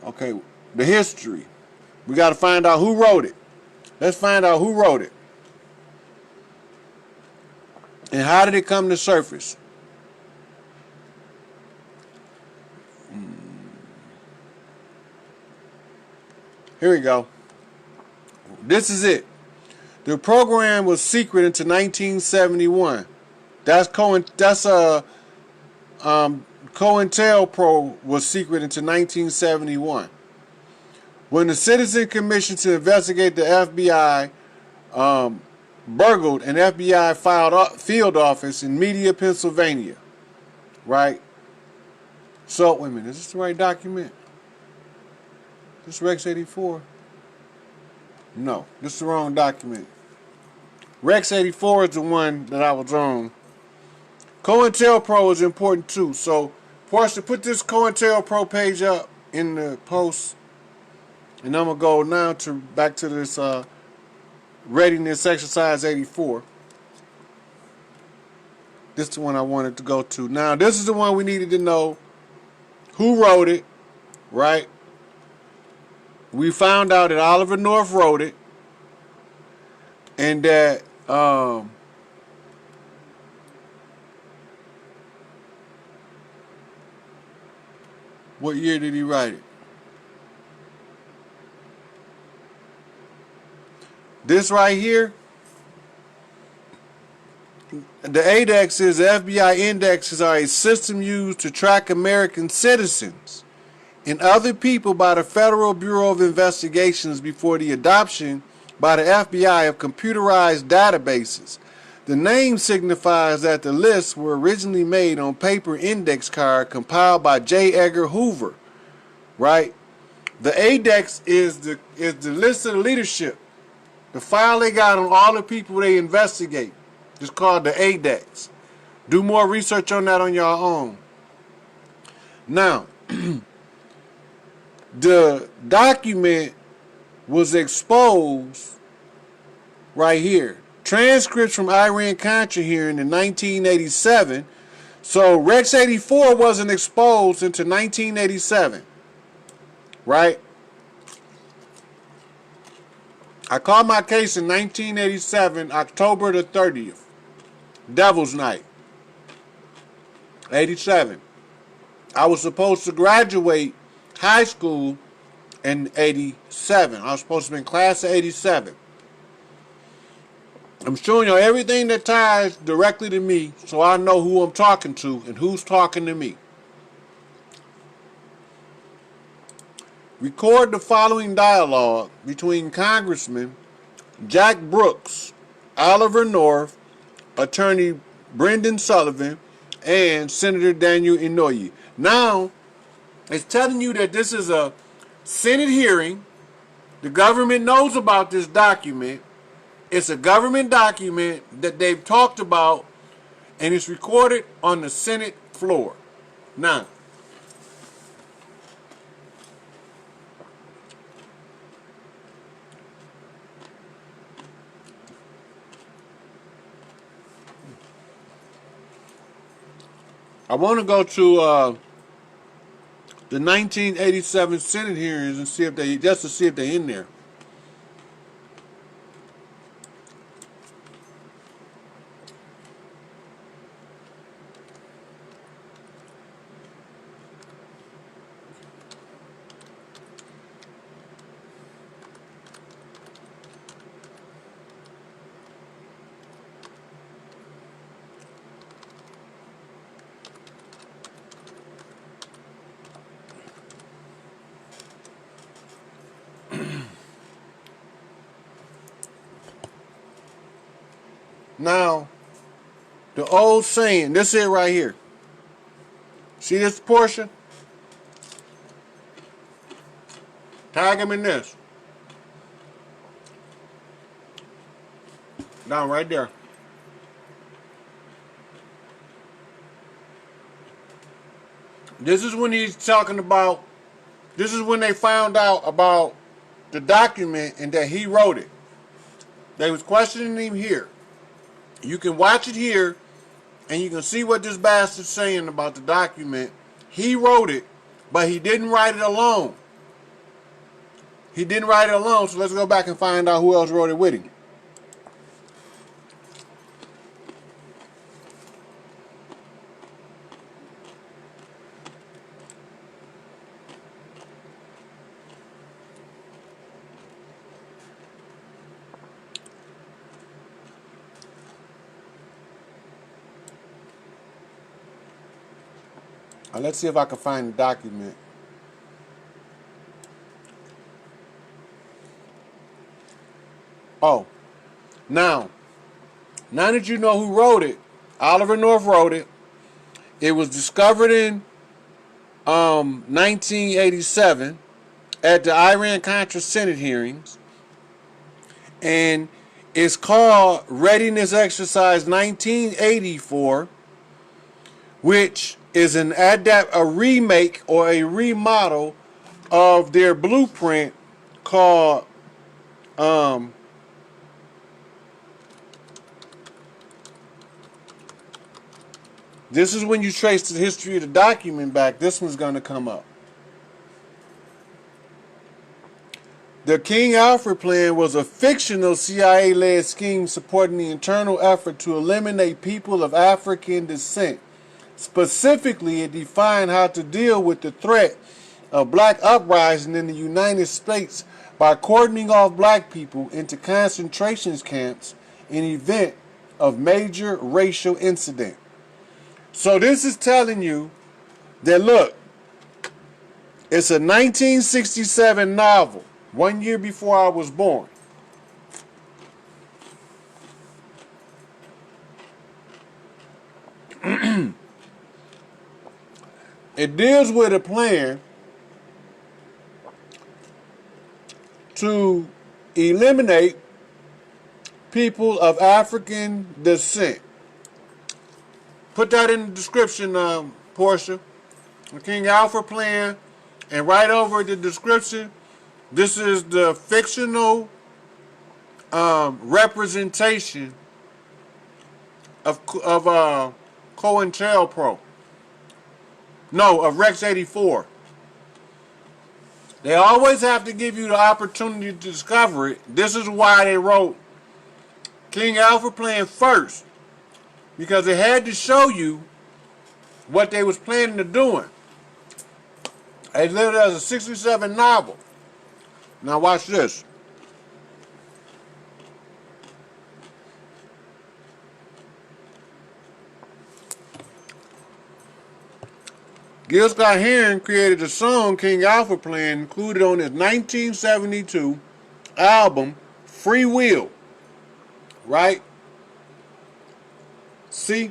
Okay, the history. We got to find out who wrote it. Let's find out who wrote it. And how did it come to surface? Here we go. This is it. The program was secret until 1971. Cointelpro was secret until 1971. When the Citizen Commission to investigate the FBI burgled an FBI field office in Media, Pennsylvania. Right? So, wait a minute. Is this the right document? This Rex 84? No, this is the wrong document. Rex 84 is the one that I was on. Cointelpro is important too. So, Portia, put this Cointelpro page up in the post. And I'm going to go now back to this Readiness Exercise 84. This is the one I wanted to go to. Now, this is the one we needed to know who wrote it, right? We found out that Oliver North wrote it, and that what year did he write it? This right here, the ADEXs, the FBI indexes, are a system used to track American citizens and other people by the Federal Bureau of Investigations before the adoption by the FBI of computerized databases. The name signifies that the lists were originally made on paper index card compiled by J. Edgar Hoover, right? The ADEX is the list of the leadership, the file they got on all the people they investigate. It's called the ADEX. Do more research on that on your own. Now, the document was exposed right here. Transcripts from Iran-Contra hearing in 1987. So Rex 84 wasn't exposed until 1987. Right? I called my case in 1987, October the 30th. Devil's Night. 87. I was supposed to graduate high school in 87. I was supposed to be in class of 87. I'm showing you everything that ties directly to me so I know who I'm talking to and who's talking to me. Record the following dialogue between Congressman Jack Brooks, Oliver North, Attorney Brendan Sullivan, and Senator Daniel Inouye. Now, it's telling you that this is a Senate hearing. The government knows about this document. It's a government document that they've talked about, and it's recorded on the Senate floor. Now, I want to go to the 1987 Senate hearings and see if they, just to see if they're in there. Now, the old saying, this is it right here. See this portion? Tag him in this. Down right there. This is when he's talking about, this is when they found out about the document and that he wrote it. They was questioning him here. You can watch it here and you can see what this bastard's saying about the document. He wrote it, but he didn't write it alone. He didn't write it alone, so let's go back and find out who else wrote it with him. Let's see if I can find the document. Oh, now that you know who wrote it, Oliver North wrote it. It was discovered in 1987 at the Iran-Contra Senate hearings, and it's called Readiness Exercise 1984, which is a remake or a remodel of their blueprint called this is when you trace the history of the document back. This one's going to come up. The King Alfred Plan was a fictional CIA-led scheme supporting the internal effort to eliminate people of African descent. Specifically, it defined how to deal with the threat of black uprising in the United States by cordoning off black people into concentration camps in event of major racial incident. So this is telling you that, look, it's a 1967 novel, 1 year before I was born. It deals with a plan to eliminate people of African descent. Put that in the description, Portia. The King Alfred Plan, and right over the description, this is the fictional representation of Cointelpro. No, of Rex 84. They always have to give you the opportunity to discover it. This is why they wrote King Alfred Plan first, because it had to show you what they was planning to doing. They lived as a 67 novel. Now watch this. Gil Scott-Heron created the song King Alfred Plan, included on his 1972 album Free Will. Right? See?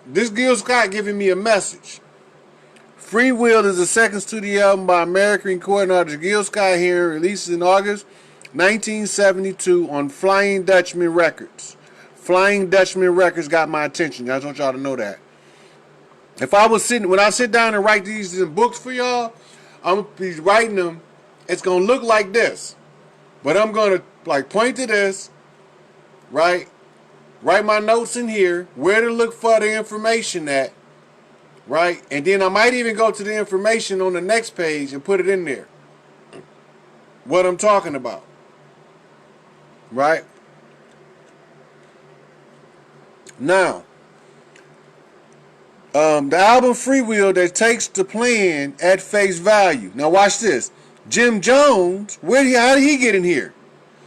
This Gil Scott giving me a message. Free Will is the second studio album by American recording artist Gil Scott-Heron, released in August 1972 on Flying Dutchman Records. Flying Dutchman Records got my attention. I just want y'all to know that. If I was sitting, when I sit down and write these in books for y'all, I'm going to be writing them. It's going to look like this. But I'm going to like point to this, right? Write my notes in here, where to look for the information at, right? And then I might even go to the information on the next page and put it in there. What I'm talking about. Right? Now, the album Free Will that takes the plan at face value. Now watch this. Jim Jones, how did he get in here?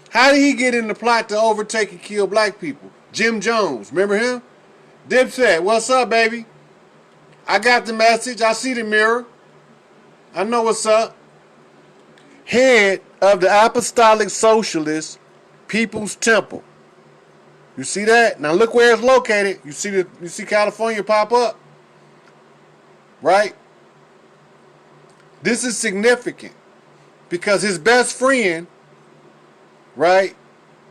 How did he get in the plot to overtake and kill black people? Jim Jones, remember him? Dipset, what's up, baby? I got the message. I see the mirror. I know what's up. Head of the Apostolic Socialist People's Temple. You see that? Now look where it's located. You see California pop up, right? This is significant because his best friend, right?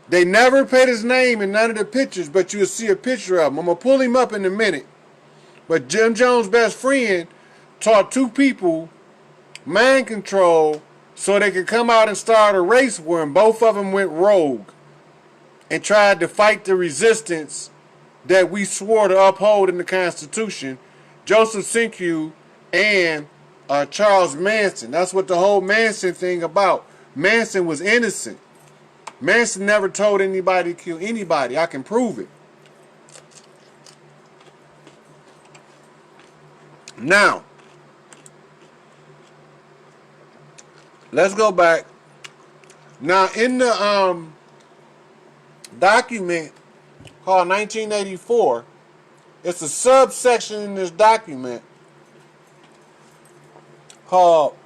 They never put his name in none of the pictures, but you'll see a picture of him. I'm gonna pull him up in a minute. But Jim Jones' best friend taught two people mind control so they could come out and start a race war, and both of them went rogue and tried to fight the resistance that we swore to uphold in the Constitution. Joseph Sinkhu and Charles Manson. That's what the whole Manson thing about. Manson was innocent. Manson never told anybody to kill anybody. I can prove it. Now, let's go back. Now, in the document called 1984, it's a subsection in this document called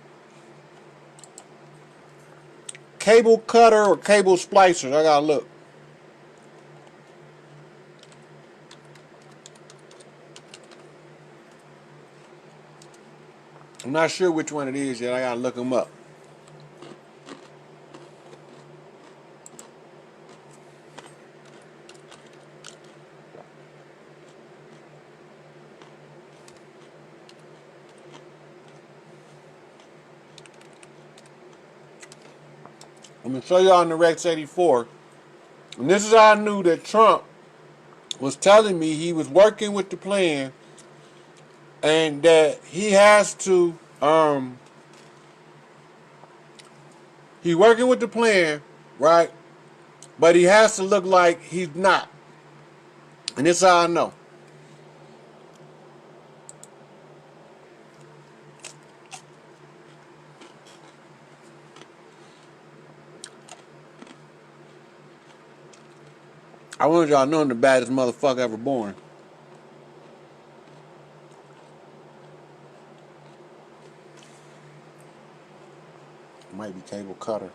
cable cutter or cable splicers. I gotta look. I'm not sure which one it is yet. I gotta look them up. I'm gonna show y'all in the Rex 84. And this is how I knew that Trump was telling me he was working with the plan and that he has to he's working with the plan, right? But he has to look like he's not. And this is how I know. I want y'all to know I'm the baddest motherfucker ever born. Might be cable cutter.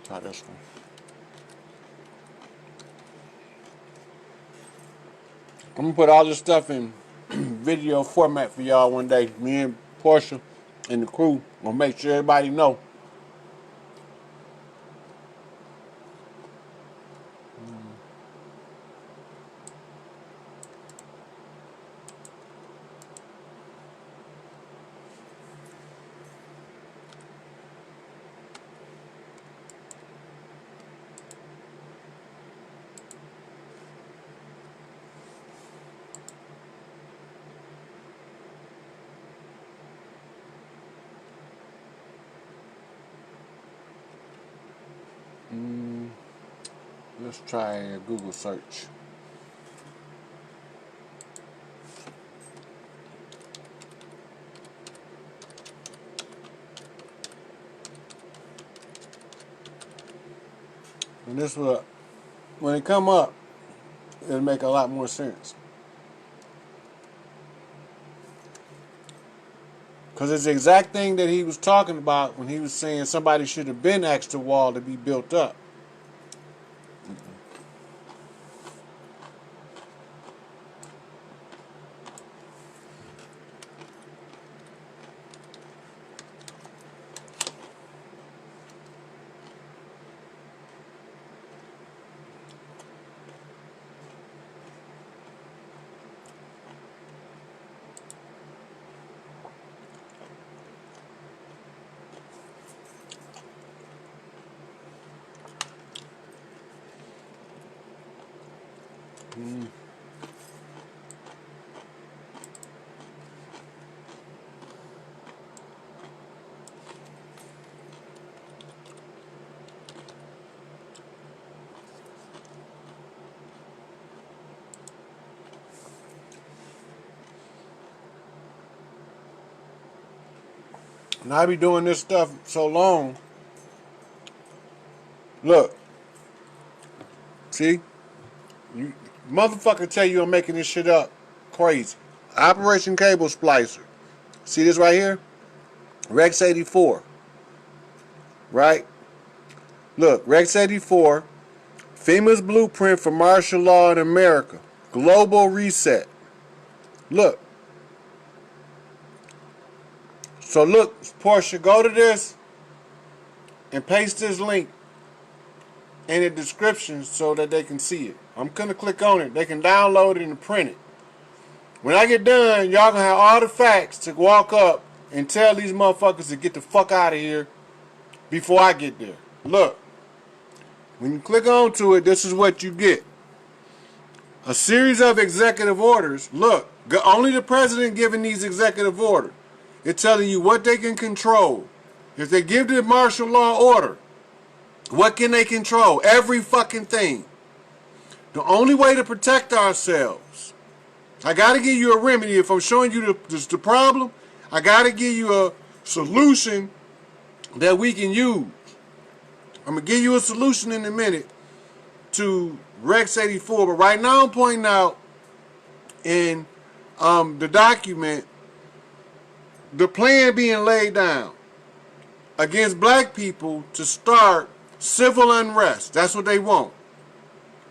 Try this one. I'm gonna put all this stuff in video format for y'all one day. Me and Portia and the crew gonna make sure everybody know. Let's try a Google search. And this will, when it come up, it'll make a lot more sense. Because it's the exact thing that he was talking about when he was saying somebody should have been asked the wall to be built up. And I be doing this stuff so long. Look, see? You motherfucker tell you I'm making this shit up. Crazy. Operation Cable Splicer. See this right here? Rex 84. Right? Look, Rex 84. FEMA's blueprint for martial law in America. Global reset. Look. So look, Portia, go to this and paste this link in the description so that they can see it. I'm going to click on it. They can download it and print it. When I get done, y'all gonna have all the facts to walk up and tell these motherfuckers to get the fuck out of here before I get there. Look, when you click onto it, this is what you get. A series of executive orders. Look, only the president giving these executive orders. It's telling you what they can control. If they give the martial law order, what can they control? Every fucking thing. The only way to protect ourselves, I got to give you a remedy. If I'm showing you the problem, I got to give you a solution that we can use. I'm going to give you a solution in a minute to Rex 84. But right now I'm pointing out in the document the plan being laid down against black people to start civil unrest. That's what they want.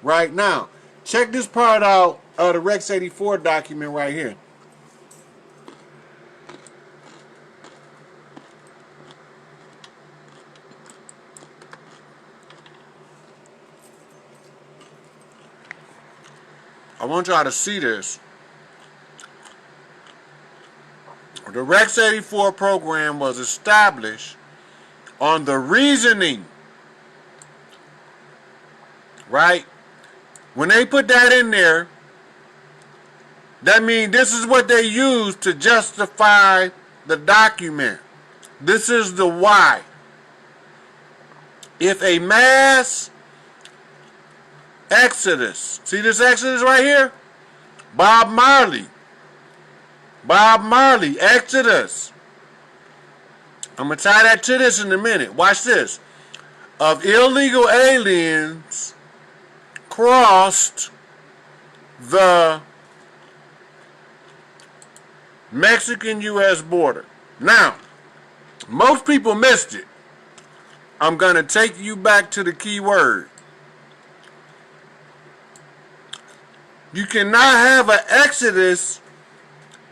Right now. Check this part out of the Rex 84 document right here. I want y'all to see this. The Rex 84 program was established on the reasoning, right? When they put that in there, that means this is what they use to justify the document. This is the why. If a mass exodus, see this exodus right here? Bob Marley, Exodus. I'm going to tie that to this in a minute. Watch this. Of illegal aliens crossed the Mexican-U.S. border. Now, most people missed it. I'm going to take you back to the key word. You cannot have an exodus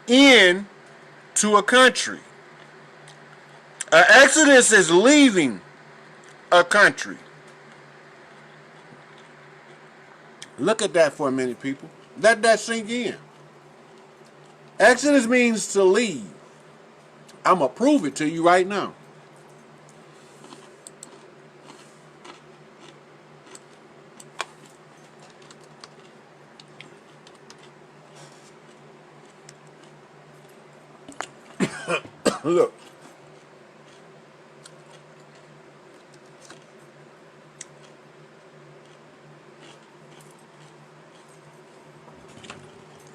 into a country. An exodus is leaving a country. Look at that for a minute, people. Let that sink in. Exodus means to leave. I'm going to prove it to you right now. Look.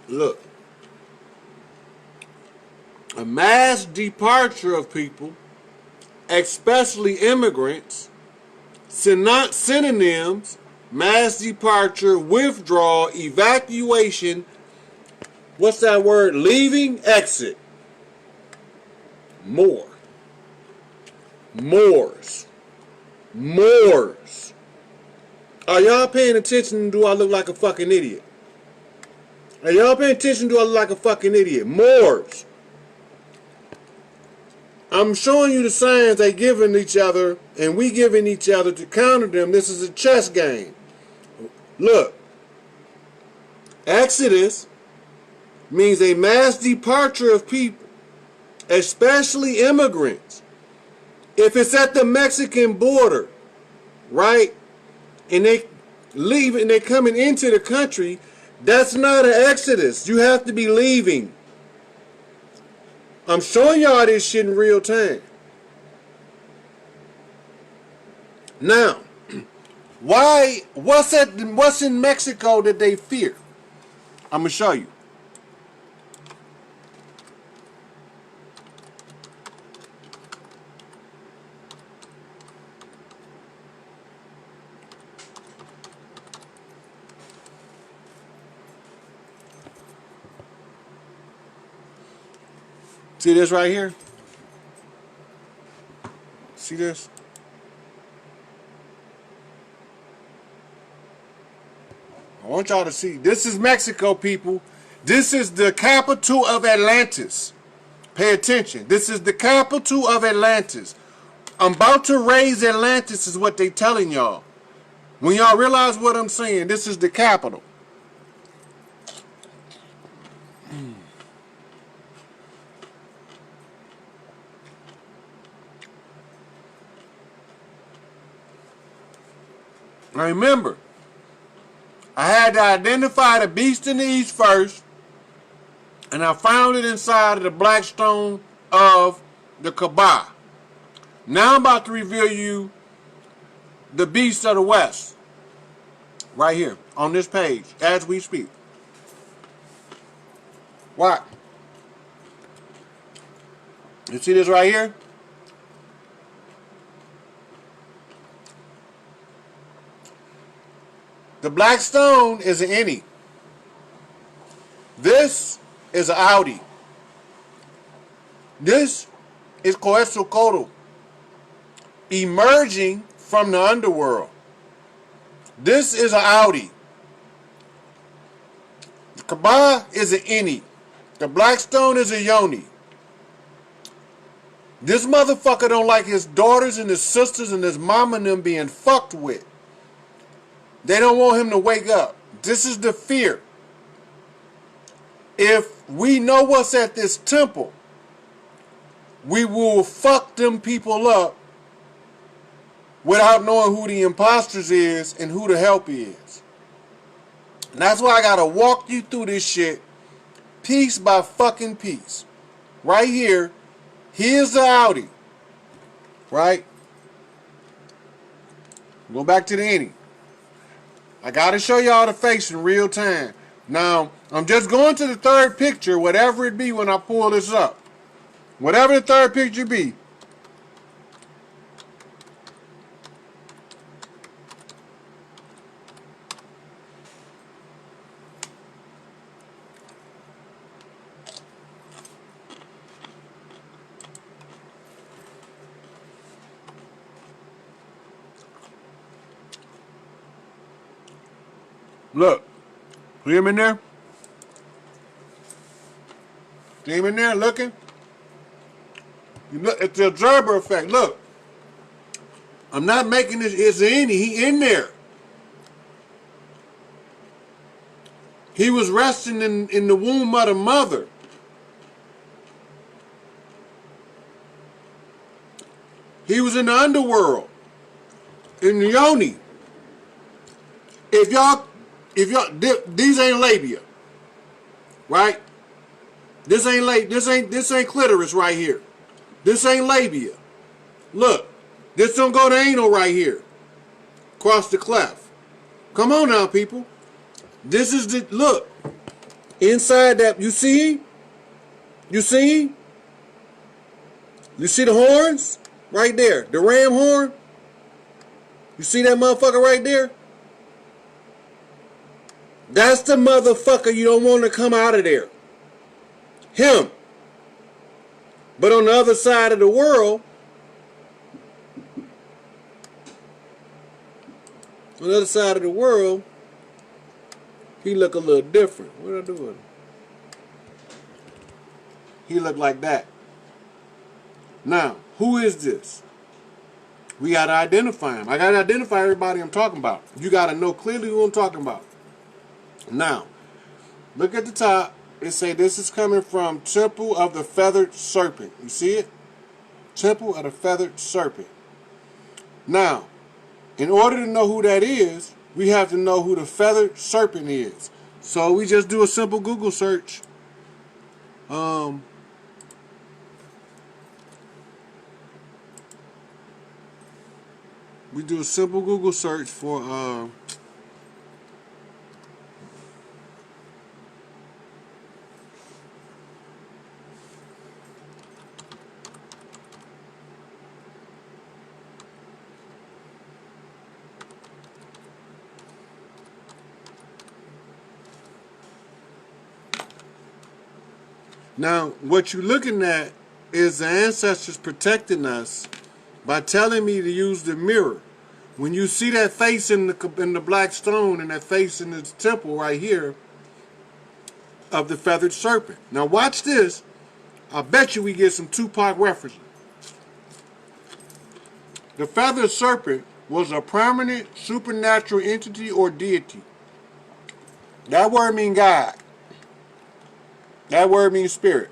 Look. A mass departure of people, especially immigrants, synonyms, mass departure, withdrawal, evacuation, what's that word? Leaving, exit. More. Moors. Are y'all paying attention? Do I look like a fucking idiot? Are y'all paying attention? Do I look like a fucking idiot? Moors. I'm showing you the signs they giving each other and we giving each other to counter them. This is a chess game. Look. Exodus means a mass departure of people, especially immigrants. If it's at the Mexican border, right, and they leave and they're coming into the country, that's not an exodus. You have to be leaving. I'm showing y'all this shit in real time. Now, what's in Mexico that they fear? I'm going to show you. See this right here? See this? I want y'all to see. This is Mexico, people. This is the capital of Atlantis. Pay attention. This is the capital of Atlantis. I'm about to raise Atlantis is what they telling y'all. When y'all realize what I'm saying, this is the capital. Now remember, I had to identify the beast in the east first, and I found it inside of the black stone of the Kaaba. Now I'm about to reveal you the beast of the west, right here on this page as we speak. What? You see this right here? The black stone is an innie. This is an Audi. This is Cointelpro emerging from the underworld. This is an Audi. The Kaaba is an innie. The black stone is a yoni. This motherfucker don't like his daughters and his sisters and his mama and them being fucked with. They don't want him to wake up. This is the fear. If we know what's at this temple, we will fuck them people up without knowing who the impostors is and who the help is. And that's why I gotta walk you through this shit piece by fucking piece. Right here, here's the Audi. Right? Go back to the innie. I gotta show y'all the face in real time. Now, I'm just going to the third picture, whatever it be when I pull this up. Whatever the third picture be. Look. See him in there? See him in there looking? You look, it's the observer effect. Look. I'm not making this. It's any. He in there. He was resting in the womb of the mother. He was in the underworld. In the yoni. If y'all, these ain't labia. Right? This ain't clitoris right here. This ain't labia. Look. This don't go to anal right here. Across the cleft. Come on now, people. This is the, look. Inside that, you see? You see? You see the horns? Right there. The ram horn? You see that motherfucker right there? That's the motherfucker you don't want to come out of there. Him. But on the other side of the world, he look a little different. What did I do with him? He look like that. Now, who is this? We got to identify him. I got to identify everybody I'm talking about. You got to know clearly who I'm talking about. Now, look at the top. It say this is coming from Temple of the Feathered Serpent. You see it? Temple of the Feathered Serpent. Now, in order to know who that is, we have to know who the Feathered Serpent is. So we just do a simple Google search. We do a simple Google search for Now, what you're looking at is the ancestors protecting us by telling me to use the mirror. When you see that face in the black stone and that face in the temple right here of the feathered serpent. Now watch this. I bet you we get some Tupac references. The feathered serpent was a permanent supernatural entity or deity. That word means God. That word means spirit.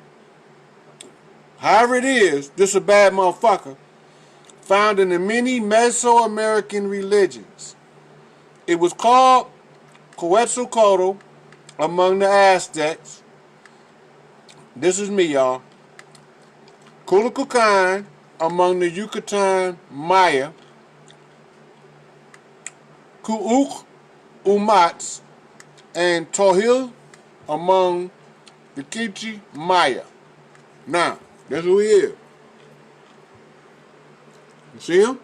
However it is, this is a bad motherfucker. Found in the many Mesoamerican religions. It was called Coetzelcoatl among the Aztecs. This is me, y'all. Culhuacan among the Yucatan Maya. Cuuc Umats and Tohil among the Quiche Maya. Now, that's who he is. You see him?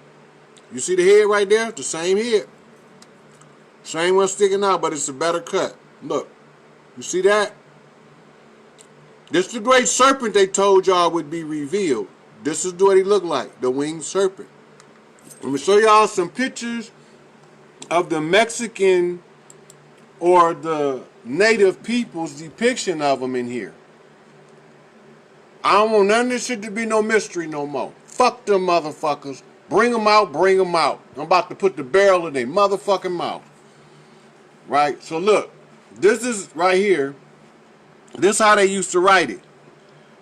You see the head right there? The same head. Same one sticking out, but it's a better cut. Look. You see that? This is the great serpent they told y'all would be revealed. This is what he looked like, the winged serpent. I'm going to show y'all some pictures of the Mexican or the native people's depiction of them in here. I don't want none of this shit to be no mystery no more. Fuck them motherfuckers. Bring them out, bring them out. I'm about to put the barrel in their motherfucking mouth. Right? So look, this is right here. This is how they used to write it.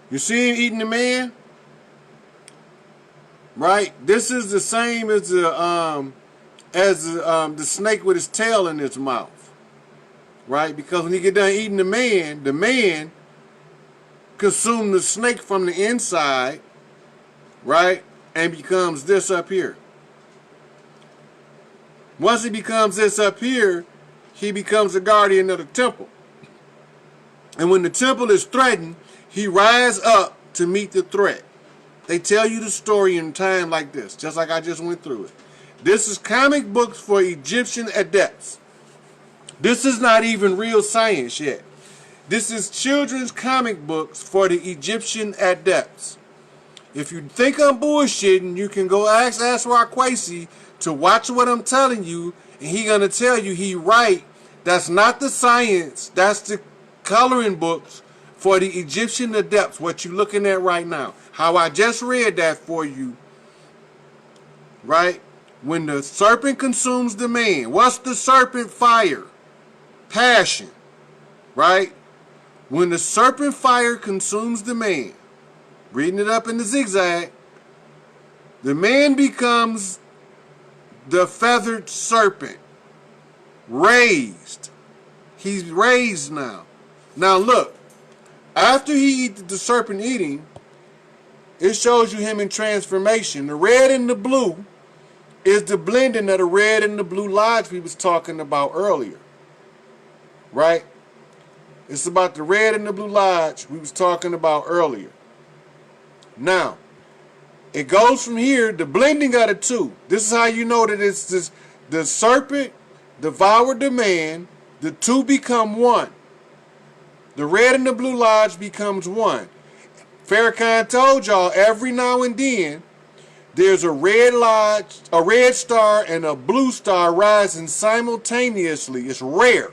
You see him eating the man? Right? This is the same as the snake with his tail in his mouth. Right? Because when he get done eating the man consumes the snake from the inside, right? And becomes this up here. Once he becomes this up here, he becomes the guardian of the temple. And when the temple is threatened, he rises up to meet the threat. They tell you the story in time like this, just like I just went through it. This is comic books for Egyptian adepts. This is not even real science yet. This is children's comic books for the Egyptian adepts. If you think I'm bullshitting, you can go ask Raquasi to watch what I'm telling you, and he gonna tell you he right. That's not the science. That's the coloring books for the Egyptian adepts, what you're looking at right now. How I just read that for you, right? When the serpent consumes the man, what's the serpent fire? Passion, right? When the serpent fire consumes the man, reading it up in the zigzag, the man becomes the feathered serpent, raised. He's raised now. Now look, after he eats the serpent eating, it shows you him in transformation. The red and the blue is the blending of the red and the blue lodge we was talking about earlier. Right? It's about the red and the blue lodge we was talking about earlier. Now, it goes from here, the blending of the two. This is how you know that it's this, the serpent devoured the man, the two become one. The red and the blue lodge becomes one. Farrakhan told y'all every now and then there's a red lodge, a red star and a blue star rising simultaneously. It's rare.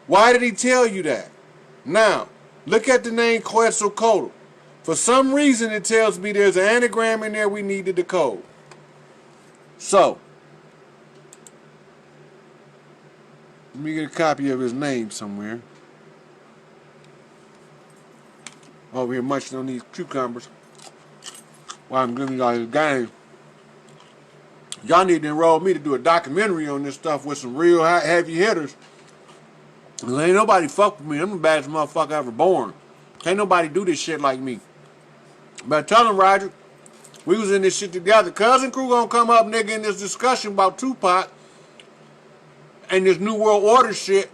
Why did he tell you that? Now, look at the name Quetzalcoatl. For some reason it tells me there's an anagram in there we need to decode. So, let me get a copy of his name somewhere. Over here munching on these cucumbers while I'm giving y'all this game. Y'all need to enroll me to do a documentary on this stuff with some real heavy hitters. Cause ain't nobody fuck with me. I'm the baddest motherfucker ever born. Can't nobody do this shit like me. But tell him, Roger, we was in this shit together. Cousin Crew gonna come up, nigga, in this discussion about Tupac and this New World Order shit.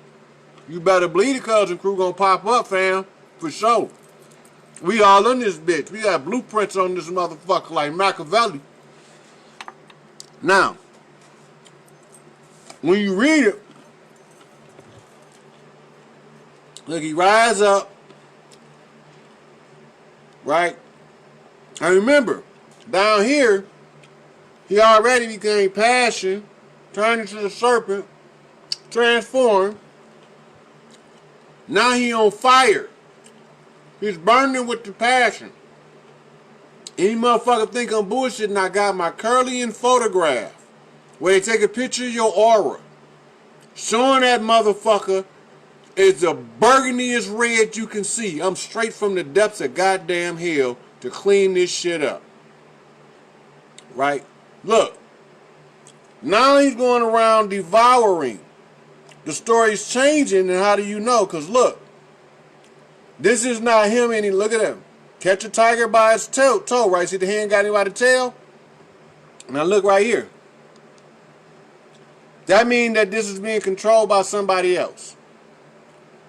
You better believe the Cousin Crew gonna pop up, fam. For sure. We all in this bitch. We got blueprints on this motherfucker like Machiavelli. Now, when you read it, look, he rise up right? And remember, down here, he already became passion, turned into the serpent, transformed. Now he on fire. He's burning with the passion. Any motherfucker think I'm bullshitting, I got my Curlian photograph where they take a picture of your aura, showing that motherfucker is the burgundiest red you can see. I'm straight from the depths of goddamn hell to clean this shit up. Right? Look. Now he's going around devouring. The story's changing, and how do you know? Because look, this is not him any. Look at him. Catch a tiger by its toe, right? See the hand got him by the tail? Now look right here. That means that this is being controlled by somebody else.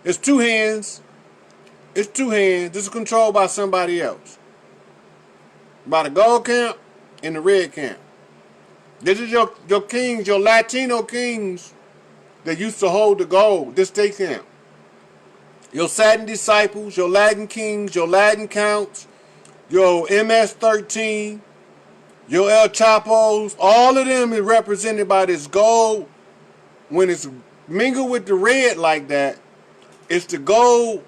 It's two hands. It's two hands. This is controlled by somebody else. By the gold camp and the red camp. This is your kings, your Latino kings that used to hold the gold. This they camp. Your Satin disciples, your Latin kings, your Latin counts, your MS-13, your El Chapos, all of them is represented by this gold. When it's mingled with the red like that, it's the gold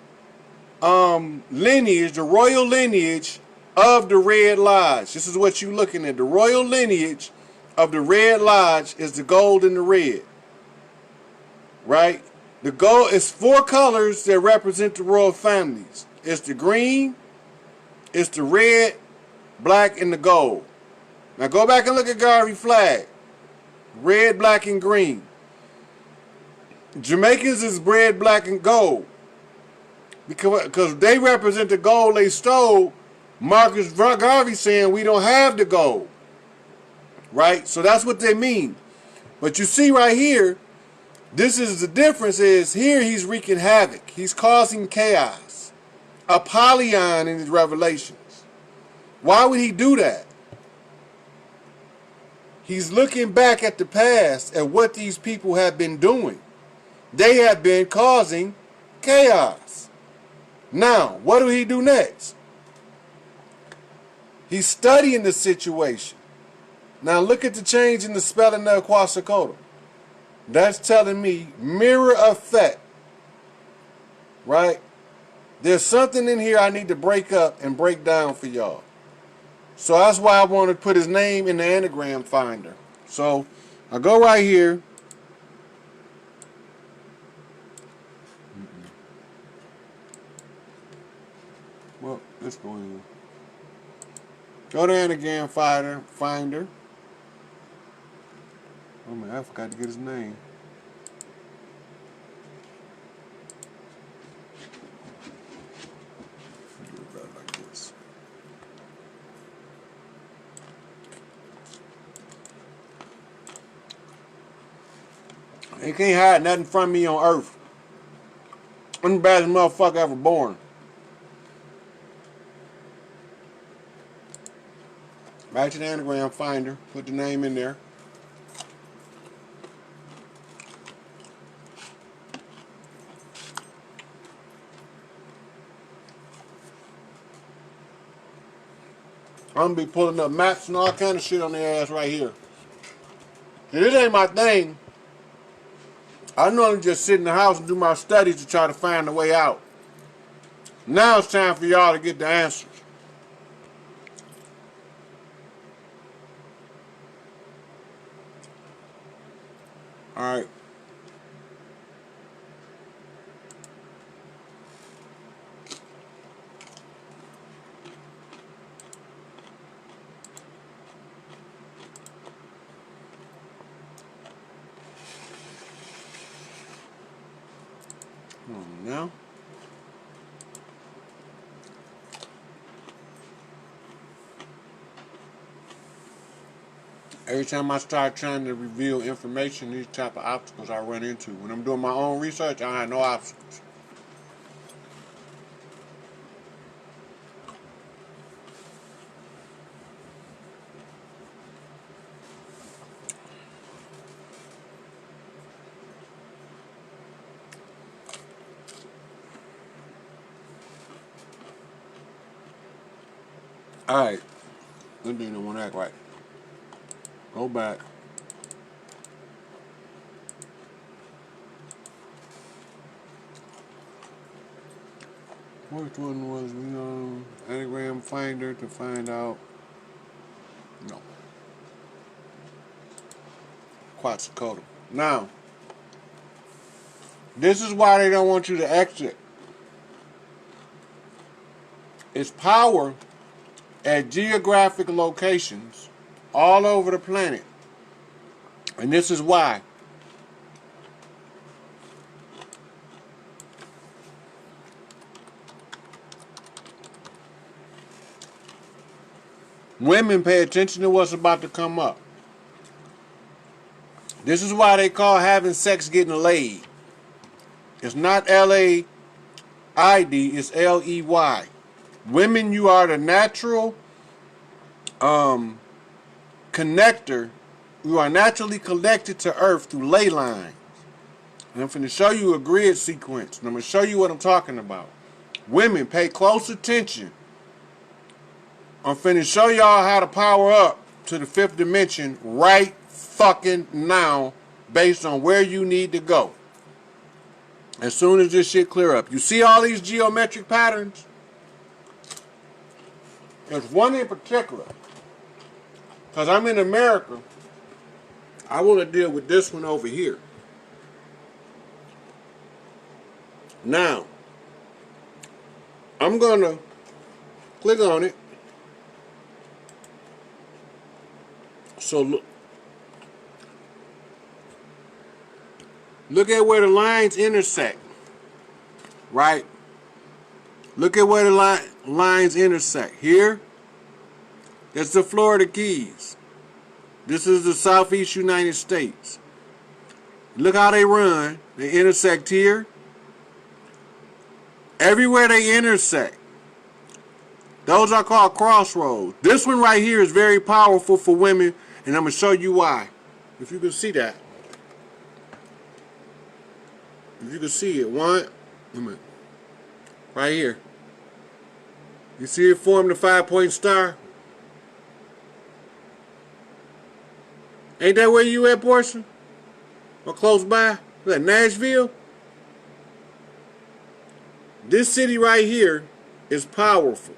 lineage, the royal lineage of the Red Lodge. This is what you're looking at. The royal lineage of the Red Lodge is the gold and the red. Right? The gold is 4 colors that represent the royal families. It's the green, it's the red, black, and the gold. Now go back and look at Garvey's flag. Red, black, and green. Jamaicans is red, black, and gold. Because they represent the gold they stole. Marcus Garvey saying we don't have the gold. Right? So that's what they mean. But you see right here, this is the difference is here he's wreaking havoc. He's causing chaos. Apollyon in his revelations. Why would he do that? He's looking back at the past at what these people have been doing. They have been causing chaos. Now, what do he do next? He's studying the situation. Now look at the change in the spelling of Quetzalcoatl. That's telling me mirror effect. Right? There's something in here I need to break up and break down for y'all. So that's why I want to put his name in the anagram finder. So I go right here. Well, let's go in. Go to anagram finder. Oh man, I forgot to get his name. Do it about like this. They can't hide nothing from me on earth. I'm the baddest motherfucker ever born. Back to the anagram finder. Put the name in there. I'm gonna be pulling up maps and all kind of shit on their ass right here. See, this ain't my thing. I normally just sit in the house and do my studies to try to find a way out. Now it's time for y'all to get the answers. Alright. Now. Every time I start trying to reveal information, these type of obstacles I run into. When I'm doing my own research, I have no obstacles. Alright. This dude don't want to act right. Go back. Which one was anagram finder to find out? No. Quetzalcoatl. Now, this is why they don't want you to exit. It's power at geographic locations all over the planet. And this is why. Women, pay attention to what's about to come up. This is why they call having sex getting laid. It's not L-A-I-D, it's L-E-Y. Women, you are the natural connector. You are naturally connected to Earth through ley lines. And I'm going to show you a grid sequence. And I'm going to show you what I'm talking about. Women, pay close attention. I'm finna show y'all how to power up to the 5th dimension right fucking now based on where you need to go. As soon as this shit clear up. You see all these geometric patterns? There's one in particular. Because I'm in America. I want to deal with this one over here. Now, I'm going to click on it. So look at where the lines intersect, right? Look at where the lines intersect. Here, that's the Florida Keys. This is the Southeast United States. Look how they run. They intersect here. Everywhere they intersect, those are called crossroads. This one right here is very powerful for women, and I'm going to show you why. If you can see that. If you can see it. Right here. You see it form the 5-point star? Ain't that where you at, Portia? Or close by? Is that Nashville? This city right here is powerful.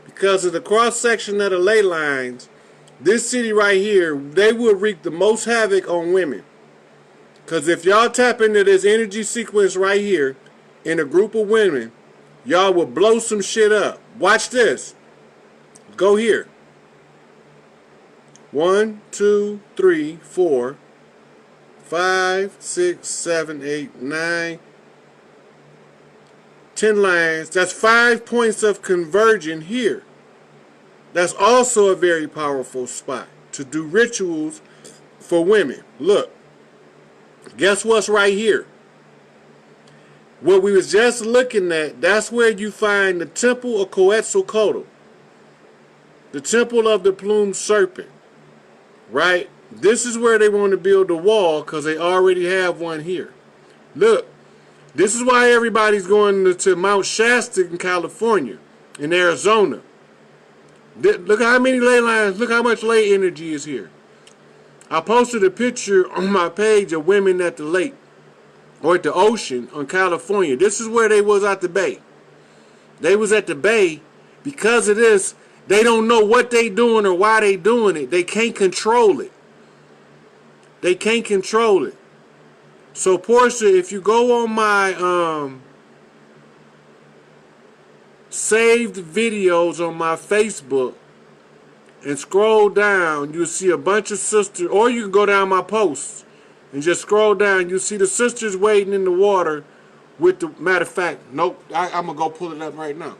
Because of the cross-section of the ley lines, this city right here, they will wreak the most havoc on women. Because if y'all tap into this energy sequence right here in a group of women, y'all will blow some shit up. Watch this. Go here. 1, 2, 3, 4, 5, 6, 7, 8, 9, 10 lines. That's 5 points of conversion here. That's also a very powerful spot to do rituals for women. Look, guess what's right here? What we was just looking at, that's where you find the temple of Cointelpro, the temple of the plumed serpent, right? This is where they want to build a wall because they already have one here. Look, this is why everybody's going to Mount Shasta in California, in Arizona. Look how many ley lines, look how much ley energy is here. I posted a picture on my page of women at the lake or at the ocean on California. This is where they was at the bay. They was at the bay because of this. They don't know what they doing or why they doing it. They can't control it. They can't control it. So Portia, if you go on my saved videos on my Facebook and scroll down, you'll see a bunch of sisters, or you can go down my posts and just scroll down. You'll see the sisters wading in the water with the, matter of fact, nope, I'm going to go pull it up right now.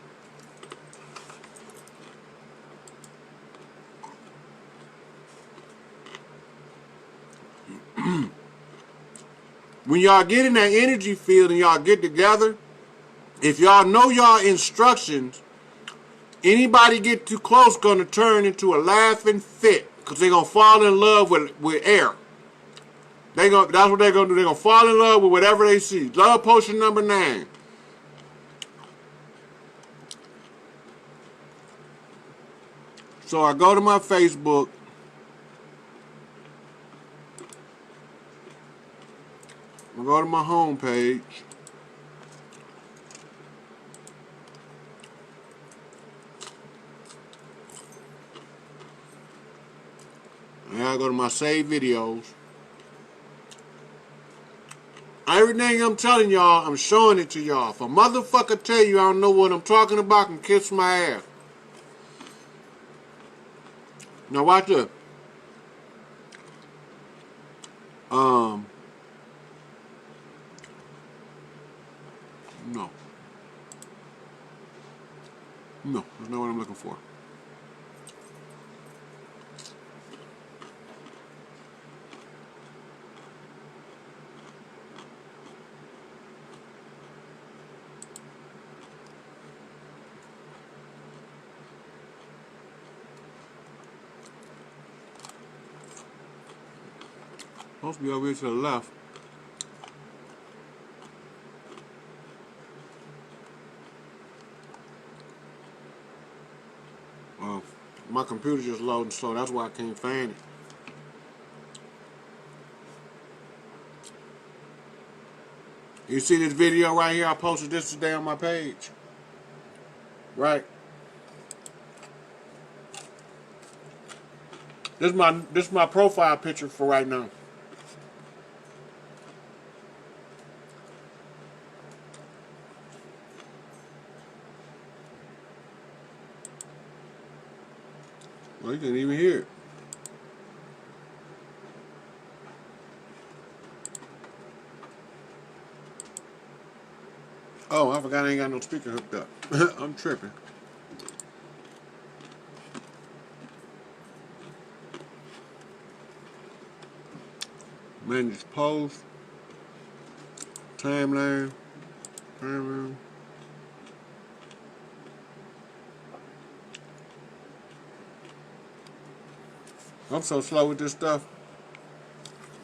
When y'all get in that energy field and y'all get together, if y'all know y'all instructions, anybody get too close gonna turn into a laughing fit because they're gonna fall in love with air. That's what they're gonna do. They're gonna fall in love with whatever they see. Love potion number 9. So I go to my Facebook. I go to my home page. And I go to my saved videos. Everything I'm telling y'all, I'm showing it to y'all. If a motherfucker tell you I don't know what I'm talking about, can kiss my ass. Now watch this. No. No, that's not what I'm looking for. Supposed to be over here to the left. My computer's just loading slow. That's why I can't find it. You see this video right here? I posted this today on my page. Right. This is my profile picture for right now. Well, you can't even hear it. Oh, I forgot I ain't got no speaker hooked up. I'm tripping. Manage post. Timeline. Timeline. I'm so slow with this stuff.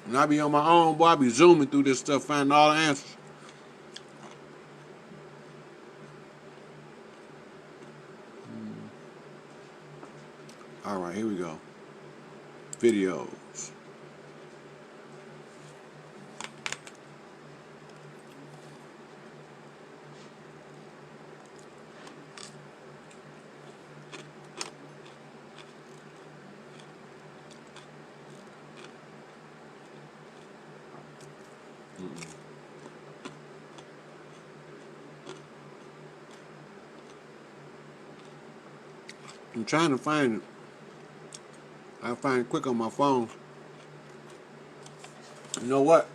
When I be on my own, boy, I be zooming through this stuff, finding all the answers. All right, here we go. Videos. I'm trying to find it. I find it quick on my phone. You know what?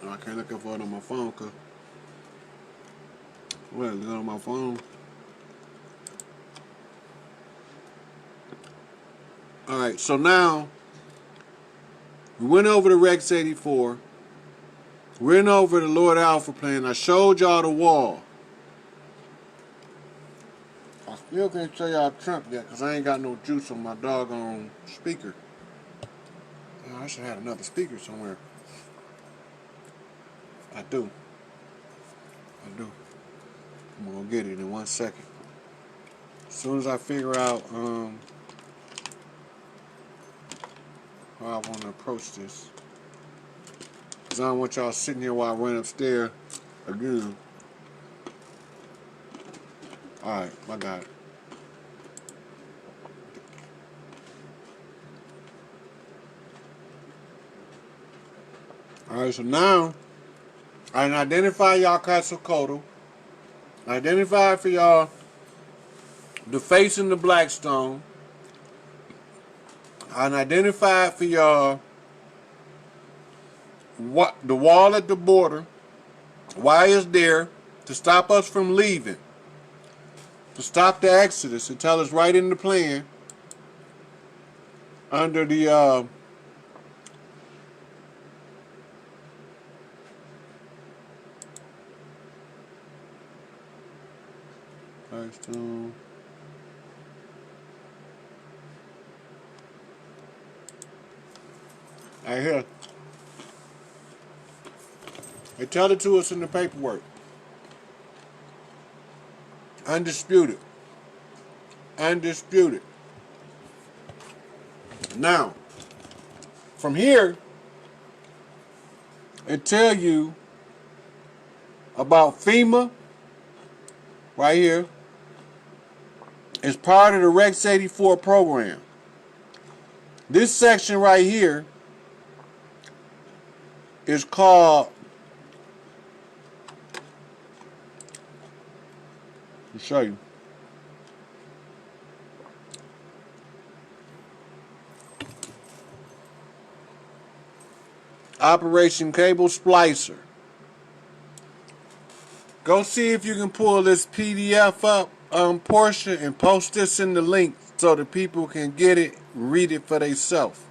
I can't look for it on my phone because, well, it's on my phone. All right, so now we went over the Rex 84. We went over the Lord Alpha plan. I showed y'all the wall. I still can't show y'all Trump yet because I ain't got no juice on my doggone speaker. Oh, I should have another speaker somewhere. I do. I'm gonna get it in 1 second. As soon as I figure out how I want to approach this. Because I don't want y'all sitting here while I run upstairs again. Alright, I got it. Alright, so now I can identify y'all Quetzalcoatl. I identified for y'all the face in the Blackstone. I identified for y'all what the wall at the border. Why it's there? To stop us from leaving. To stop the exodus. To tell us right in the plan. Under the Blackstone. Right here. They tell it to us in the paperwork. Undisputed. Undisputed. Now, from here, it tell you about FEMA right here. It's part of the Rex 84 program. This section right here is called, I'll show you. Operation Cable Splicer. Go see if you can pull this PDF up portion and post this in the link so that people can get it and read it for themselves.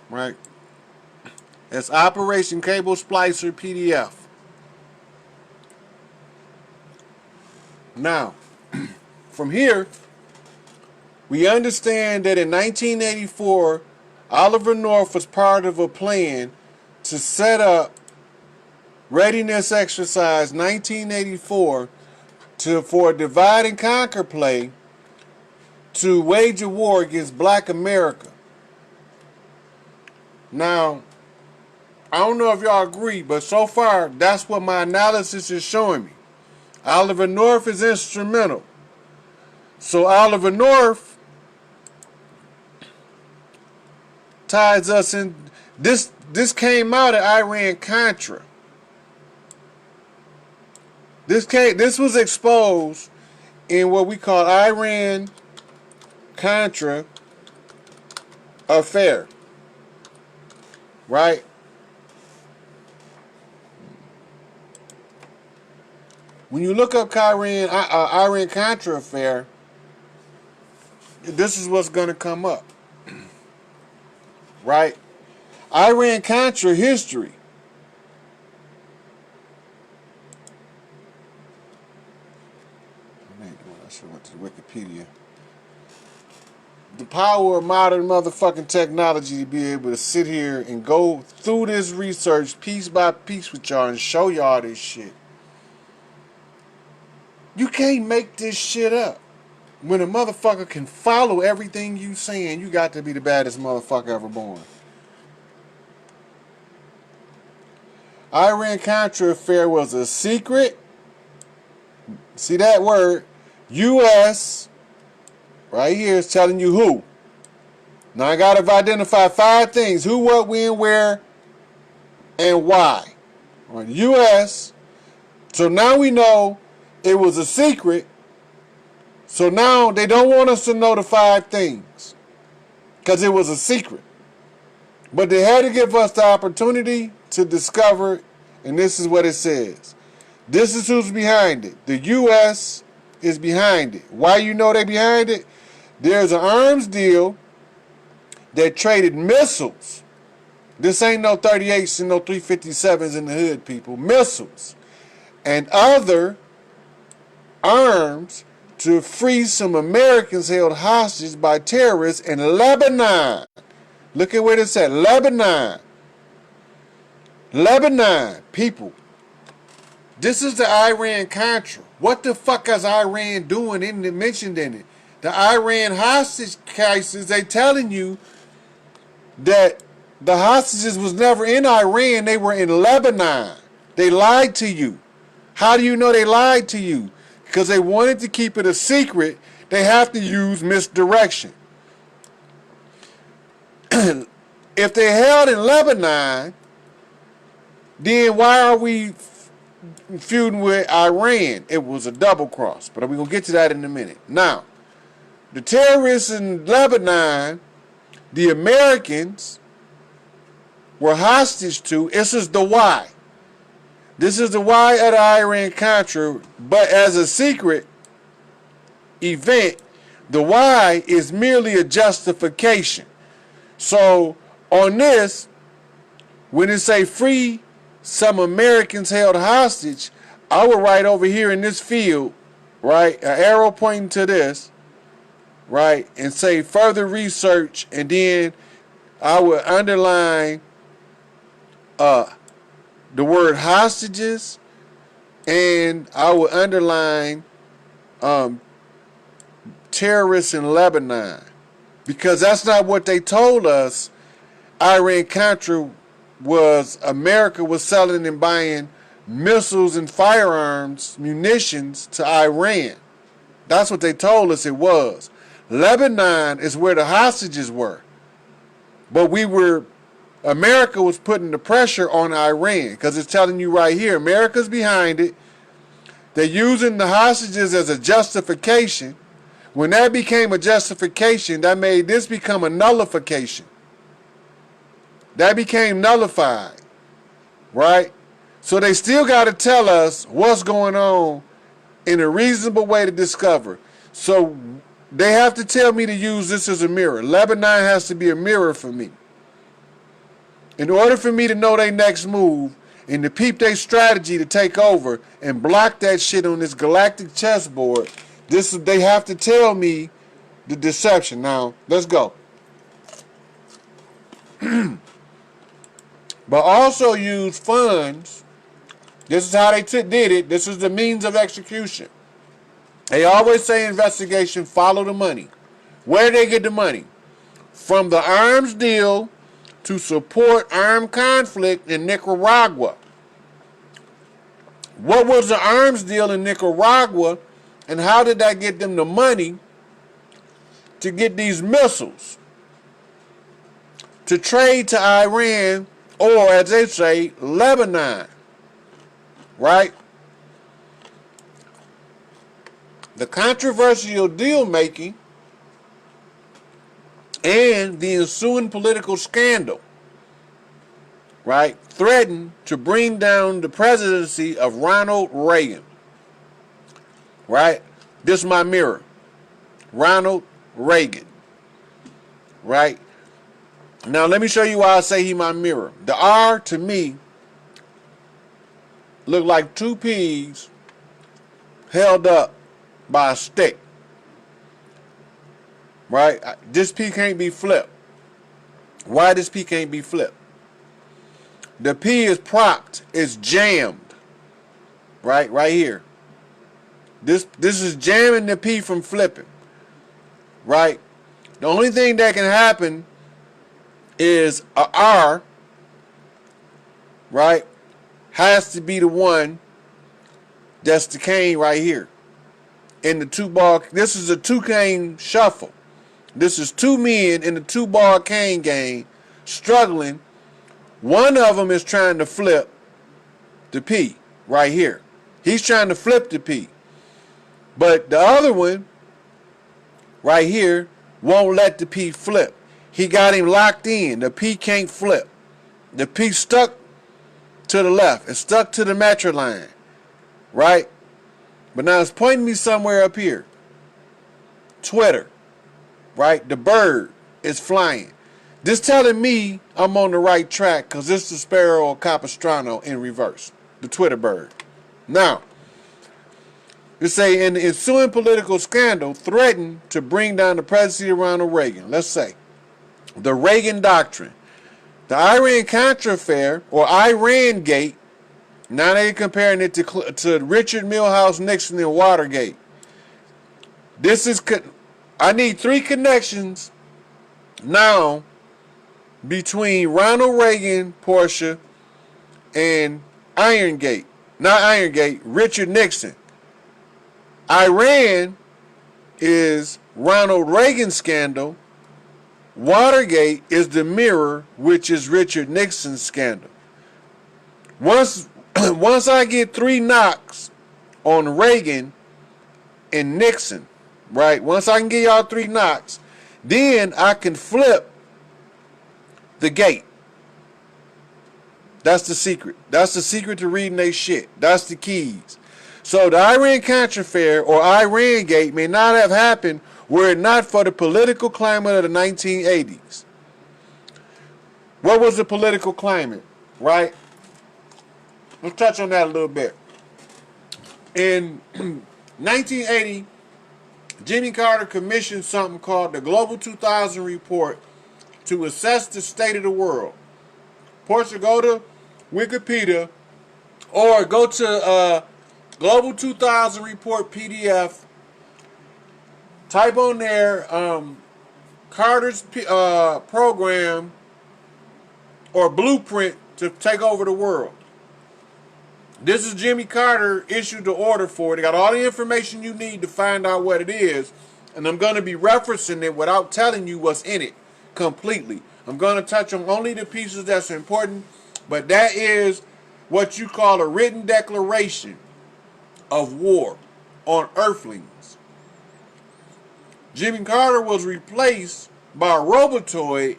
Right? It's Operation Cable Splicer PDF. Now, from here, we understand that in 1984, Oliver North was part of a plan to set up Readiness Exercise 1984 for a divide and conquer play to wage a war against Black America. Now, I don't know if y'all agree, but so far, that's what my analysis is showing me. Oliver North is instrumental. So Oliver North ties us in. This came out of Iran-Contra. This was exposed in what we call Iran-Contra affair. Right? When you look up Iran-Contra affair, this is what's going to come up. Right? Iran-Contra history. I should have went to Wikipedia. The power of modern motherfucking technology to be able to sit here and go through this research piece by piece with y'all and show y'all this shit. You can't make this shit up. When a motherfucker can follow everything you saying, you got to be the baddest motherfucker ever born. Iran-Contra affair was a secret. See that word? U.S. right here is telling you who. Now I got to identify 5 things. Who, what, when, where, and why. Right, U.S. So now we know it was a secret. So now they don't want us to know the 5 things. Because it was a secret. But they had to give us the opportunity to discover, and this is what it says. This is who's behind it. The U.S. is behind it. Why you know they behind it? There's an arms deal that traded missiles. This ain't no 38s and no 357s in the hood, people. Missiles. And other arms to free some Americans held hostage by terrorists in Lebanon. Look at where it's at. Lebanon. Lebanon, people. This is the Iran-Contra. What the fuck is Iran doing mentioned in it? The Iran hostage cases, they telling you that the hostages was never in Iran. They were in Lebanon. They lied to you. How do you know they lied to you? Because they wanted to keep it a secret. They have to use misdirection. If they held in Lebanon, then why are we feuding with Iran? It was a double cross, but we're going to get to that in a minute. Now, the terrorists in Lebanon, the Americans were hostage to. This is the why. This is the why of the Iran-Contra, but as a secret event, the why is merely a justification. So on this, when it say free some Americans held hostage, I would write over here in this field, right, an arrow pointing to this, right, and say further research, and then I would underline the word hostages, and I would underline terrorists in Lebanon. because that's not what they told us. Iran-Contra was America was selling and buying missiles and firearms, munitions to Iran. That's what they told us it was. Lebanon is where the hostages were. But America was putting the pressure on Iran because it's telling you right here, America's behind it. They're using the hostages as a justification. When that became a justification, that made this become a nullification. That became nullified, right? So they still got to tell us what's going on in a reasonable way to discover. So they have to tell me to use this as a mirror. Lebanon has to be a mirror for me. In order for me to know their next move and to peep their strategy to take over and block that shit on this galactic chessboard, they have to tell me the deception. Now, let's go. But also use funds. This is how they did it. This is the means of execution. They always say investigation, follow the money. Where did they get the money? From the arms deal to support armed conflict in Nicaragua. What was the arms deal in Nicaragua, and how did that get them the money to get these missiles to trade to Iran, or as they say, Lebanon, right? The controversial deal making and the ensuing political scandal, right, threatened to bring down the presidency of Ronald Reagan, right? This is my mirror. Ronald Reagan, right? Now let me show you why I say he my mirror. The R to me look like two peas held up by a stick, right? This pea can't be flipped. Why this pea can't be flipped? The pea is propped, it's jammed, right here. This is jamming the pea from flipping, right? The only thing that can happen is a R, right, has to be the one that's the cane right here. In the two-ball, this is a two-cane shuffle. This is two men in the two-ball cane game struggling. One of them is trying to flip the P right here. He's trying to flip the P. But the other one right here won't let the P flip. He got him locked in. The P can't flip. The P stuck to the left. It's stuck to the metro line, right? But now it's pointing me somewhere up here. Twitter, right? The bird is flying. This telling me I'm on the right track because this is the Sparrow or Capistrano in reverse. The Twitter bird. Now, they say in the ensuing political scandal threatened to bring down the presidency of Ronald Reagan. Let's say the Reagan Doctrine. The Iran-Contra affair, or Iran Gate, now they're comparing it to Richard Milhouse Nixon and Watergate. I need three connections now between Ronald Reagan, Portia, and Richard Nixon. Iran is Ronald Reagan scandal. Watergate is the mirror, which is Richard Nixon's scandal. Once I get three knocks on Reagan and Nixon, right? Once I can get y'all three knocks, then I can flip the gate. That's the secret. That's the secret to reading they shit. That's the keys. So the Iran-Contra affair or Iran Gate may not have happened were it not for the political climate of the 1980s. What was the political climate, right? Let's touch on that a little bit. In 1980, Jimmy Carter commissioned something called the Global 2000 Report to assess the state of the world. Portia, go to Wikipedia or go to Global 2000 Report PDF. Type on there Carter's program or blueprint to take over the world. This is Jimmy Carter issued the order for it. They got all the information you need to find out what it is. And I'm going to be referencing it without telling you what's in it completely. I'm going to touch on only the pieces that's important. But that is what you call a written declaration of war on Earthlings. Jimmy Carter was replaced by a Robotoid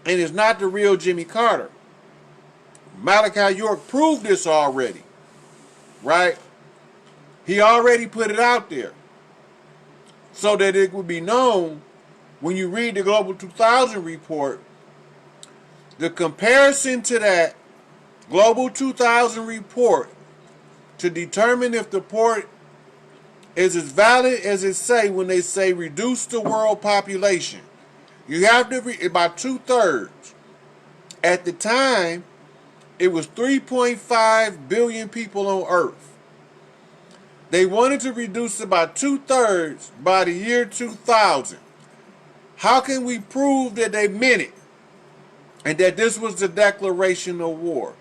and is not the real Jimmy Carter. Malachi York proved this already, right? He already put it out there so that it would be known when you read the Global 2000 report. The comparison to that Global 2000 report to determine if the report is as valid as it say when they say reduce the world population. You have to about 2/3. At the time, it was 3.5 billion people on Earth. They wanted to reduce about 2/3 by the year 2000. How can we prove that they meant it and that this was the declaration of war?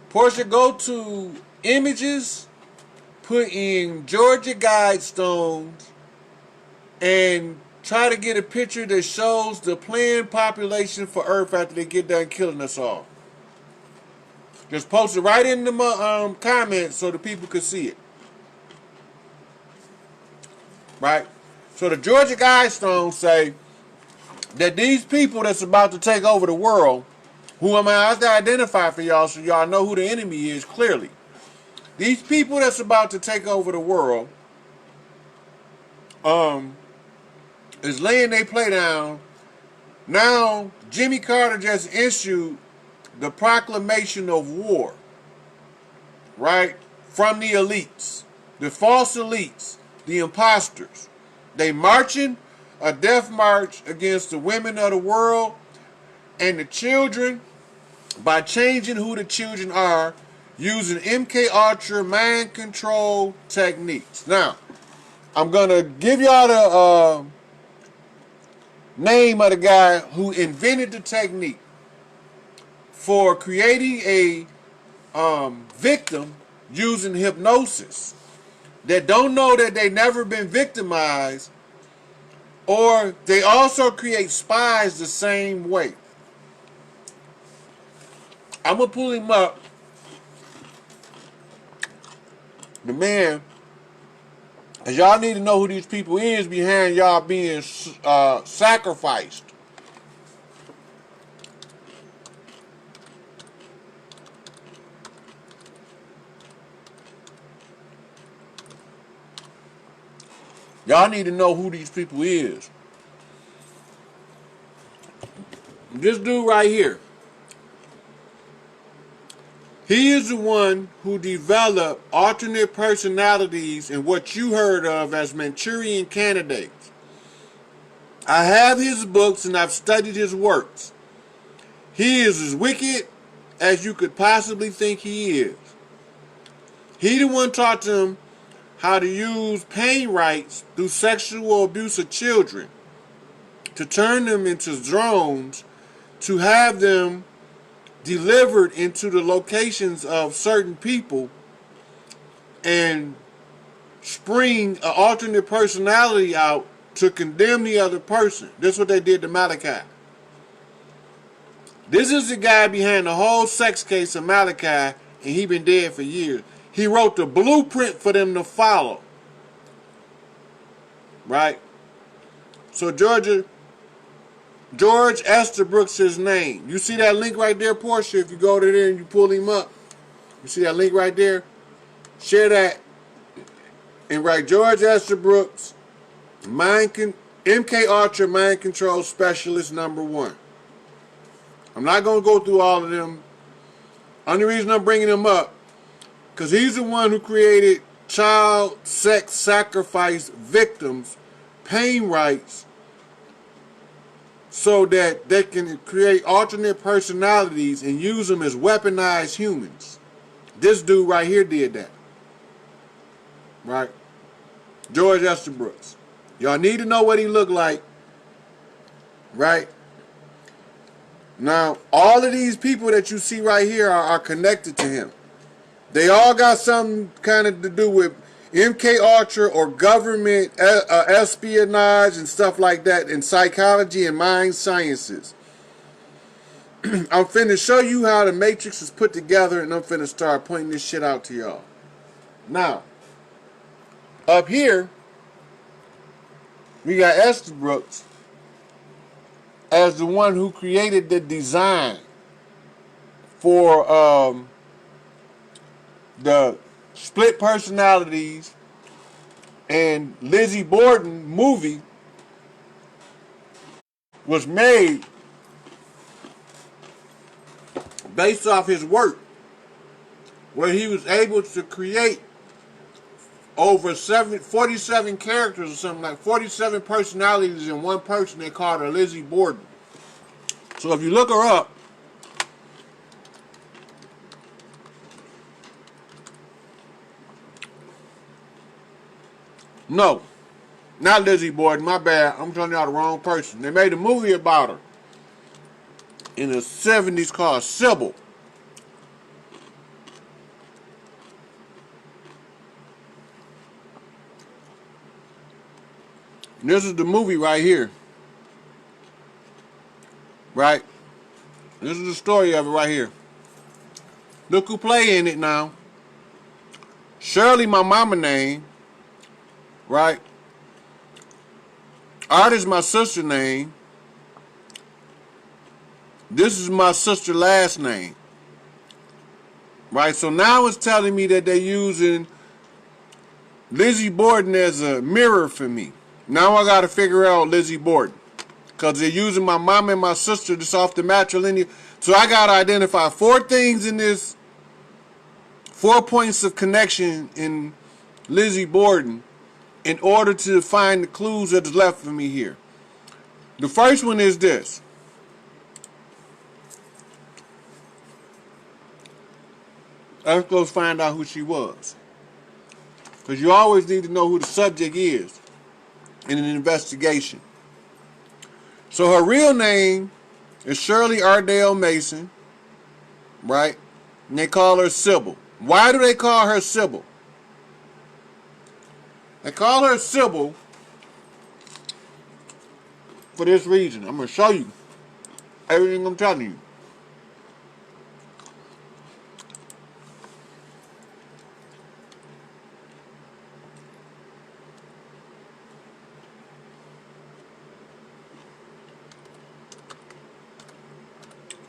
Portia, go to images, put in Georgia Guidestones, and try to get a picture that shows the planned population for Earth after they get done killing us all. Just post it right in the comments so the people could see it. Right? So the Georgia Guidestones say that these people that's about to take over the world, who am I have to identify for y'all so y'all know who the enemy is clearly. These people that's about to take over the world is laying their play down. Now, Jimmy Carter just issued the proclamation of war, right? From the elites, the false elites, the imposters. They marching a death march against the women of the world and the children by changing who the children are using MK Ultra mind control techniques. Now, I'm going to give y'all the name of the guy who invented the technique for creating a victim using hypnosis that don't know that they never been victimized, or they also create spies the same way. I'm going to pull him up. The man, as y'all need to know who these people is behind y'all being sacrificed. Y'all need to know who these people is. This dude right here. He is the one who developed alternate personalities and what you heard of as Manchurian candidates. I have his books and I've studied his works. He is as wicked as you could possibly think he is. He the one taught them how to use pain rights through sexual abuse of children to turn them into drones to have them delivered into the locations of certain people and spring an alternate personality out to condemn the other person. This is what they did to Malachi. This is the guy behind the whole sex case of Malachi, and he been dead for years. He wrote the blueprint for them to follow. Right? So George Esterbrook's his name. You see that link right there, Portia? If you go to there and you pull him up, you see that link right there? Share that and write George Esterbrook's MK Ultra Mind Control Specialist #1. I'm not going to go through all of them. Only reason I'm bringing him up, because he's the one who created child sex sacrifice victims, pain rights, so that they can create alternate personalities and use them as weaponized humans. This dude right here did that. Right? George Esterbrook. Y'all need to know what he looked like right? Now, all of these people that you see right here are connected to him. They all got something kind of to do with MK Ultra or government espionage and stuff like that in psychology and mind sciences. I'm finna show you how the Matrix is put together, and I'm finna start pointing this shit out to y'all. Now, up here, we got Estabrook as the one who created the design for the split personalities and Lizzie Borden movie was made based off his work, where he was able to create over 47 characters or something, like 47 personalities in one person. They called her Lizzie Borden. So if you look her up, no, not Lizzie Borden, my bad, I'm telling y'all the wrong person. They made a movie about her in the 70s called Sybil. And this is the movie right here. Right? This is the story of it right here. Look who play in it now. Shirley, my mama name. Right? Art is my sister name. This is my sister last name. Right? So now it's telling me that they're using Lizzie Borden as a mirror for me. Now I got to figure out Lizzie Borden. Because they're using my mom and my sister just off the matrilineal. So I got to identify 4 things in this, 4 points of connection in Lizzie Borden in order to find the clues that's left for me here. The first one is this. Let's go find out who she was. Because you always need to know who the subject is in an investigation. So her real name is Shirley Ardale Mason, right? And they call her Sybil. Why do they call her Sybil? They call her Sybil for this reason. I'm going to show you everything I'm telling you.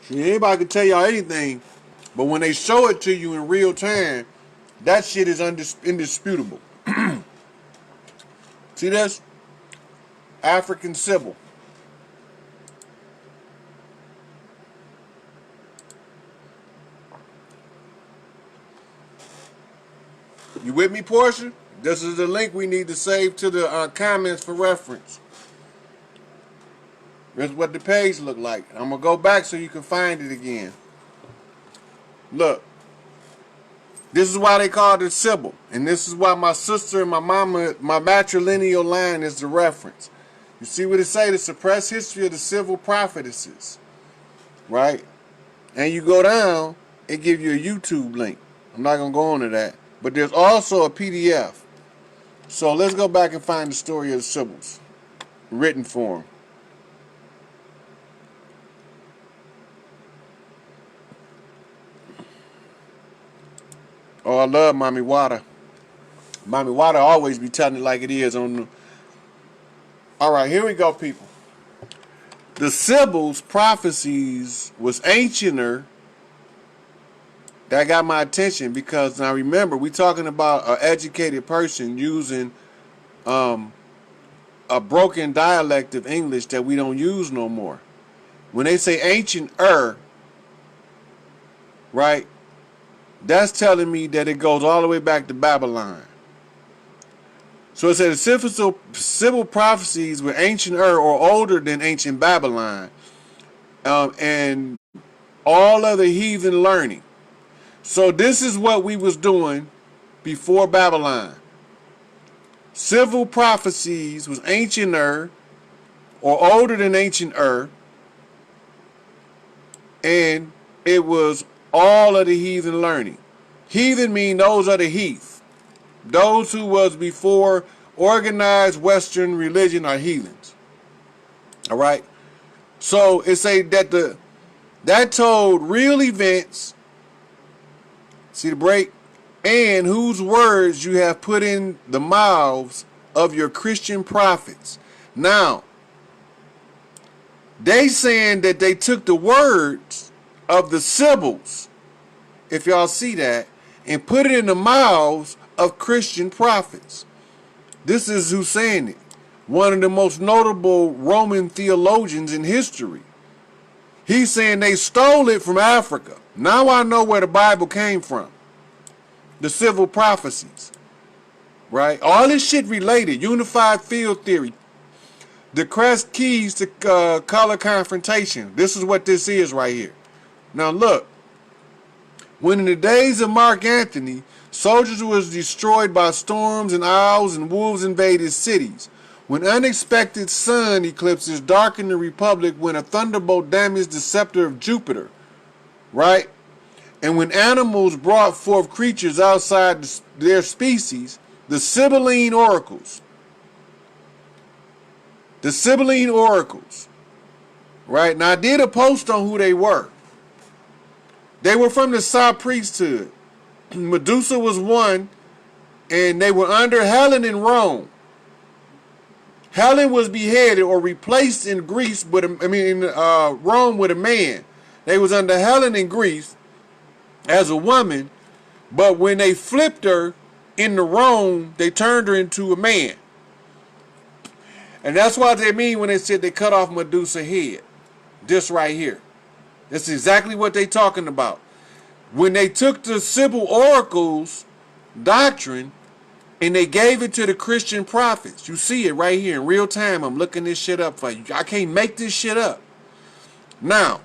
See, anybody can tell y'all anything, but when they show it to you in real time, that shit is indisputable. See this? African Sybil. You with me, Portia? This is the link we need to save to the comments for reference. This is what the page look like. I'm going to go back so you can find it again. Look. This is why they called it Sybil. And this is why my sister and my mama, my matrilineal line is the reference. You see what it say? The suppressed history of the civil prophetesses. Right? And you go down, it give you a YouTube link. I'm not going to go into that. But there's also a PDF. So let's go back and find the story of the Sybil's written form. Oh, I love Mommy Water. Mommy Water always be telling it like it is on the... All right, here we go, people. The Symbols prophecies was ancienter. That got my attention because now remember, we talking about an educated person using a broken dialect of English that we don't use no more. When they say ancient right, that's telling me that it goes all the way back to Babylon. So it said the Sybil prophecies were ancient or older than ancient Babylon, and all other heathen learning. So this is what we was doing before Babylon. Civil prophecies was ancient or older than ancient Ur, and it was all of the heathen learning. Heathen mean those are the heath. Those who was before organized Western religion are heathens. All right. So it say that that told real events. See the break? And whose words you have put in the mouths of your Christian prophets. Now, they saying that they took the words of the Sibyls, if y'all see that, and put it in the mouths of Christian prophets. This is who's saying it. One of the most notable Roman theologians in history. He's saying they stole it from Africa. Now I know where the Bible came from. The civil prophecies. Right? All this shit related. Unified field theory. The crest keys to color confrontation. This is what this is right here. Now look. When in the days of Mark Antony, soldiers was destroyed by storms and owls and wolves invaded cities. When unexpected sun eclipses darkened the republic, when a thunderbolt damaged the scepter of Jupiter, right? And when animals brought forth creatures outside their species, the Sibylline oracles, right? Now I did a post on who they were. They were from the Psi priesthood. Medusa was one, and they were under Helen in Rome. Helen was beheaded or replaced in Greece, in Rome with a man. They was under Helen in Greece as a woman, but when they flipped her into Rome, they turned her into a man. And that's what they mean when they said they cut off Medusa's head. This right here. That's exactly what they talking about. When they took the Sibyl oracles doctrine and they gave it to the Christian prophets. You see it right here in real time. I'm looking this shit up for you. I can't make this shit up. Now,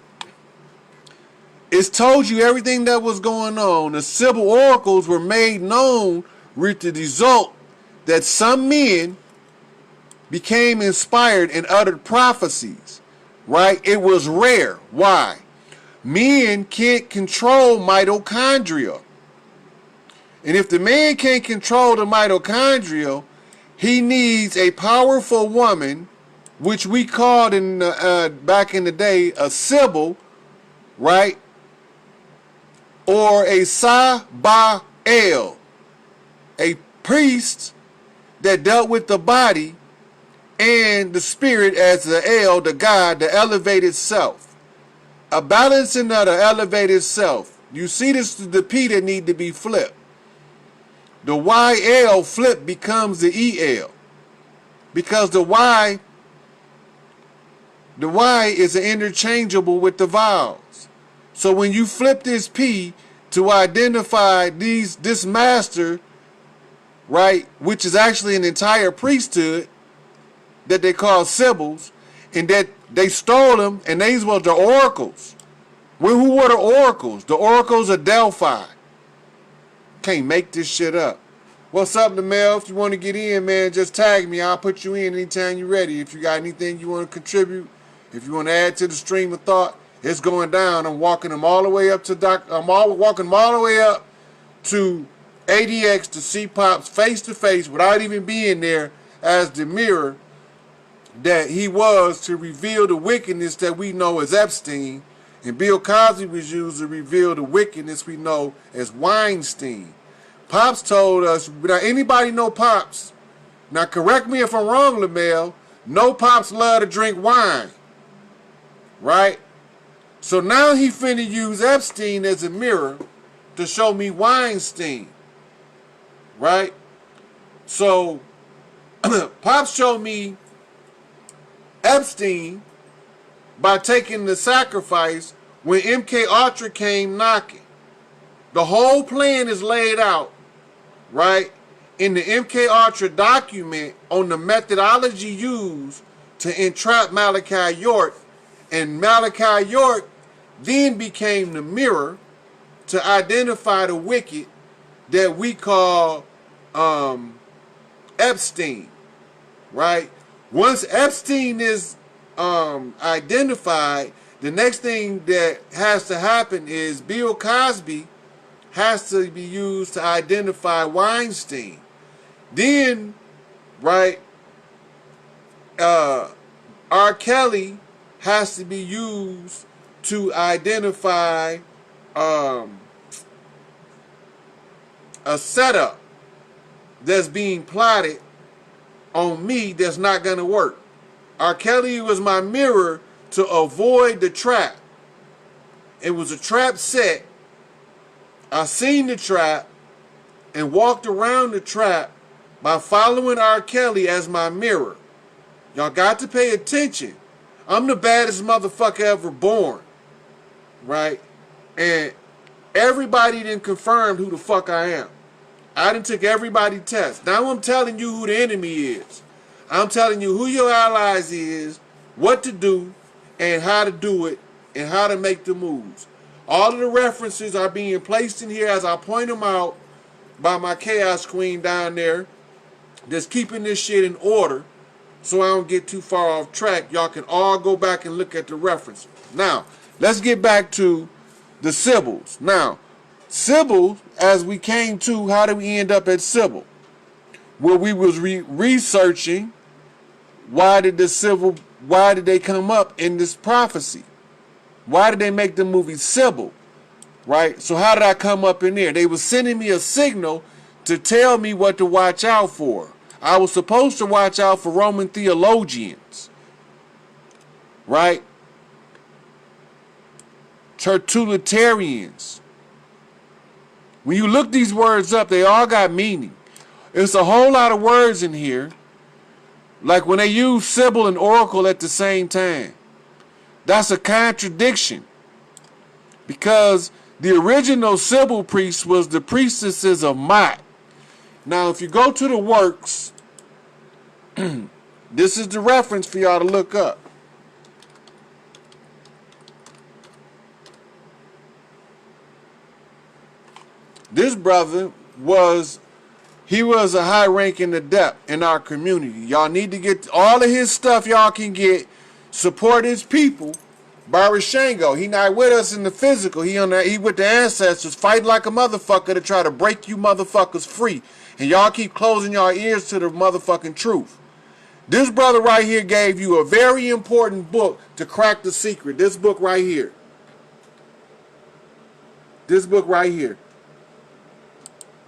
it's told you everything that was going on. The Sibyl oracles were made known with the result that some men became inspired and uttered prophecies. Right? It was rare. Why? Men can't control mitochondria. And if the man can't control the mitochondria, he needs a powerful woman, which we called back in the day a Sibyl, right? Or a Sabael, a priest that dealt with the body and the spirit as the El, the God, the elevated self. A balancing of the elevated self. You see this is the P that need to be flipped. The YL flip becomes the EL. Because the Y is interchangeable with the vowels. So when you flip this P to identify this master, right, which is actually an entire priesthood that they call Sibyls, and that they stole them, and these were the oracles. Well, who were the oracles? The oracles of Delphi. Can't make this shit up. What's up, Lamel? If you want to get in, man, just tag me. I'll put you in anytime you're ready. If you got anything you want to contribute, if you want to add to the stream of thought, it's going down. I'm walking them all the way up to walking them all the way up to ADX to see Pops face to face without even being there as the mirror that he was to reveal the wickedness that we know as Epstein. And Bill Cosby was used to reveal the wickedness we know as Weinstein. Pops told us, now anybody know Pops? Now correct me if I'm wrong, Lamel. No, Pops love to drink wine. Right? So now he finna use Epstein as a mirror to show me Weinstein. Right? So Pops showed me Epstein by taking the sacrifice when MK Ultra came knocking. The whole plan is laid out, right, in the MK Ultra document on the methodology used to entrap Malachi York. And Malachi York then became the mirror to identify the wicked that we call Epstein, right? Once Epstein is identified, the next thing that has to happen is Bill Cosby has to be used to identify Weinstein. Then, right, R. Kelly has to be used to identify a setup that's being plotted on me that's not going to work. R. Kelly was my mirror to avoid the trap. It was a trap set. I seen the trap and walked around the trap by following R. Kelly as my mirror. Y'all got to pay attention. I'm the baddest motherfucker ever born. Right? And everybody done confirmed who the fuck I am. I done took everybody's test. Now I'm telling you who the enemy is. I'm telling you who your allies is, what to do, and how to do it, and how to make the moves. All of the references are being placed in here as I point them out by my Chaos Queen down there, just keeping this shit in order so I don't get too far off track. Y'all can all go back and look at the references. Now, let's get back to the Sybils. Now, Sybil, as we came to, how did we end up at Sybil? Well, we was researching why did they come up in this prophecy? Why did they make the movie Sybil? Right? So how did I come up in there? They were sending me a signal to tell me what to watch out for. I was supposed to watch out for Roman theologians. Right? Tertullians. When you look these words up, they all got meaning. It's a whole lot of words in here. Like when they use Sybil and Oracle at the same time. That's a contradiction. Because the original Sybil priest was the priestesses of Mot. Now, if you go to the works, this is the reference for y'all to look up. This brother was a high-ranking adept in our community. Y'all need to get all of his stuff y'all can get. Support his people. Barishango, he not with us in the physical. He with the ancestors, fighting like a motherfucker to try to break you motherfuckers free. And y'all keep closing y'all ears to the motherfucking truth. This brother right here gave you a very important book to crack the secret. This book right here. This book right here.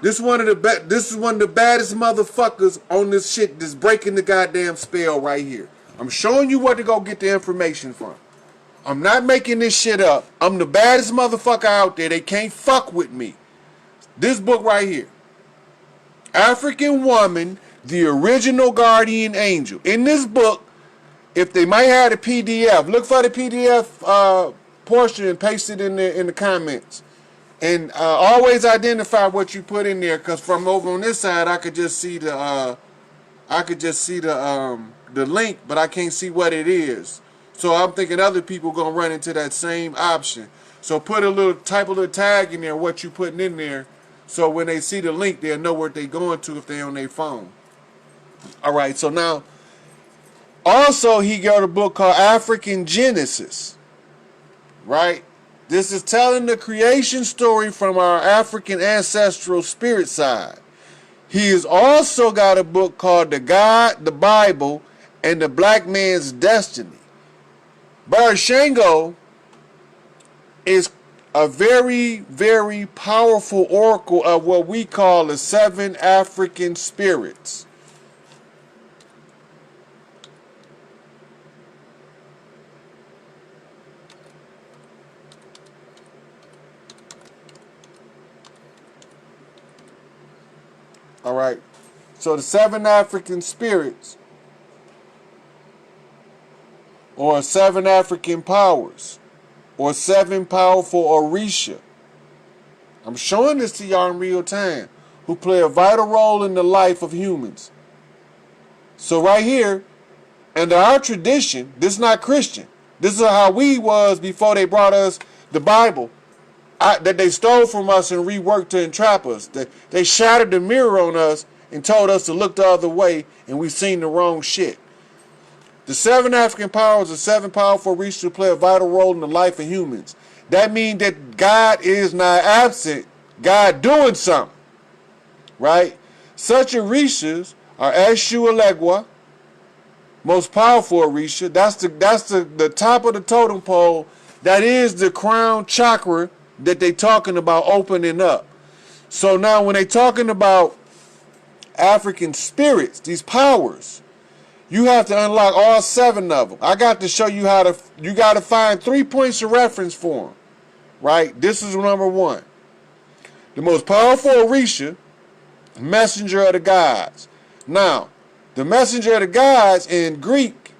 This is one of the baddest motherfuckers on this shit that's breaking the goddamn spell right here. I'm showing you where to go get the information from. I'm not making this shit up. I'm the baddest motherfucker out there. They can't fuck with me. This book right here. African Woman, the Original Guardian Angel. In this book, if they might have the PDF, look for the PDF portion and paste it in the comments. And always identify what you put in there, because from over on this side, I could just see the link, but I can't see what it is. So I'm thinking other people gonna run into that same option. So type a little tag in there what you putting in there, so when they see the link, they'll know where they going to if they on their phone. All right. So now, also he got a book called African Genesis. Right. This is telling the creation story from our African ancestral spirit side. He has also got a book called The God, the Bible, and the Black Man's Destiny. Barishango is a very, very powerful oracle of what we call the 7 African spirits. All right. So the 7 African spirits, or 7 African powers, or 7 powerful Orisha. I'm showing this to y'all in real time, who play a vital role in the life of humans. So right here, under our tradition, this is not Christian. This is how we was before they brought us the Bible. That they stole from us and reworked to entrap us. That they shattered the mirror on us and told us to look the other way, and we seen the wrong shit. The 7 African powers are 7 powerful Orishas who play a vital role in the life of humans. That means that God is not absent. God doing something. Right? Such Orishas are Eshu Elegua, most powerful Orisha. That's the top of the totem pole. That is the crown chakra that they talking about opening up. So now when they talking about African spirits, these powers, you have to unlock all 7 of them. I got to show you how to, you got to find 3 points of reference for them. Right? This is number 1. The most powerful Orisha, messenger of the gods. Now, the messenger of the gods in Greek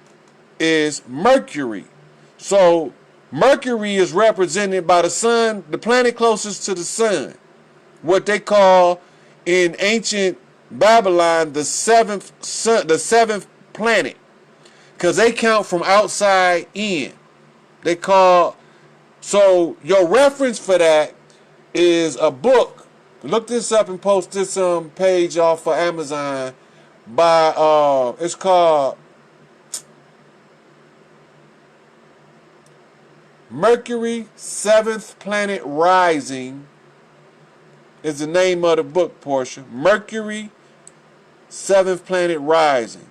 is Mercury. So, Mercury is represented by the sun, the planet closest to the sun. What they call in ancient Babylon the seventh planet. Because they count from outside in. They call, so your reference for that is a book. Look this up and post this page off for Amazon by it's called Mercury 7th Planet Rising is the name of the book portion. Mercury 7th Planet Rising.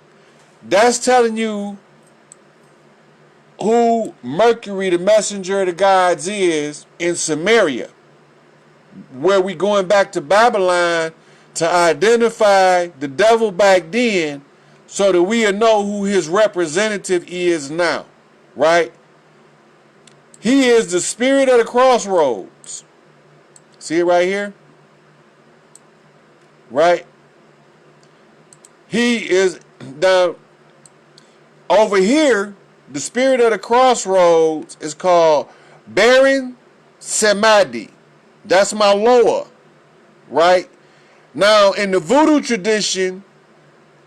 That's telling you who Mercury, the messenger of the gods, is in Samaria, where we going back to Babylon to identify the devil back then so that we'll know who his representative is now, right? He is the spirit of the crossroads. See it right here? Right? He is down over here. The spirit of the crossroads is called Baron Samedi. That's my lower, right? Now, in the voodoo tradition,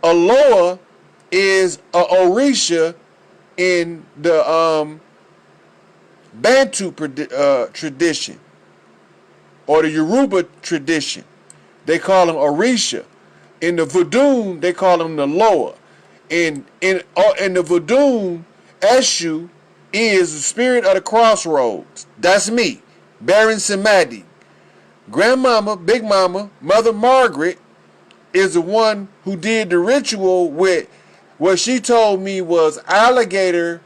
a lower is a Orisha in the Bantu tradition or the Yoruba tradition. They call them Orisha. In the Voodoo, they call them the lower. In the Voodoo, Eshu is the spirit of the crossroads. That's me, Baron Samadi. Grandmama, Big Mama, Mother Margaret is the one who did the ritual with what she told me was alligator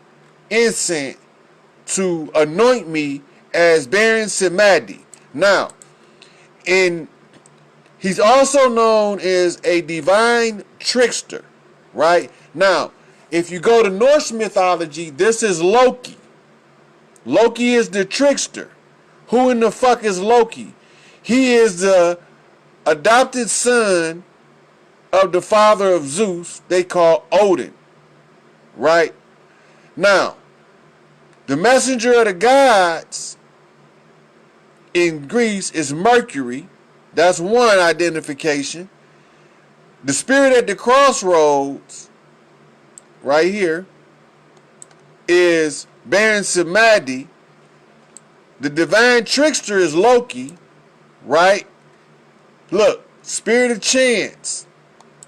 incense to anoint me as Baron Samadi. Now, he's also known as a divine trickster, right? Now, if you go to Norse mythology, this is Loki. Loki is the trickster. Who in the fuck is Loki? He is the adopted son of the father of Zeus, they call Odin, right? Now, the messenger of the gods in Greece is Mercury. That's one identification. The spirit at the crossroads, right here, is Baron Samadi. The divine trickster is Loki, right? Look, spirit of chance.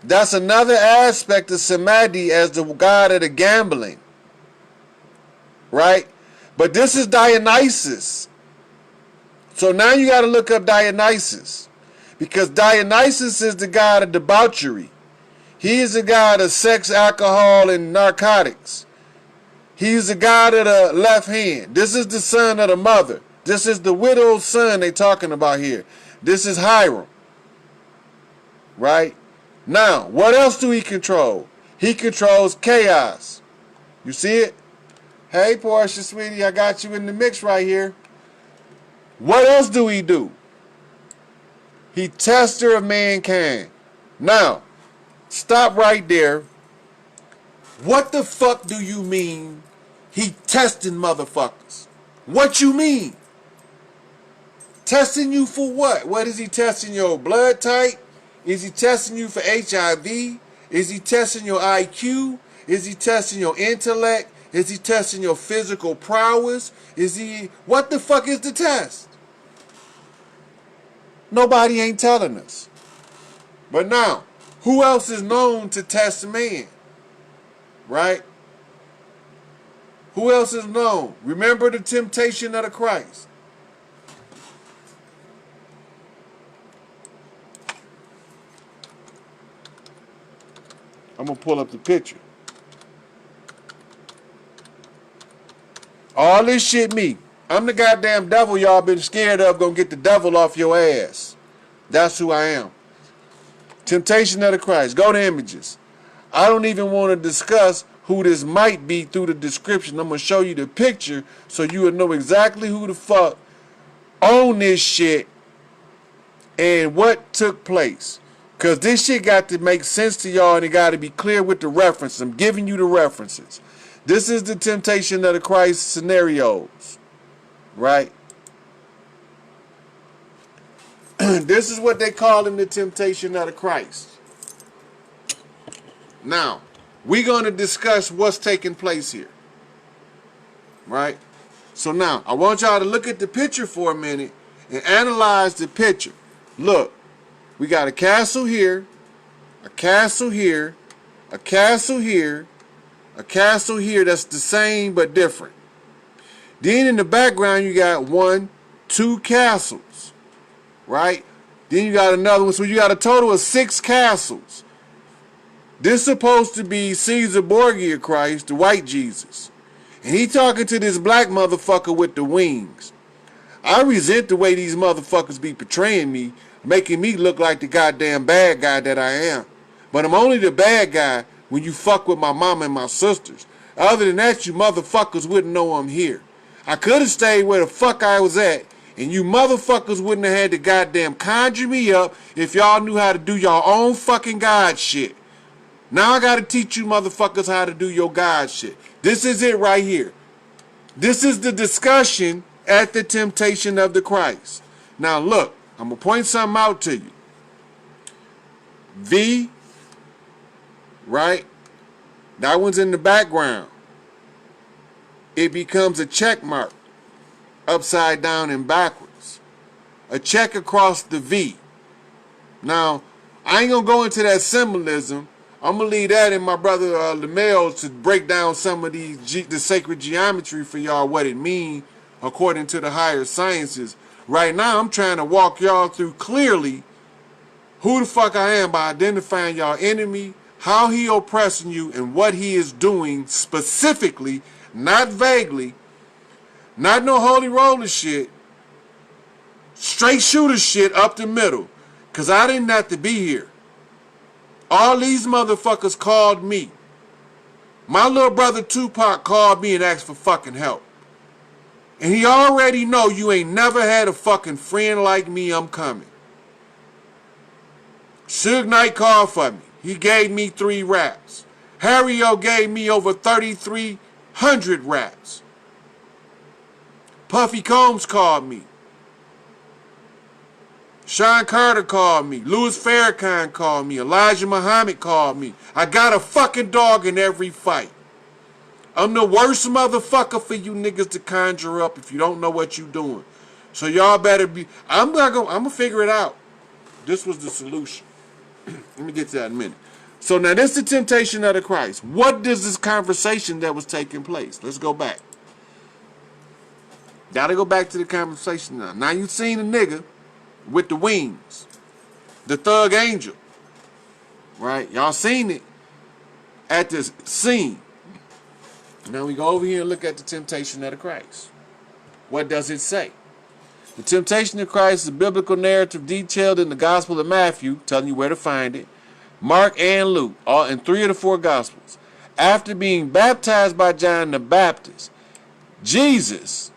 That's another aspect of Samadi as the god of the gambling, right? But this is Dionysus. So now you got to look up Dionysus, because Dionysus is the god of debauchery. He is the god of sex, alcohol, and narcotics. He's the god of the left hand. This is the son of the mother. This is the widow's son they talking about here. This is Hiram. Right? Now, what else do he control? He controls chaos. You see it? Hey, Portia, sweetie, I got you in the mix right here. What else do he do? He tester of mankind. Now, stop right there. What the fuck do you mean he testing motherfuckers? What you mean? Testing you for what? What is he testing, your blood type? Is he testing you for HIV? Is he testing your IQ? Is he testing your intellect? Is he testing your physical prowess? What the fuck is the test? Nobody ain't telling us. But now, who else is known to test man? Right? Who else is known? Remember the temptation of the Christ. I'm going to pull up the picture. All this shit me. I'm the goddamn devil y'all been scared of, gonna get the devil off your ass. That's who I am. Temptation of the Christ. Go to images. I don't even want to discuss who this might be through the description. I'm gonna show you the picture so you will know exactly who the fuck own this shit and what took place. Cause this shit got to make sense to y'all and it got to be clear with the references. I'm giving you the references. This is the temptation of the Christ scenarios, right? This is what they call in the temptation of the Christ. Now, we're going to discuss what's taking place here, right? So now, I want y'all to look at the picture for a minute and analyze the picture. Look, we got a castle here, a castle here, a castle here, a castle here that's the same but different. Then in the background you got 1, 2 castles, right? Then you got another one, so you got a total of 6 castles. This is supposed to be Caesar Borgia Christ, the white Jesus. And he talking to this black motherfucker with the wings. I resent the way these motherfuckers be portraying me, making me look like the goddamn bad guy that I am. But I'm only the bad guy when you fuck with my mama and my sisters. Other than that, you motherfuckers wouldn't know I'm here. I could have stayed where the fuck I was at, and you motherfuckers wouldn't have had to goddamn conjure me up if y'all knew how to do your own fucking God shit. Now I gotta teach you motherfuckers how to do your God shit. This is it right here. This is the discussion at the temptation of the Christ. Now look, I'm gonna point something out to you. V, right? That one's in the background. It becomes a check mark, upside down and backwards. A check across the V. Now, I ain't gonna go into that symbolism. I'm gonna leave that in my brother LeMail to break down some of the sacred geometry for y'all, what it mean according to the higher sciences. Right now, I'm trying to walk y'all through clearly who the fuck I am by identifying y'all enemy, how he oppressing you, and what he is doing specifically, not vaguely, not no holy roller shit, straight shooter shit up the middle. Cause I didn't have to be here. All these motherfuckers called me. My little brother Tupac called me and asked for fucking help. And he already know you ain't never had a fucking friend like me. I'm coming. Suge Knight called for me. He gave me 3 raps. Harry O gave me over 3,300 raps. Puffy Combs called me. Sean Carter called me. Louis Farrakhan called me. Elijah Muhammad called me. I got a fucking dog in every fight. I'm the worst motherfucker for you niggas to conjure up if you don't know what you doing. So y'all better be... I'm gonna figure it out. This was the solution. Let me get to that in a minute. So now this is the temptation of the Christ. What is this conversation that was taking place? Let's go back. Gotta go back to the conversation now. Now you've seen a nigga with the wings. The thug angel. Right? Y'all seen it at this scene. Now we go over here and look at the temptation of the Christ. What does it say? The temptation of Christ is a biblical narrative detailed in the Gospel of Matthew, telling you where to find it, Mark and Luke, all in 3 of the 4 Gospels. After being baptized by John the Baptist, Jesus,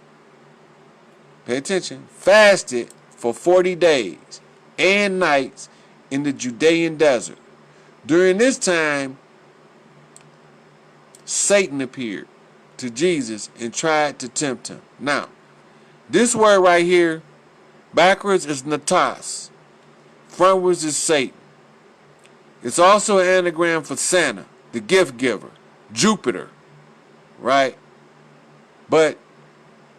pay attention, fasted for 40 days and nights in the Judean desert. During this time, Satan appeared to Jesus and tried to tempt him. Now, this word right here, backwards is Natas, frontwards is Satan. It's also an anagram for Santa, the gift giver, Jupiter, right? But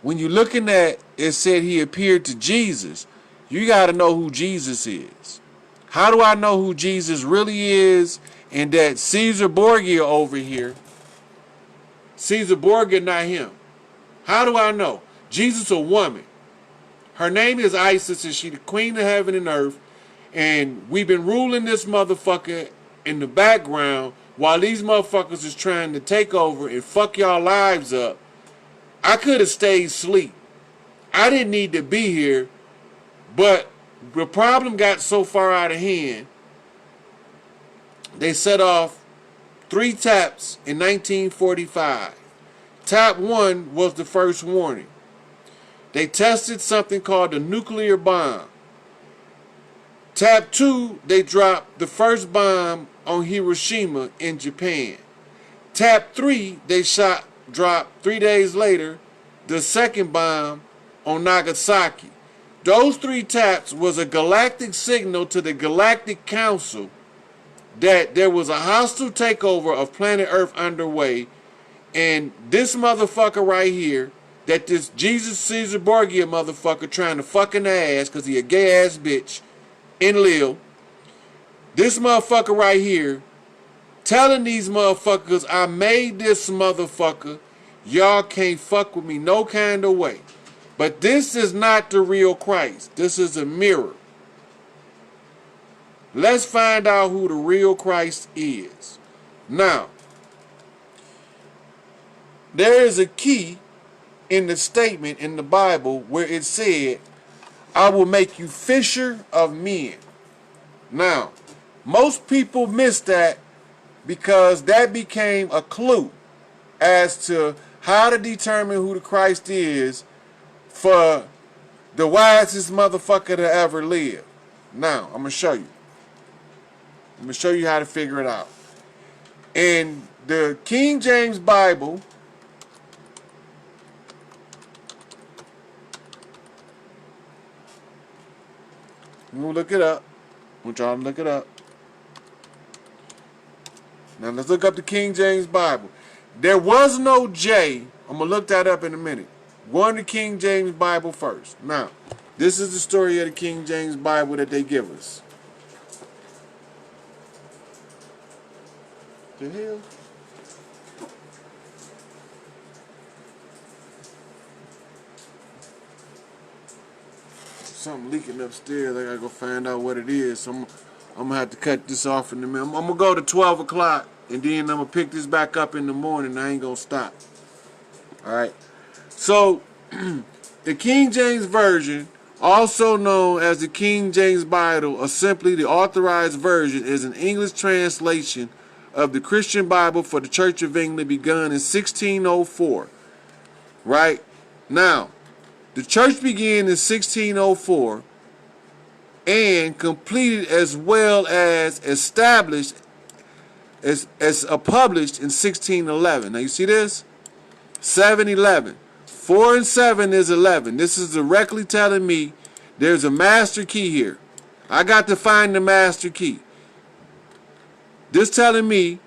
when you're looking at it said he appeared to Jesus, you got to know who Jesus is. How do I know who Jesus really is? And that Caesar Borgia over here, Caesar Borgia, not him. How do I know? Jesus a woman. Her name is Isis, and she the queen of heaven and earth. And we've been ruling this motherfucker in the background while these motherfuckers is trying to take over and fuck y'all lives up. I could have stayed asleep. I didn't need to be here, but the problem got so far out of hand, they set off 3 taps in 1945. Tap 1 was the first warning. They tested something called the nuclear bomb. Tap 2, they dropped the first bomb on Hiroshima in Japan. Tap 3, they dropped 3 days later the second bomb on Nagasaki. Those 3 taps was a galactic signal to the Galactic Council that there was a hostile takeover of planet Earth underway, and this motherfucker right here, that this Jesus Caesar Borgia motherfucker trying to fucking ass because he a gay ass bitch in Lille, this motherfucker right here telling these motherfuckers, I made this motherfucker, y'all can't fuck with me no kind of way. But this is not the real Christ. This is a mirror. Let's find out who the real Christ is. Now, there is a key in the statement in the Bible where it said, I will make you fisher of men. Now, most people miss that because that became a clue as to how to determine who the Christ is for the wisest motherfucker to ever live. Now, I'm going to show you. I'm going to show you how to figure it out. In the King James Bible, we'll look it up. We'll try to look it up. Now let's look up the King James Bible. There was no J. I'm going to look that up in a minute. Go on the King James Bible first. Now, this is the story of the King James Bible that they give us. The hell? Something leaking upstairs. I gotta go find out what it is. So I'm gonna have to cut this off in a minute. I'm gonna go to 12 o'clock and then I'm gonna pick this back up in the morning. I ain't gonna stop. Alright. So the King James Version, also known as the King James Bible, or simply the Authorized Version, is an English translation of the Christian Bible for the Church of England, begun in 1604. Right? Now, the church began in 1604 and completed as well as established as published in 1611. Now you see this? 711. 4 and 7 is 11. This is directly telling me there's a master key here. I got to find the master key. This telling me,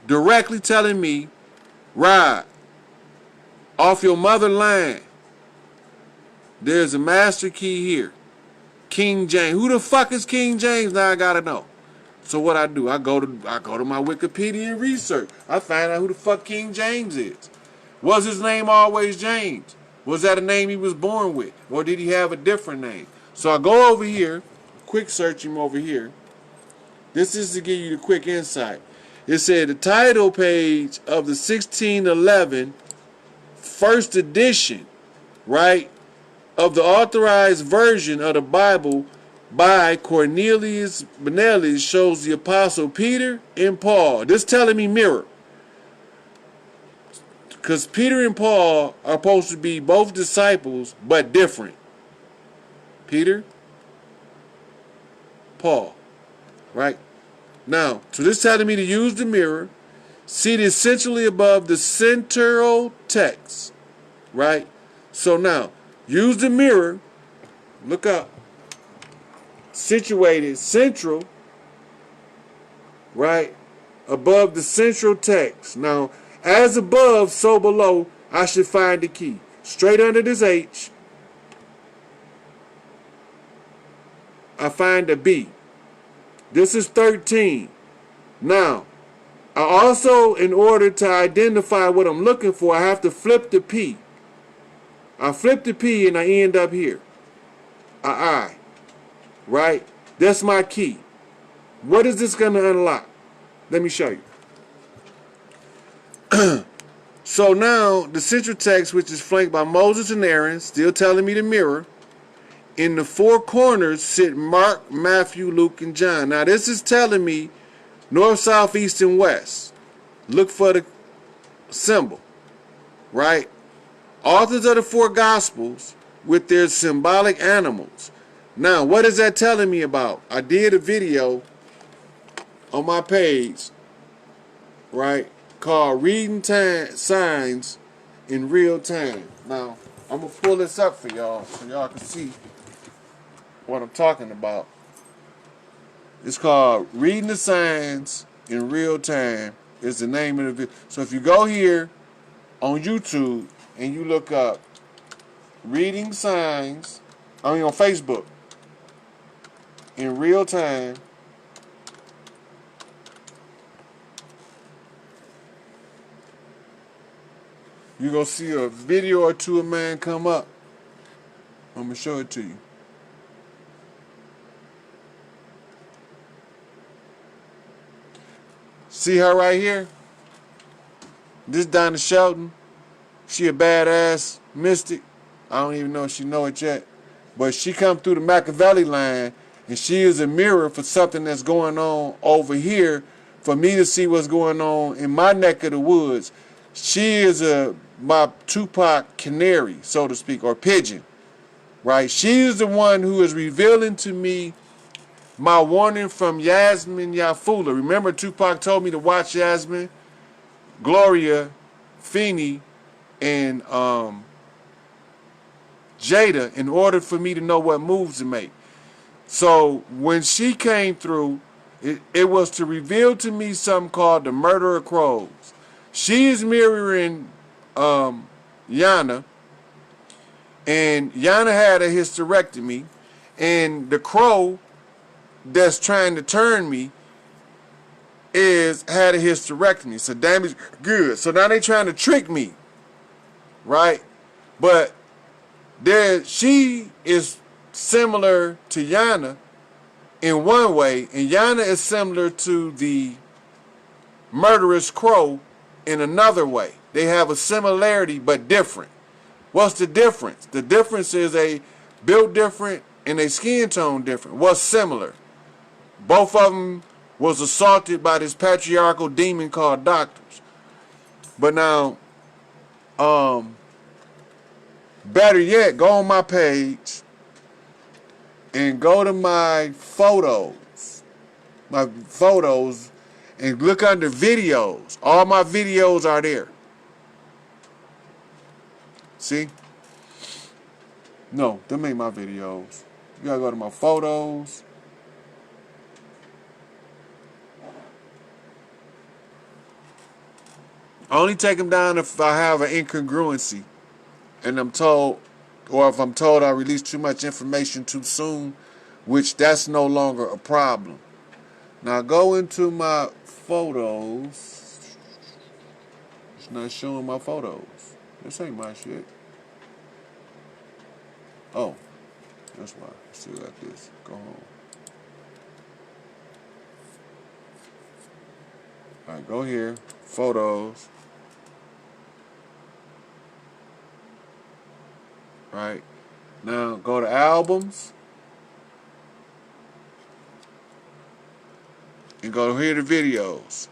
directly telling me, Rod, off your mother line, there's a master key here. King James. Who the fuck is King James? Now I gotta know. So what I do, I go to my Wikipedia and research. I find out who the fuck King James is. Was his name always James? Was that a name he was born with? Or did he have a different name? So I go over here, quick search him over here. This is to give you the quick insight. It said the title page of the 1611 first edition, right, of the Authorized Version of the Bible by Cornelius Benelli shows the Apostle Peter and Paul. This telling me mirror. Because Peter and Paul are supposed to be both disciples, but different. Peter, Paul, right? Now, so this telling me to use the mirror, seated essentially above the central text, right? So now, use the mirror, look up, situated central, right, above the central text. Now, as above, so below, I should find the key. Straight under this H, I find a B. This is 13. Now, I also, in order to identify what I'm looking for, I have to flip the P. I flip the P and I end up here. A I. Right? That's my key. What is this going to unlock? Let me show you. So now, the central text, which is flanked by Moses and Aaron, still telling me the mirror. In the four corners sit Mark, Matthew, Luke, and John. Now, this is telling me north, south, east, and west. Look for the symbol, right? Authors of the four Gospels with their symbolic animals. Now, what is that telling me about? I did a video on my page, right, called Reading Signs in Real Time. Now, I'm going to pull this up for y'all so y'all can see what I'm talking about. It's called Reading the Signs in Real Time is the name of the video. So if you go here on YouTube and you look up Reading Signs, on Facebook in Real Time, you're going to see a video or two of mine come up. I'm going to show it to you. See her right here? This Donna Shelton. She a badass mystic. I don't even know if she know it yet. But she come through the Machiavelli line, and she is a mirror for something that's going on over here for me to see what's going on in my neck of the woods. She is my Tupac canary, so to speak, or pigeon, right? She is the one who is revealing to me my warning from Yasmin Yafula. Remember, Tupac told me to watch Yasmin, Gloria, Feeney, and Jada in order for me to know what moves to make. So when she came through, it was to reveal to me something called the Murder of Crows. She is mirroring Yana, and Yana had a hysterectomy, and the crow that's trying to turn me had a hysterectomy. So damage good. So now they trying to trick me, right? But she is similar to Yana in one way, and Yana is similar to the murderous crow in another way. They have a similarity but different. What's the difference? The difference is they built different and they skin tone different. What's similar? Both of them was assaulted by this patriarchal demon called doctors. But now, better yet, go on my page and go to my photos, and look under videos. All my videos are there. See? No, them ain't my videos. You gotta go to my photos. I only take them down if I have an incongruency and I'm told, or if I'm told I released too much information too soon, which that's no longer a problem. Now go into my photos. It's not showing my photos. This ain't my shit. Oh, that's why. Still got this. Go home. Alright, go here. Photos. Right. Now go to albums. And go here to videos.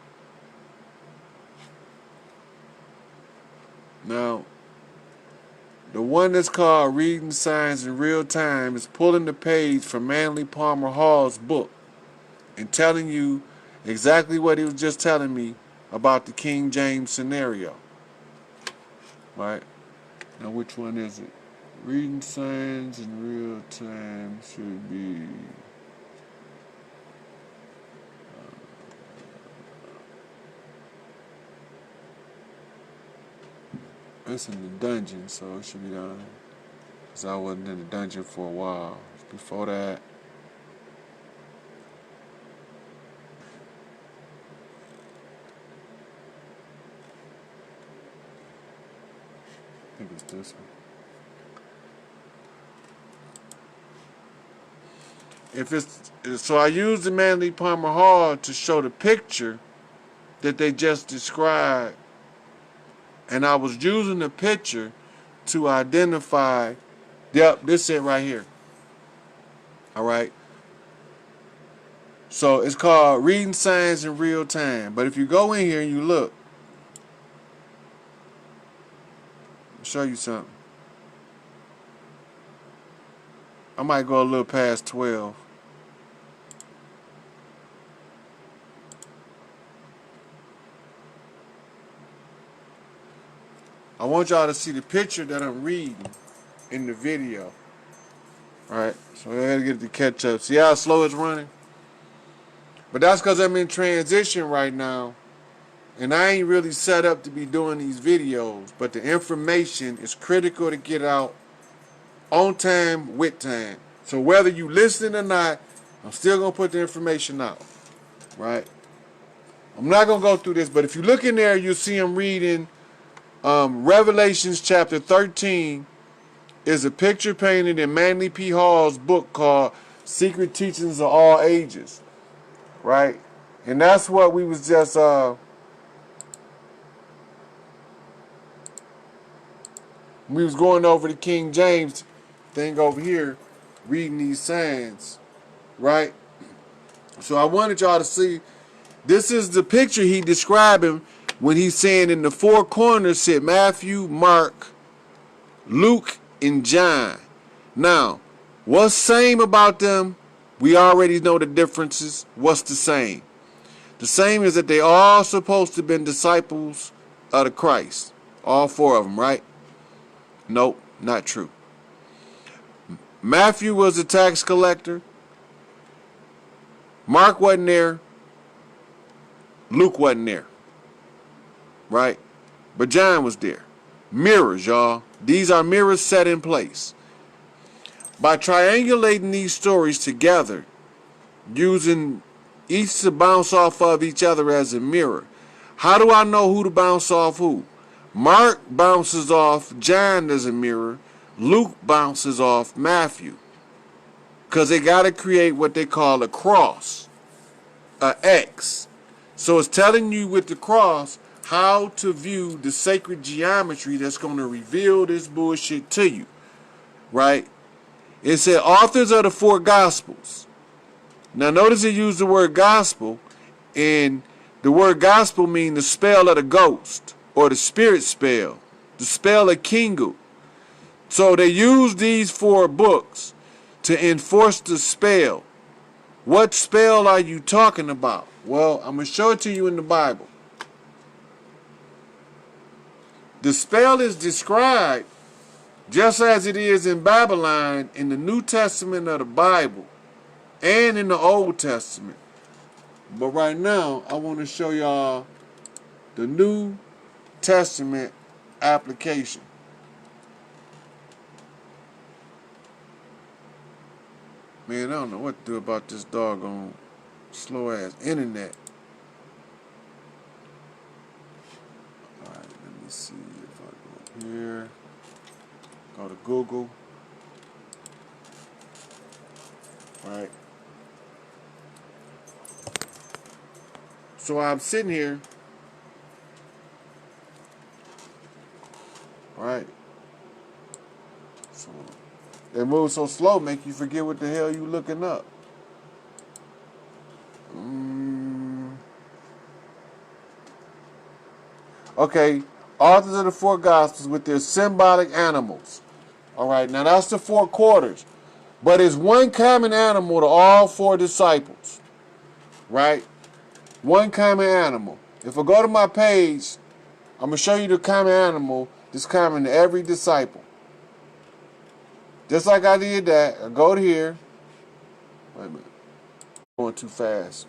Now, the one that's called Reading Signs in Real Time is pulling the page from Manly Palmer Hall's book and telling you exactly what he was just telling me about the King James scenario. Right? Now, which one is it? Reading Signs in Real Time should be... It's in the dungeon, so it should be down here. Because I wasn't in the dungeon for a while. Before that, I think it's this one. If it's so, I used the Manly Palmer Hall to show the picture that they just described, and I was using the picture to identify. Yep, this it right here. All right. So it's called Reading Signs in Real Time. But if you go in here and you look, I'll show you something. I might go a little past 12. I want y'all to see the picture that I'm reading in the video. Alright, so I gotta get it to catch up. See how slow it's running? But that's because I'm in transition right now. And I ain't really set up to be doing these videos. But the information is critical to get out on time, with time. So whether you listen or not, I'm still going to put the information out. Right? I'm not going to go through this, but if you look in there, you'll see I'm reading Revelations chapter 13 is a picture painted in Manly P. Hall's book called Secret Teachings of All Ages. Right? And that's what we was just we was going over the King James thing over here, reading these signs, right? So I wanted y'all to see, this is the picture he describing when he's saying in the four corners sit Matthew, Mark, Luke, and John. Now, what's same about them? We already know the differences. What's the same? The same is that they all supposed to have been disciples of the Christ. All four of them, right? Nope, not true. Matthew was a tax collector. Mark wasn't there. Luke wasn't there. Right? But John was there. Mirrors, y'all. These are mirrors set in place. By triangulating these stories together, using each to bounce off of each other as a mirror, how do I know who to bounce off who? Mark bounces off John as a mirror. Luke bounces off Matthew. Because they got to create what they call a cross, a X. So it's telling you with the cross how to view the sacred geometry that's going to reveal this bullshit to you. Right? It said authors of the four gospels. Now notice it used the word gospel, and the word gospel means the spell of the ghost or the spirit spell, the spell of Kingu. So they use these four books to enforce the spell. What spell are you talking about? Well, I'm going to show it to you in the Bible. The spell is described just as it is in Babylon in the New Testament of the Bible and in the Old Testament. But right now, I want to show y'all the New Testament application. Man, I don't know what to do about this doggone slow ass internet. Alright, let me see if I go up here. Go to Google. Alright. So I'm sitting here. Alright. So they move so slow, make you forget what the hell you looking up. Okay, authors of the four gospels with their symbolic animals. All right, now that's the four quarters. But it's one common animal to all four disciples. Right? One common animal. If I go to my page, I'm going to show you the common animal that's common to every disciple. Just like I did that, I go to here. Wait a minute. I'm going too fast.